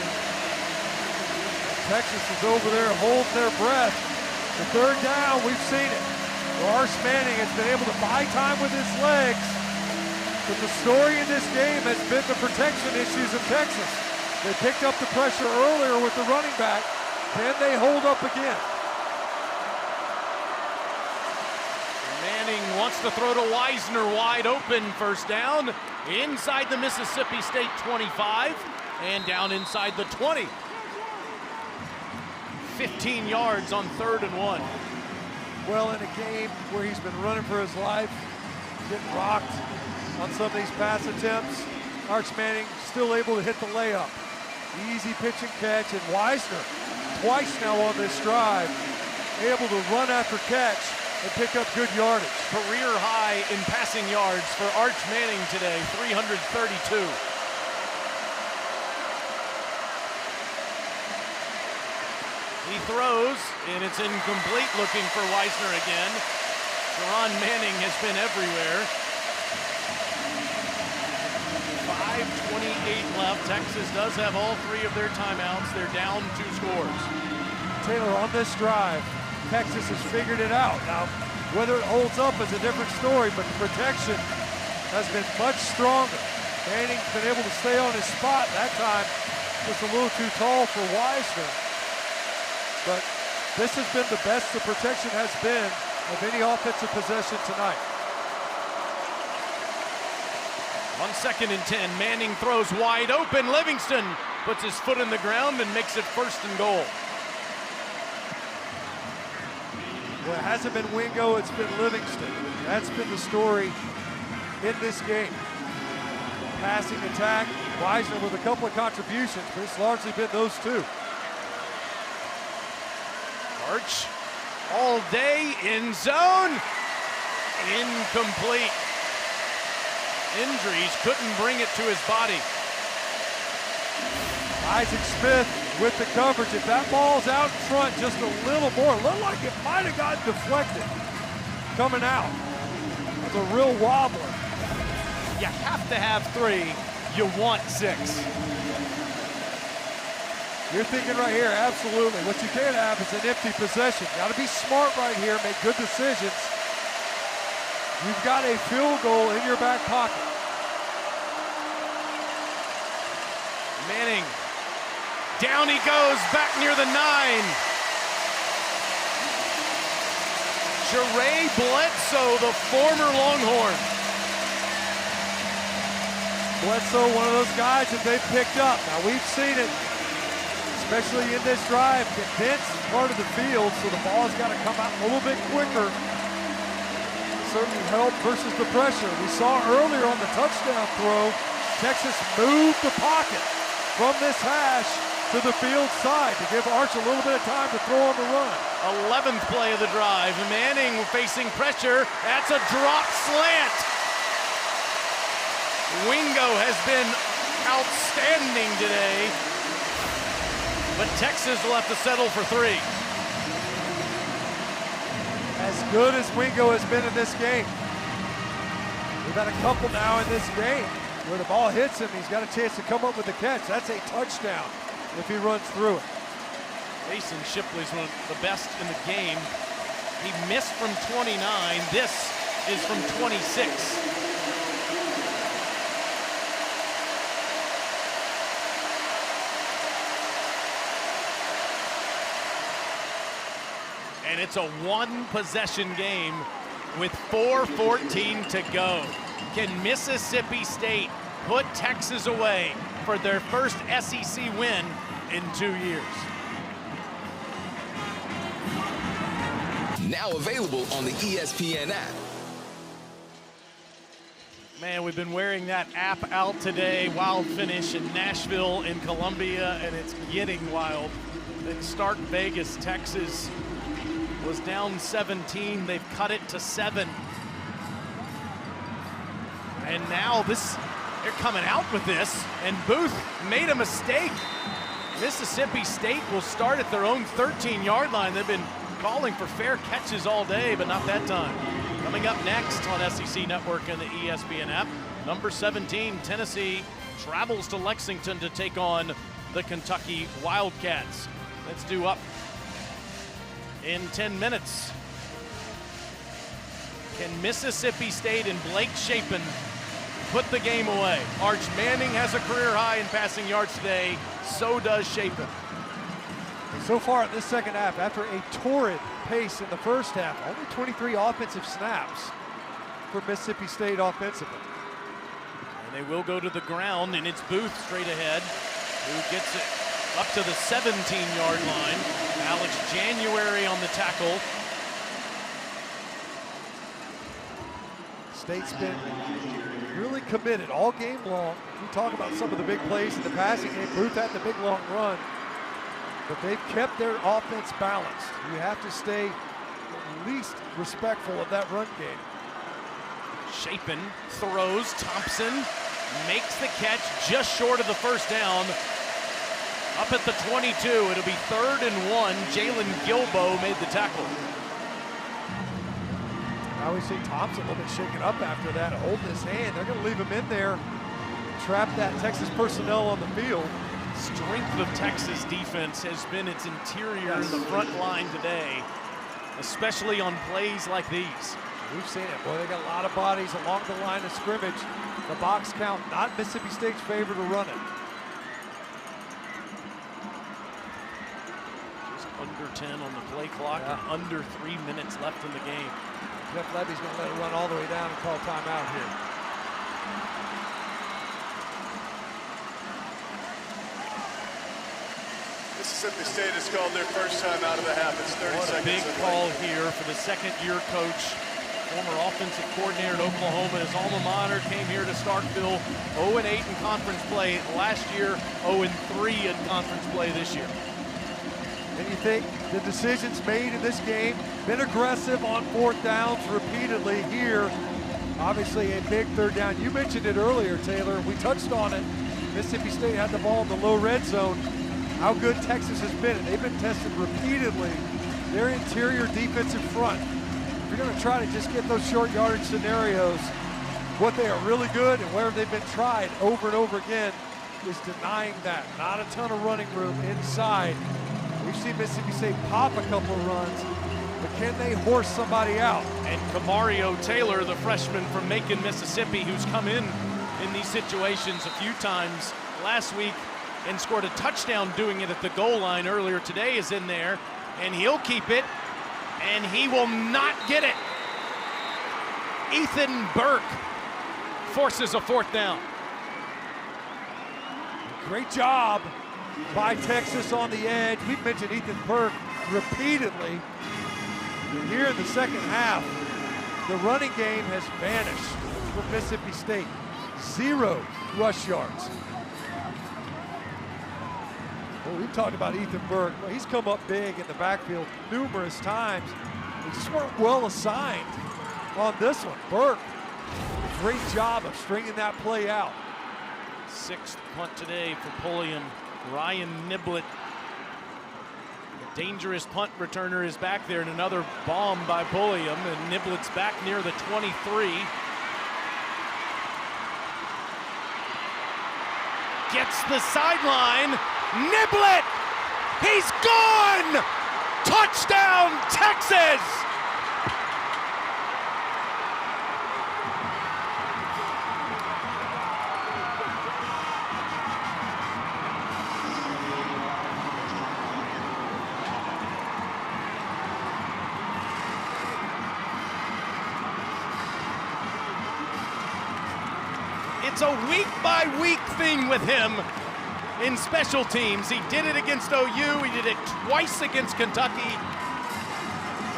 Texas is over there holding their breath. The 3rd down, we've seen it. Arch Manning has been able to buy time with his legs, but the story in this game has been the protection issues of Texas. They picked up the pressure earlier with the running back. Can they hold up again? Manning wants to throw to Weisner, wide open, 1st down, inside the Mississippi State 25, and down inside the 20. 15 yards on 3rd and 1. Well, in a game where he's been running for his life, getting rocked on some of these pass attempts, Arch Manning still able to hit the layup. Easy pitch and catch, and Weisner, twice now on this drive, able to run after catch and pick up good yardage. Career high in passing yards for Arch Manning today, 332. He throws, and it's incomplete, looking for Weisner again. Ron Manning has been everywhere. 5:28 left. Texas does have all 3 of their timeouts. They're down 2 scores. Taylor, on this drive, Texas has figured it out. Now, whether it holds up is a different story, but the protection has been much stronger. Manning's been able to stay on his spot. That time, just a little too tall for Weisner. But this has been the best the protection has been of any offensive possession tonight. On 2nd and 10, Manning throws wide open. Livingston puts his foot in the ground and makes it 1st and goal. Well, it hasn't been Wingo, it's been Livingston. That's been the story in this game. Passing attack, Weisner with a couple of contributions, but it's largely been those 2. Arch all day in zone. Incomplete. Injuries couldn't bring it to his body. Isaac Smith with the coverage. If that ball's out in front just a little more, looked like it might have gotten deflected coming out. It's a real wobbler. You have to have 3. You want 6. You're thinking right here, absolutely. What you can't have is an empty possession. Got to be smart right here, make good decisions. You've got a field goal in your back pocket. Manning, down he goes, back near the 9. Jeray Bledsoe, the former Longhorn. Bledsoe, one of those guys that they've picked up. Now we've seen it, especially in this drive, condensed part of the field, so the ball's got to come out a little bit quicker. Certainly help versus the pressure. We saw earlier on the touchdown throw, Texas moved the pocket from this hash to the field side to give Arch a little bit of time to throw on the run. 11th play of the drive. Manning facing pressure. That's a drop slant. Wingo has been outstanding today, but Texas will have to settle for 3. As good as Wingo has been in this game. We've had a couple now in this game where the ball hits him, he's got a chance to come up with the catch. That's a touchdown if he runs through it. Mason Shipley's one of the best in the game. He missed from 29. This is from 26. And it's a 1-possession game with 4:14 to go. Can Mississippi State put Texas away for their first SEC win in 2 years? Now available on the ESPN app. Man, we've been wearing that app out today. Wild finish in Nashville and Columbia, and it's getting wild. In Stark Vegas, Texas was down 17. They've cut it to 7. And now they're coming out with this, and Booth made a mistake. Mississippi State will start at their own 13-yard line. They've been calling for fair catches all day, but not that time. Coming up next on SEC Network and the ESPN app, number 17, Tennessee travels to Lexington to take on the Kentucky Wildcats. Let's do up in 10 minutes. Can Mississippi State and Blake Shapen put the game away? Arch Manning has a career high in passing yards today. So does Shapen. So far in this second half, after a torrid pace in the first half, only 23 offensive snaps for Mississippi State offensively. And they will go to the ground, and it's Booth straight ahead, who gets it up to the 17-yard line. Alex January on the tackle. State's been really committed all game long. We talk about some of the big plays in the passing game. Booth had the big long run, but they've kept their offense balanced. You have to stay at least respectful of that run game. Shapen throws. Thompson makes the catch just short of the first down. Up at the 22, it'll be 3rd and 1. Jalen Gilbo made the tackle. I always see Thompson a little bit shaken up after that, holding his hand. They're going to leave him in there, trap that Texas personnel on the field. Strength of Texas defense has been its interior in the front line today, especially on plays like these. We've seen it. Boy, they got a lot of bodies along the line of scrimmage. The box count, not Mississippi State's favor to run it. Just under 10 on the play clock and under 3 minutes left in the game. Jeff Levy's going to let it run all the way down and call timeout here. Mississippi State has called their first time out of the half. It's 30 What seconds. a big call here for the second-year coach, former offensive coordinator at Oklahoma. His alma mater came here to Starkville, 0-8 in conference play last year, 0-3 in conference play this year. And you think the decisions made in this game, been aggressive on 4th downs repeatedly here. Obviously a big 3rd down. You mentioned it earlier, Taylor. We touched on it. Mississippi State had the ball in the low red zone. How good Texas has been. They've been tested repeatedly. Their interior defensive front. If you're going to try to just get those short yardage scenarios, what they are really good and where they've been tried over and over again is denying that. Not a ton of running room inside. We've seen Mississippi State pop a couple of runs, but can they horse somebody out? And Kamario Taylor, the freshman from Macon, Mississippi, who's come in these situations a few times last week and scored a touchdown doing it at the goal line earlier today, is in there, and he'll keep it, and he will not get it. Ethan Burke forces a 4th down. Great job by Texas on the edge. We've mentioned Ethan Burke repeatedly. Here in the second half, the running game has vanished for Mississippi State. 0 rush yards. Well, we've talked about Ethan Burke. Well, he's come up big in the backfield numerous times. They just weren't well assigned on this one. Burke, great job of stringing that play out. 6th punt today for Pulliam. Ryan Niblett, the dangerous punt returner, is back there, and another bomb by Pulliam, and Niblett's back near the 23. Gets the sideline. Niblett, he's gone! Touchdown, Texas! It's a week-by-week thing with him in special teams. He did it against OU. He did it twice against Kentucky.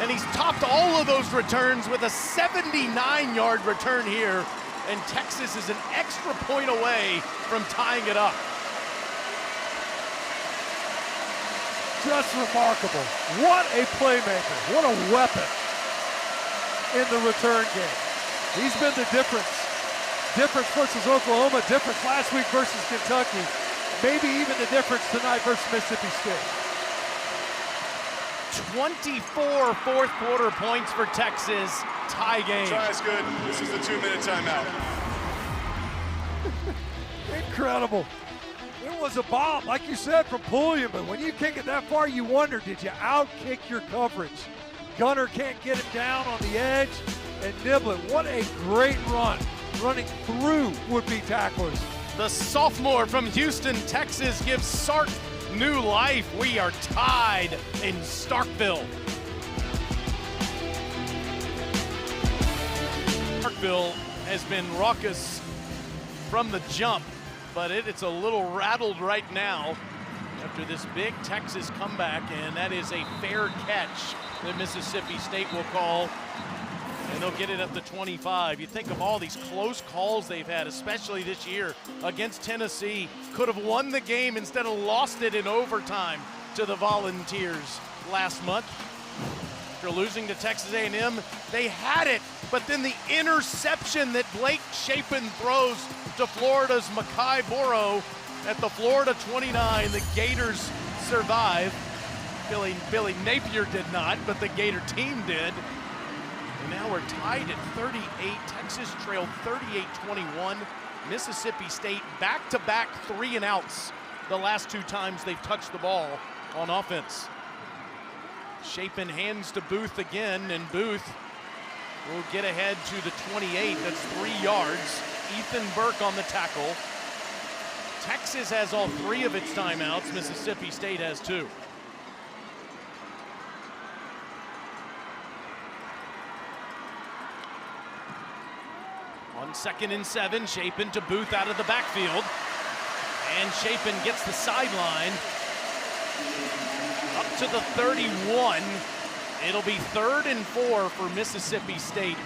And he's topped all of those returns with a 79-yard return here. And Texas is an extra point away from tying it up. Just remarkable. What a playmaker. What a weapon in the return game. He's been the difference. Difference versus Oklahoma, difference last week versus Kentucky. Maybe even the difference tonight versus Mississippi State. 24 fourth quarter points for Texas. Tie game. Try is good. This is the 2-minute timeout. Incredible. It was a bomb, like you said, from Pulliam, but when you kick it that far, you wonder, did you out-kick your coverage? Gunner can't get it down on the edge and nibble it. What a great run, running through would-be tacklers. The sophomore from Houston, Texas gives Sark new life. We are tied in Starkville. Starkville has been raucous from the jump, but it's a little rattled right now after this big Texas comeback, and that is a fair catch that Mississippi State will call, and they'll get it up to 25. You think of all these close calls they've had, especially this year against Tennessee. Could have won the game, instead of lost it in overtime to the Volunteers last month. After losing to Texas A&M, they had it, but then the interception that Blake Shapen throws to Florida's Makai Boro at the Florida 29, the Gators survive. Billy Napier did not, but the Gator team did. And now we're tied at 38. Texas trailed 38-21. Mississippi State back-to-back 3-and-outs the last 2 times they've touched the ball on offense. Shapen hands to Booth again, and Booth will get ahead to the 28. That's 3 yards. Ethan Burke on the tackle. Texas has all 3 of its timeouts. Mississippi State has 2. On 2nd and 7, Shapen to Booth out of the backfield. And Shapen gets the sideline up to the 31. It'll be 3rd and 4 for Mississippi State.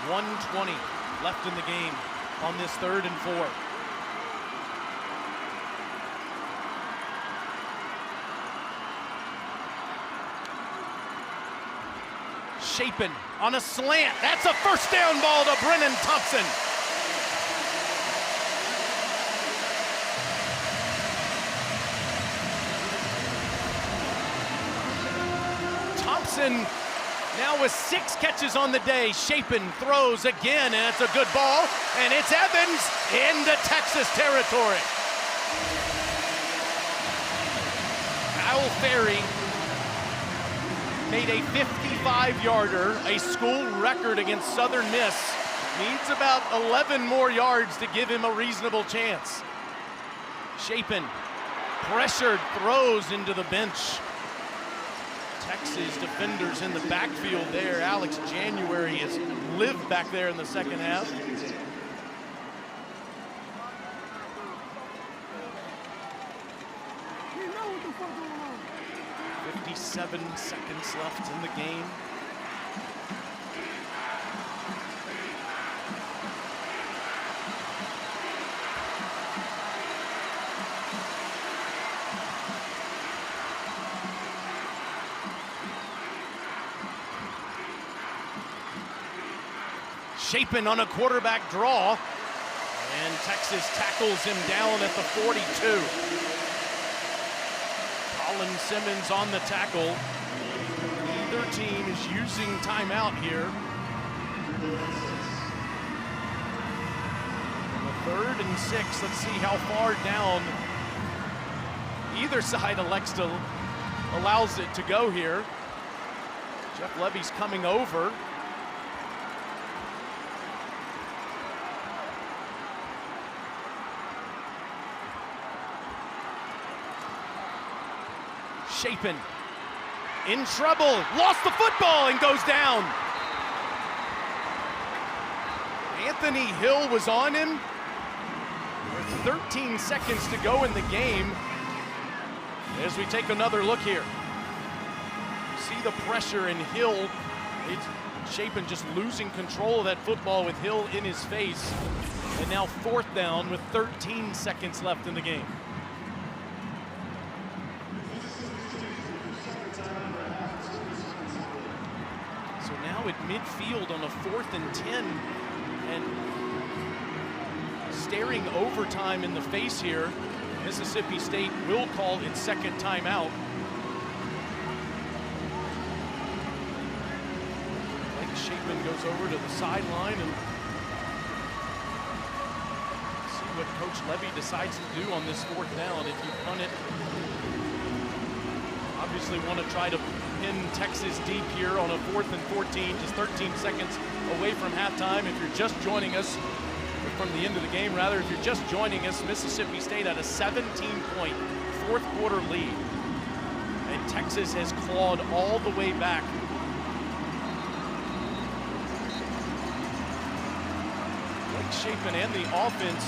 .120 left in the game on this 3rd and 4. Shapen on a slant. That's a first down ball to Brennan Thompson. Thompson now with 6 catches on the day. Shapen throws again, and it's a good ball. And it's Evans into Texas territory. Kyle Ferry made a 55-yarder, a school record against Southern Miss. Needs about 11 more yards to give him a reasonable chance. Shapen, pressured, throws into the bench. Texas defenders in the backfield there. Alex January has lived back there in the second half. Seven seconds left in the game. Shapen on a quarterback draw, and Texas tackles him down at the 42. Colin Simmons on the tackle. Neither team is using timeout here. On the 3rd and 6, let's see how far down either side allows it to go here. Jeff Levy's coming over. Shapen in trouble, lost the football and goes down. Anthony Hill was on him. There's 13 seconds to go in the game as we take another look here. see the pressure, and Hill, it's Chapin just losing control of that football with Hill in his face. And now 4th down with 13 seconds left in the game. So now at midfield on a 4th and 10, and staring overtime in the face here, Mississippi State will call its 2nd timeout. Blake Chapin goes over to the sideline and see what Coach Levy decides to do on this 4th down. If you punt it, obviously want to try to pin Texas deep here on a 4th and 14, just 13 seconds away from halftime. If you're just joining us, from the end of the game, rather, if you're just joining us, Mississippi State had a 17-point 4th quarter lead, and Texas has clawed all the way back. Blake Chapin and the offense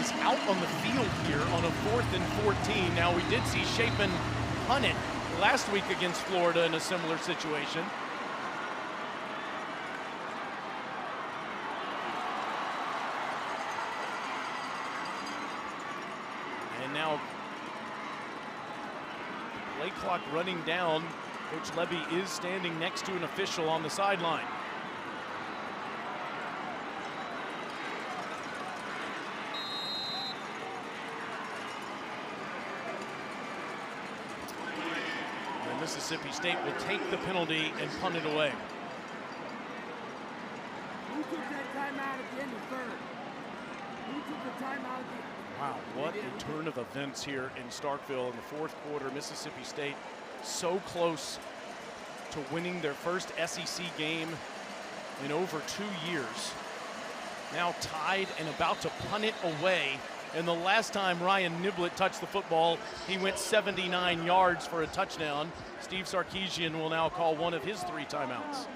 is out on the field here on a 4th and 14. Now, we did see Chapin punt it last week against Florida in a similar situation. And now, play clock running down. Coach Levy is standing next to an official on the sideline. And Mississippi State will take the penalty and punt it away. Who took that timeout at the end of the 3rd? Who took the timeout at the end? Wow, what a turn of events here in Starkville in the 4th quarter. Mississippi State so close to winning their first SEC game in over 2 years. Now tied and about to punt it away. And the last time Ryan Niblett touched the football, he went 79 yards for a touchdown. Steve Sarkisian will now call one of his 3 timeouts.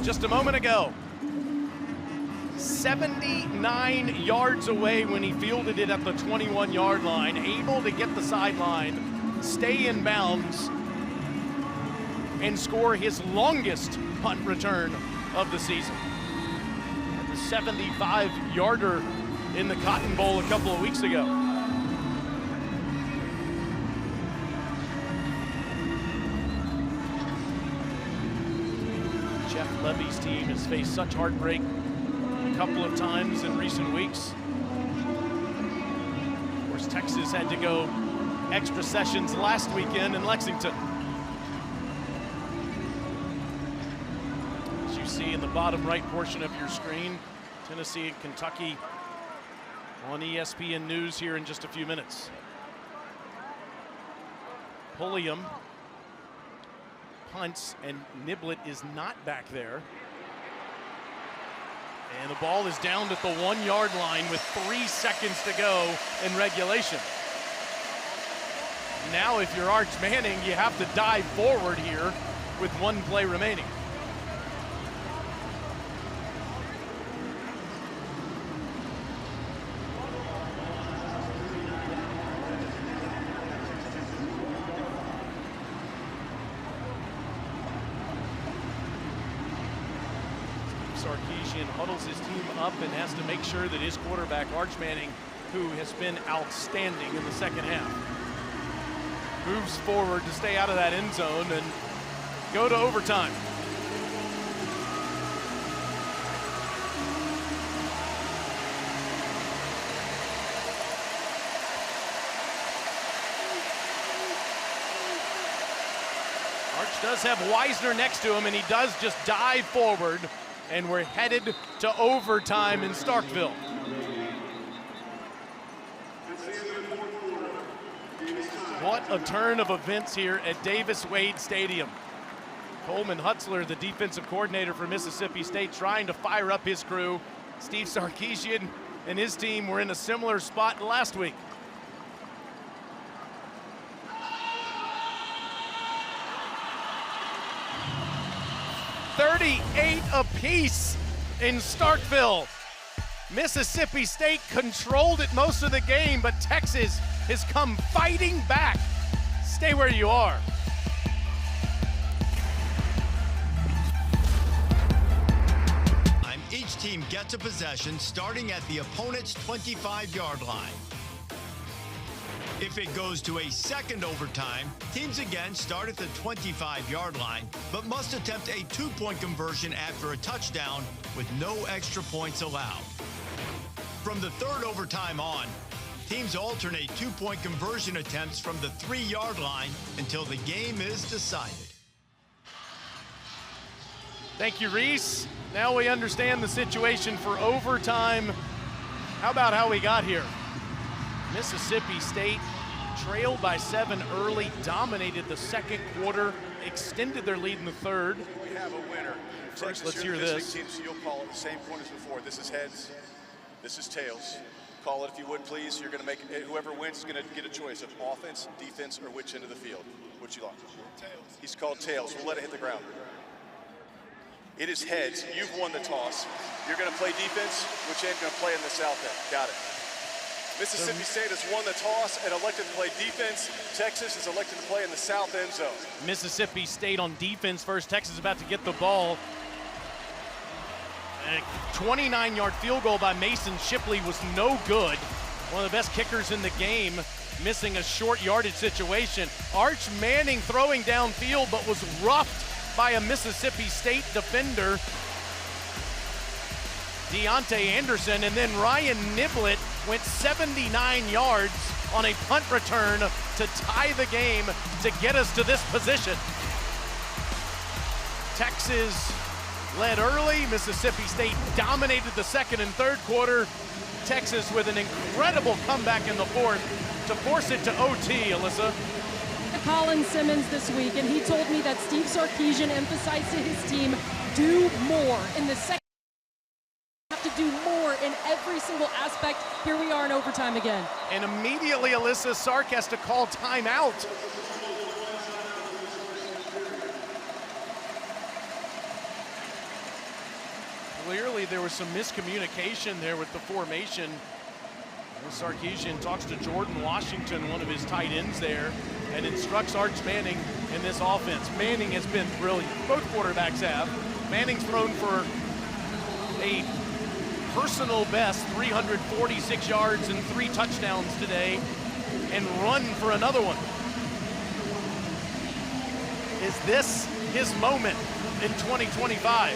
Just a moment ago, 79 yards away when he fielded it at the 21-yard line, able to get the sideline, stay in bounds, and score his longest punt return of the season. The 75-yarder in the Cotton Bowl a couple of weeks ago. Jeff Levy's team has faced such heartbreak a couple of times in recent weeks. Of course, Texas had to go extra sessions last weekend in Lexington. As you see in the bottom right portion of your screen, Tennessee and Kentucky on ESPN News here in just a few minutes. Pulliam punts, and Niblett is not back there. And the ball is down at the 1-yard line with 3 seconds to go in regulation. Now, if you're Arch Manning, you have to dive forward here with 1 play remaining. Sarkisian huddles his team up and has to make sure that his quarterback, Arch Manning, who has been outstanding in the second half, moves forward to stay out of that end zone and go to overtime. Arch does have Wisner next to him, and he does just dive forward. And we're headed to overtime in Starkville. What a turn of events here at Davis-Wade Stadium. Coleman Hutzler, the defensive coordinator for Mississippi State, trying to fire up his crew. Steve Sarkisian and his team were in a similar spot last week. .38 apiece in Starkville. Mississippi State controlled it most of the game, but Texas has come fighting back. Stay where you are. Each team gets a possession starting at the opponent's 25-yard line. If it goes to a second overtime, teams again start at the 25-yard line, but must attempt a two-point conversion after a touchdown with no extra points allowed. From the third overtime on, teams alternate two-point conversion attempts from the 3-yard line until the game is decided. Thank you, Reese. Now we understand the situation for overtime. How about how we got here? Mississippi State trailed by 7 early, dominated the second quarter, extended their lead in the third. We have a winner. First, let's you're hear the this. Team, so you'll call it the same point as before. This is heads, this is tails. Call it if you would, please. You're going to make whoever wins is going to get a choice of offense, defense, or which end of the field. What you like? Tails. He's called tails. We'll let it hit the ground. It is heads. You've won the toss. You're going to play defense. Which end going to play in the south end? Got it. Mississippi State has won the toss and elected to play defense. Texas is elected to play in the south end zone. Mississippi State on defense first. Texas is about to get the ball. A 29-yard field goal by Mason Shipley was no good. One of the best kickers in the game, missing a short yardage situation. Arch Manning throwing downfield, but was roughed by a Mississippi State defender, Deontay Anderson, and then Ryan Niblett went 79 yards on a punt return to tie the game to get us to this position. Texas led early. Mississippi State dominated the second and third quarter. Texas with an incredible comeback in the fourth to force it to OT, Alyssa. Colin Simmons this week, and he told me that Steve Sarkisian emphasized to his team, do more. In the second, have to do more in every single aspect. Here we are in overtime again. And immediately, Alyssa, Sark has to call timeout. Clearly, there was some miscommunication there with the formation. Sarkisian talks to Jordan Washington, one of his tight ends there, and instructs Arch Manning in this offense. Manning has been brilliant. Both quarterbacks have. Manning's thrown for a personal best 346 yards and 3 touchdowns today, and run for another one. Is this his moment in 2025?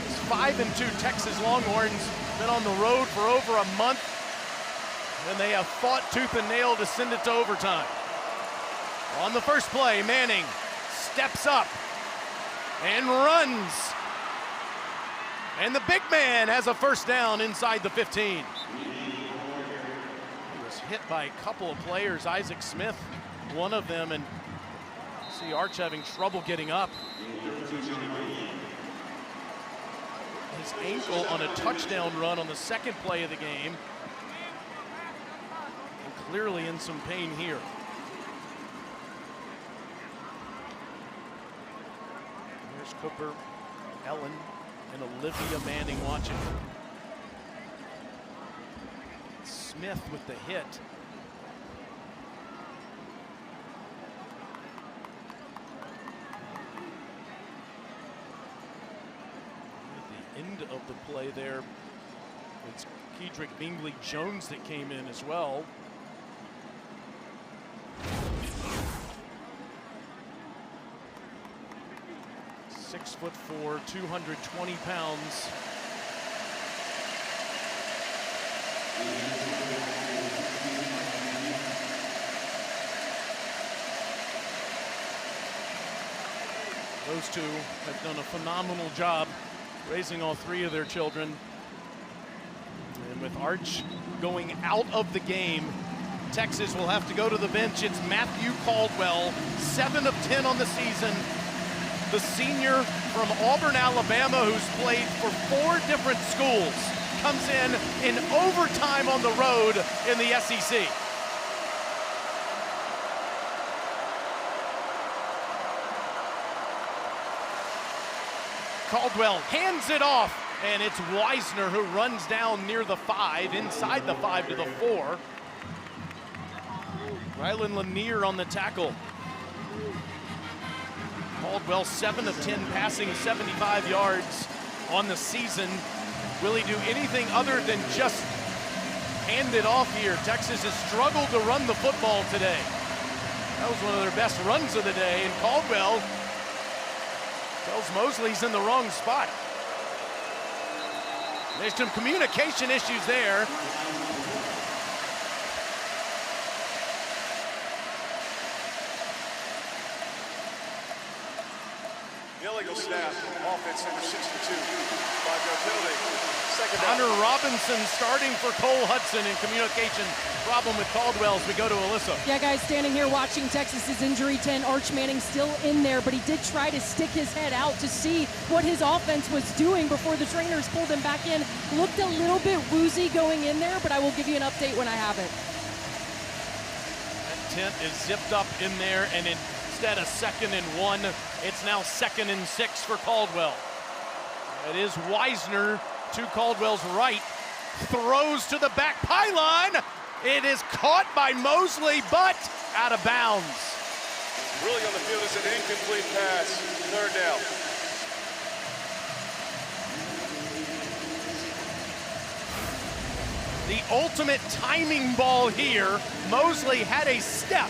This 5-2 Texas Longhorns been on the road for over a month, and they have fought tooth and nail to send it to overtime. On the first play, Manning steps up and runs. And the big man has a first down inside the 15. He was hit by a couple of players, Isaac Smith, one of them, and see Arch having trouble getting up. His ankle on a touchdown run on the second play of the game. Clearly in some pain here. Here's Cooper, Ellen, and Olivia Manning watching. Smith with the hit. At the end of the play there, it's Kedrick Bingley Jones that came in as well. 6'4", 220 pounds. Those two have done a phenomenal job raising all 3 of their children. And with Arch going out of the game, Texas will have to go to the bench. It's Matthew Caldwell, 7 of 10 on the season. The senior from Auburn, Alabama, who's played for 4 different schools, comes in overtime on the road in the SEC. Caldwell hands it off, And it's Wisner who runs down near the 5, inside the 5 to the 4. Rylan Lanier on the tackle. Caldwell 7 of 10 passing, 75 yards on the season. Will he do anything other than just hand it off here? Texas has struggled to run the football today. That was one of their best runs of the day, and Caldwell tells Mosley he's in the wrong spot. There's some communication issues there. Illegal snap, offense number 62, 5-yard penalty. Second down. Connor Robinson starting for Cole Hudson in communication problem with Caldwell as we go to Alyssa. Yeah, guys, standing here watching Texas's injury 10, Arch Manning still in there, but he did try to stick his head out to see what his offense was doing before the trainers pulled him back in. Looked a little bit woozy going in there, but I will give you an update when I have it. That tent is zipped up in there, and instead of 2nd and 1, it's now 2nd and 6 for Caldwell. It is Wisner to Caldwell's right, throws to the back pylon. It is caught by Mosley, but out of bounds. Really on the field is an incomplete pass, 3rd down. The ultimate timing ball here. Mosley had a step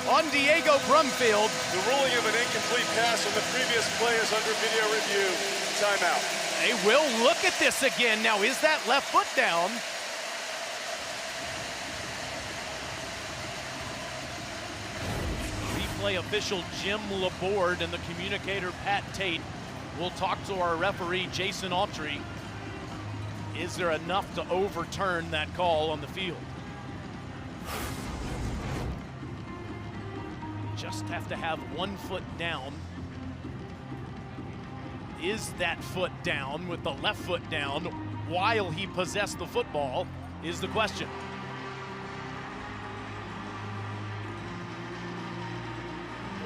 on Diego Brumfield. The ruling of an incomplete pass on the previous play is under video review. Timeout. They will look at this again. Now, is that left foot down? Replay official Jim Laborde and the communicator Pat Tate will talk to our referee Jason Autry. Is there enough to overturn that call on the field? Just have to have 1 foot down. Is that foot down with the left foot down while he possessed the football is the question.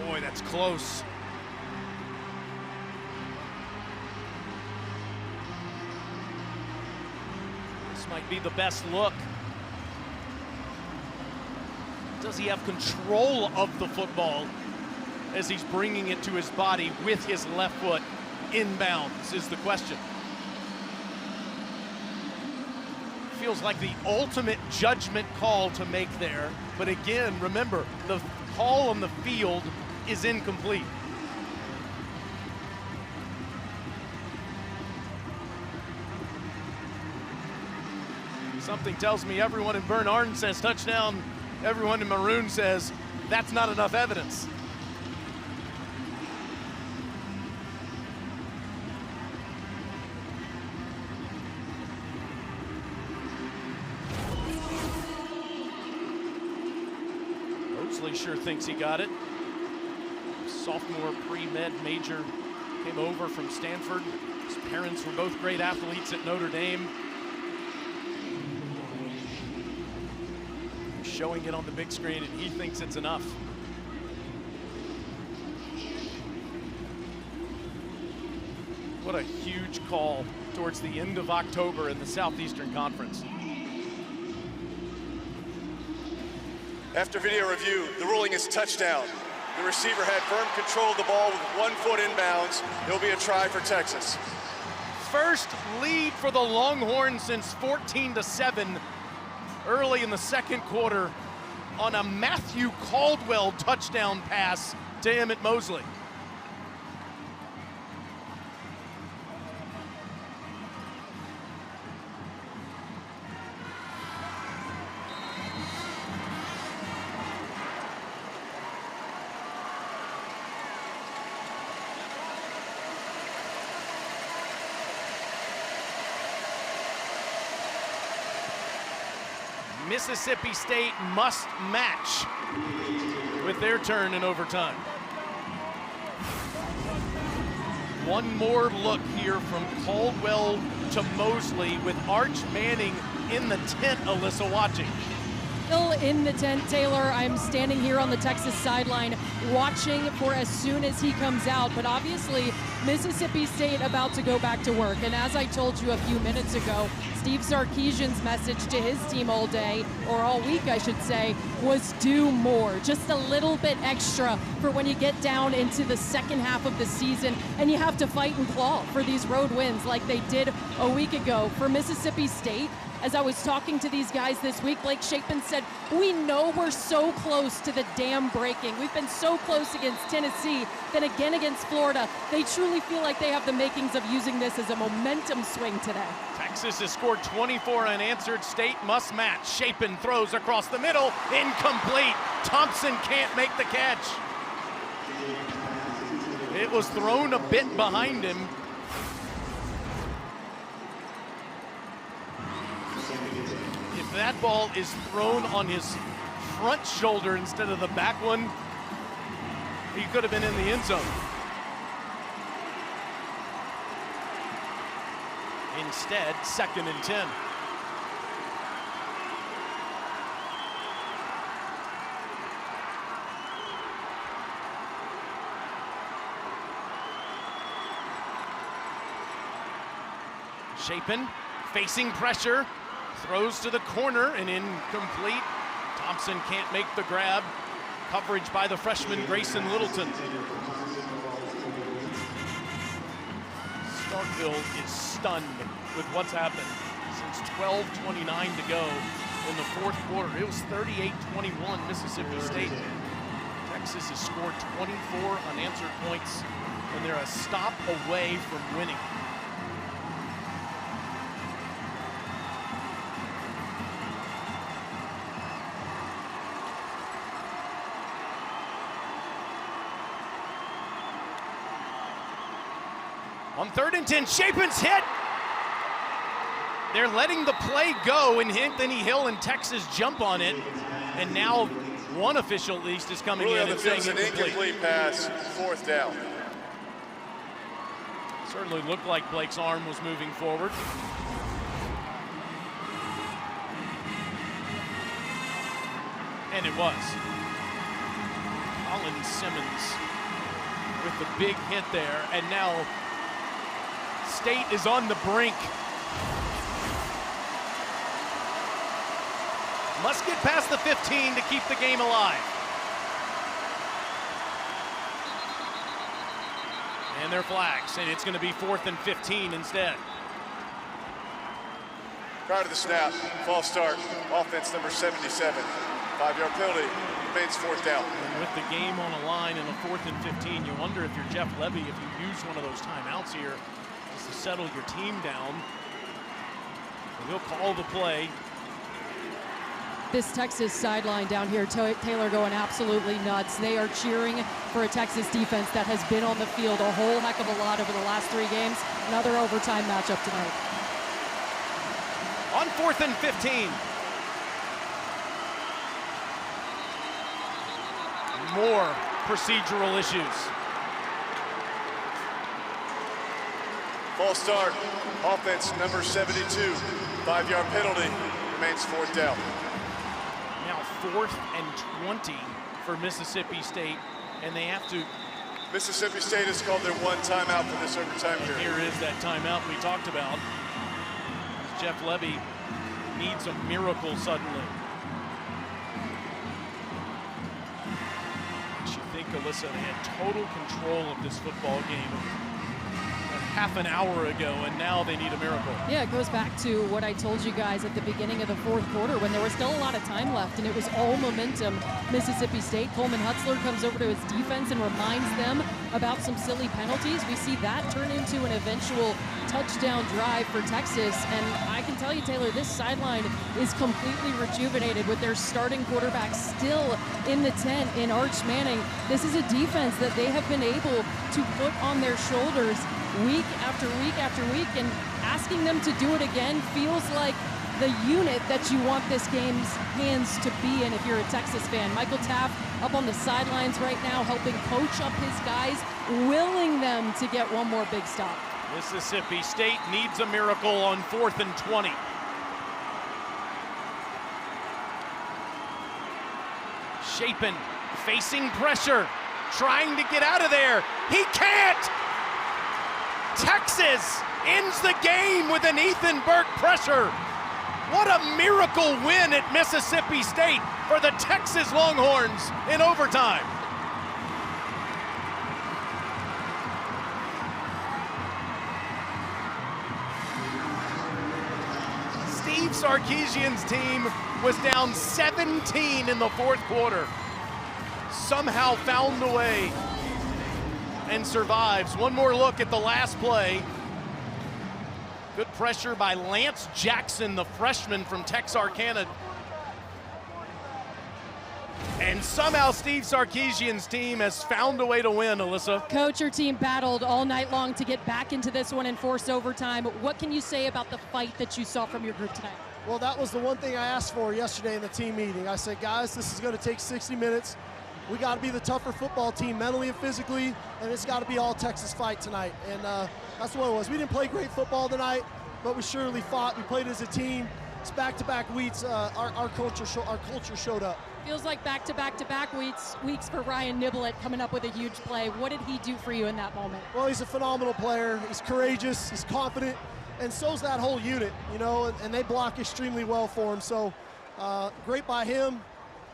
Boy, that's close. This might be the best look. Does he have control of the football as he's bringing it to his body with his left foot inbounds is the question. Feels like the ultimate judgment call to make there. But again, remember, the call on the field is incomplete. Something tells me everyone in Bernard says touchdown. Everyone in maroon says that's not enough evidence. Mosley sure thinks he got it. Sophomore pre-med major came over from Stanford. His parents were both great athletes at Notre Dame. Showing it on the big screen, and he thinks it's enough. What a huge call towards the end of October in the Southeastern Conference. After video review, the ruling is touchdown. The receiver had firm control of the ball with 1 foot inbounds. It'll be a try for Texas. First lead for the Longhorns since 14-7 early in the 2nd quarter on a Matthew Caldwell touchdown pass to Emmett Mosley. Mississippi State must match with their turn in overtime. One more look here from Caldwell to Mosley with Arch Manning in the tent, Alyssa, watching. Still in the tent, Taylor. I'm standing here on the Texas sideline watching for as soon as he comes out, but obviously Mississippi State about to go back to work. And as I told you a few minutes ago, Steve Sarkisian's message to his team all day, or all week I should say, was do more. Just a little bit extra for when you get down into the second half of the season and you have to fight and claw for these road wins like they did a week ago. For Mississippi State, as I was talking to these guys this week, Blake Shapen said, we know we're so close to the dam breaking. We've been so close against Tennessee, then again against Florida. They truly feel like they have the makings of using this as a momentum swing today. Texas has scored 24 unanswered. State must match. Shapen throws across the middle. Incomplete. Thompson can't make the catch. It was thrown a bit behind him. If that ball is thrown on his front shoulder instead of the back one, he could have been in the end zone. Instead, 2nd and 10. Shapen facing pressure, throws to the corner and incomplete. Thompson can't make the grab. Coverage by the freshman Grayson Littleton. Starkville is stunned with what's happened since 12:29 to go in the fourth quarter. It was 38-21 Mississippi State. Texas has scored 24 unanswered points, and they're a stop away from winning. On 3rd and 10, Shapen's hit. They're letting the play go, and Anthony Hill and Texas jump on it. And now one official at least is coming in and saying an incomplete pass, 4th down. Certainly looked like Blake's arm was moving forward. And it was. Colin Simmons with the big hit there, and now State is on the brink. Must get past the 15 to keep the game alive. And their flags, and it's going to be 4th and 15 instead. Prior to the snap, false start, offense number 77. 5-yard penalty, remains 4th down. And with the game on a line in a 4th and 15, you wonder if you're Jeff Levy, if you use one of those timeouts here just to settle your team down. And he'll call the play. This Texas sideline down here, Taylor going absolutely nuts. They are cheering for a Texas defense that has been on the field a whole heck of a lot over the last 3 games. Another overtime matchup tonight. On 4th and 15. More procedural issues. False start, offense number 72. 5-yard penalty, remains 4th down. Now 4th and 20 for Mississippi State, and they have to. Mississippi State has called their 1 timeout for this overtime period. Here is that timeout we talked about. Jeff Levy needs a miracle suddenly. You think, Alyssa, they had total control of this football game half an hour ago, and now they need a miracle. Yeah, it goes back to what I told you guys at the beginning of the 4th quarter when there was still a lot of time left and it was all momentum. Mississippi State, Coleman Hutzler comes over to his defense and reminds them about some silly penalties. We see that turn into an eventual touchdown drive for Texas, and I can tell you, Taylor, this sideline is completely rejuvenated with their starting quarterback still in the tent in Arch Manning. This is a defense that they have been able to put on their shoulders week after week after week, and asking them to do it again feels like the unit that you want this game's hands to be in if you're a Texas fan. Michael Taft up on the sidelines right now helping coach up his guys, willing them to get one more big stop. Mississippi State needs a miracle on 4th and 20. Shapen facing pressure, trying to get out of there. He can't! Texas ends the game with an Ethan Burke pressure. What a miracle win at Mississippi State for the Texas Longhorns in overtime. Steve Sarkisian's team was down 17 in the fourth quarter. Somehow found a way and survives. One more look at the last play. Good pressure by Lance Jackson, the freshman from Texarkana. And somehow Steve Sarkisian's team has found a way to win, Alyssa. Coach, your team battled all night long to get back into this one and force overtime. What can you say about the fight that you saw from your group tonight? Well, that was the one thing I asked for yesterday in the team meeting. I said, guys, this is going to take 60 minutes. We got to be the tougher football team mentally and physically, and it's got to be all Texas fight tonight. And that's what it was. We didn't play great football tonight, but we surely fought. We played as a team. It's back-to-back weeks. Our culture showed up. Feels like back-to-back weeks for Ryan Niblett coming up with a huge play. What did he do for you in that moment? Well, he's a phenomenal player. He's courageous. He's confident, and so's that whole unit. You know, and they block extremely well for him. So great by him.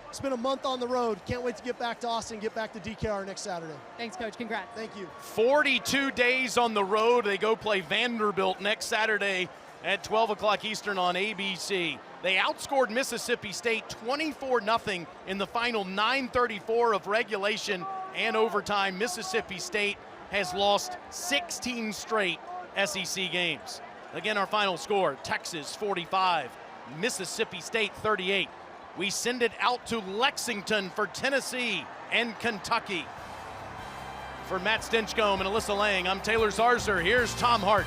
It's been a month on the road. Can't wait to get back to Austin, get back to DKR next Saturday. Thanks, Coach. Congrats. Thank you. 42 days on the road. They go play Vanderbilt next Saturday at 12 o'clock Eastern on ABC. They outscored Mississippi State 24-0 in the final 9:34 of regulation and overtime. Mississippi State has lost 16 straight SEC games. Again, our final score, Texas 45, Mississippi State 38. We send it out to Lexington for Tennessee and Kentucky. For Matt Stinchcomb and Alyssa Lang, I'm Taylor Zarzer. Here's Tom Hart.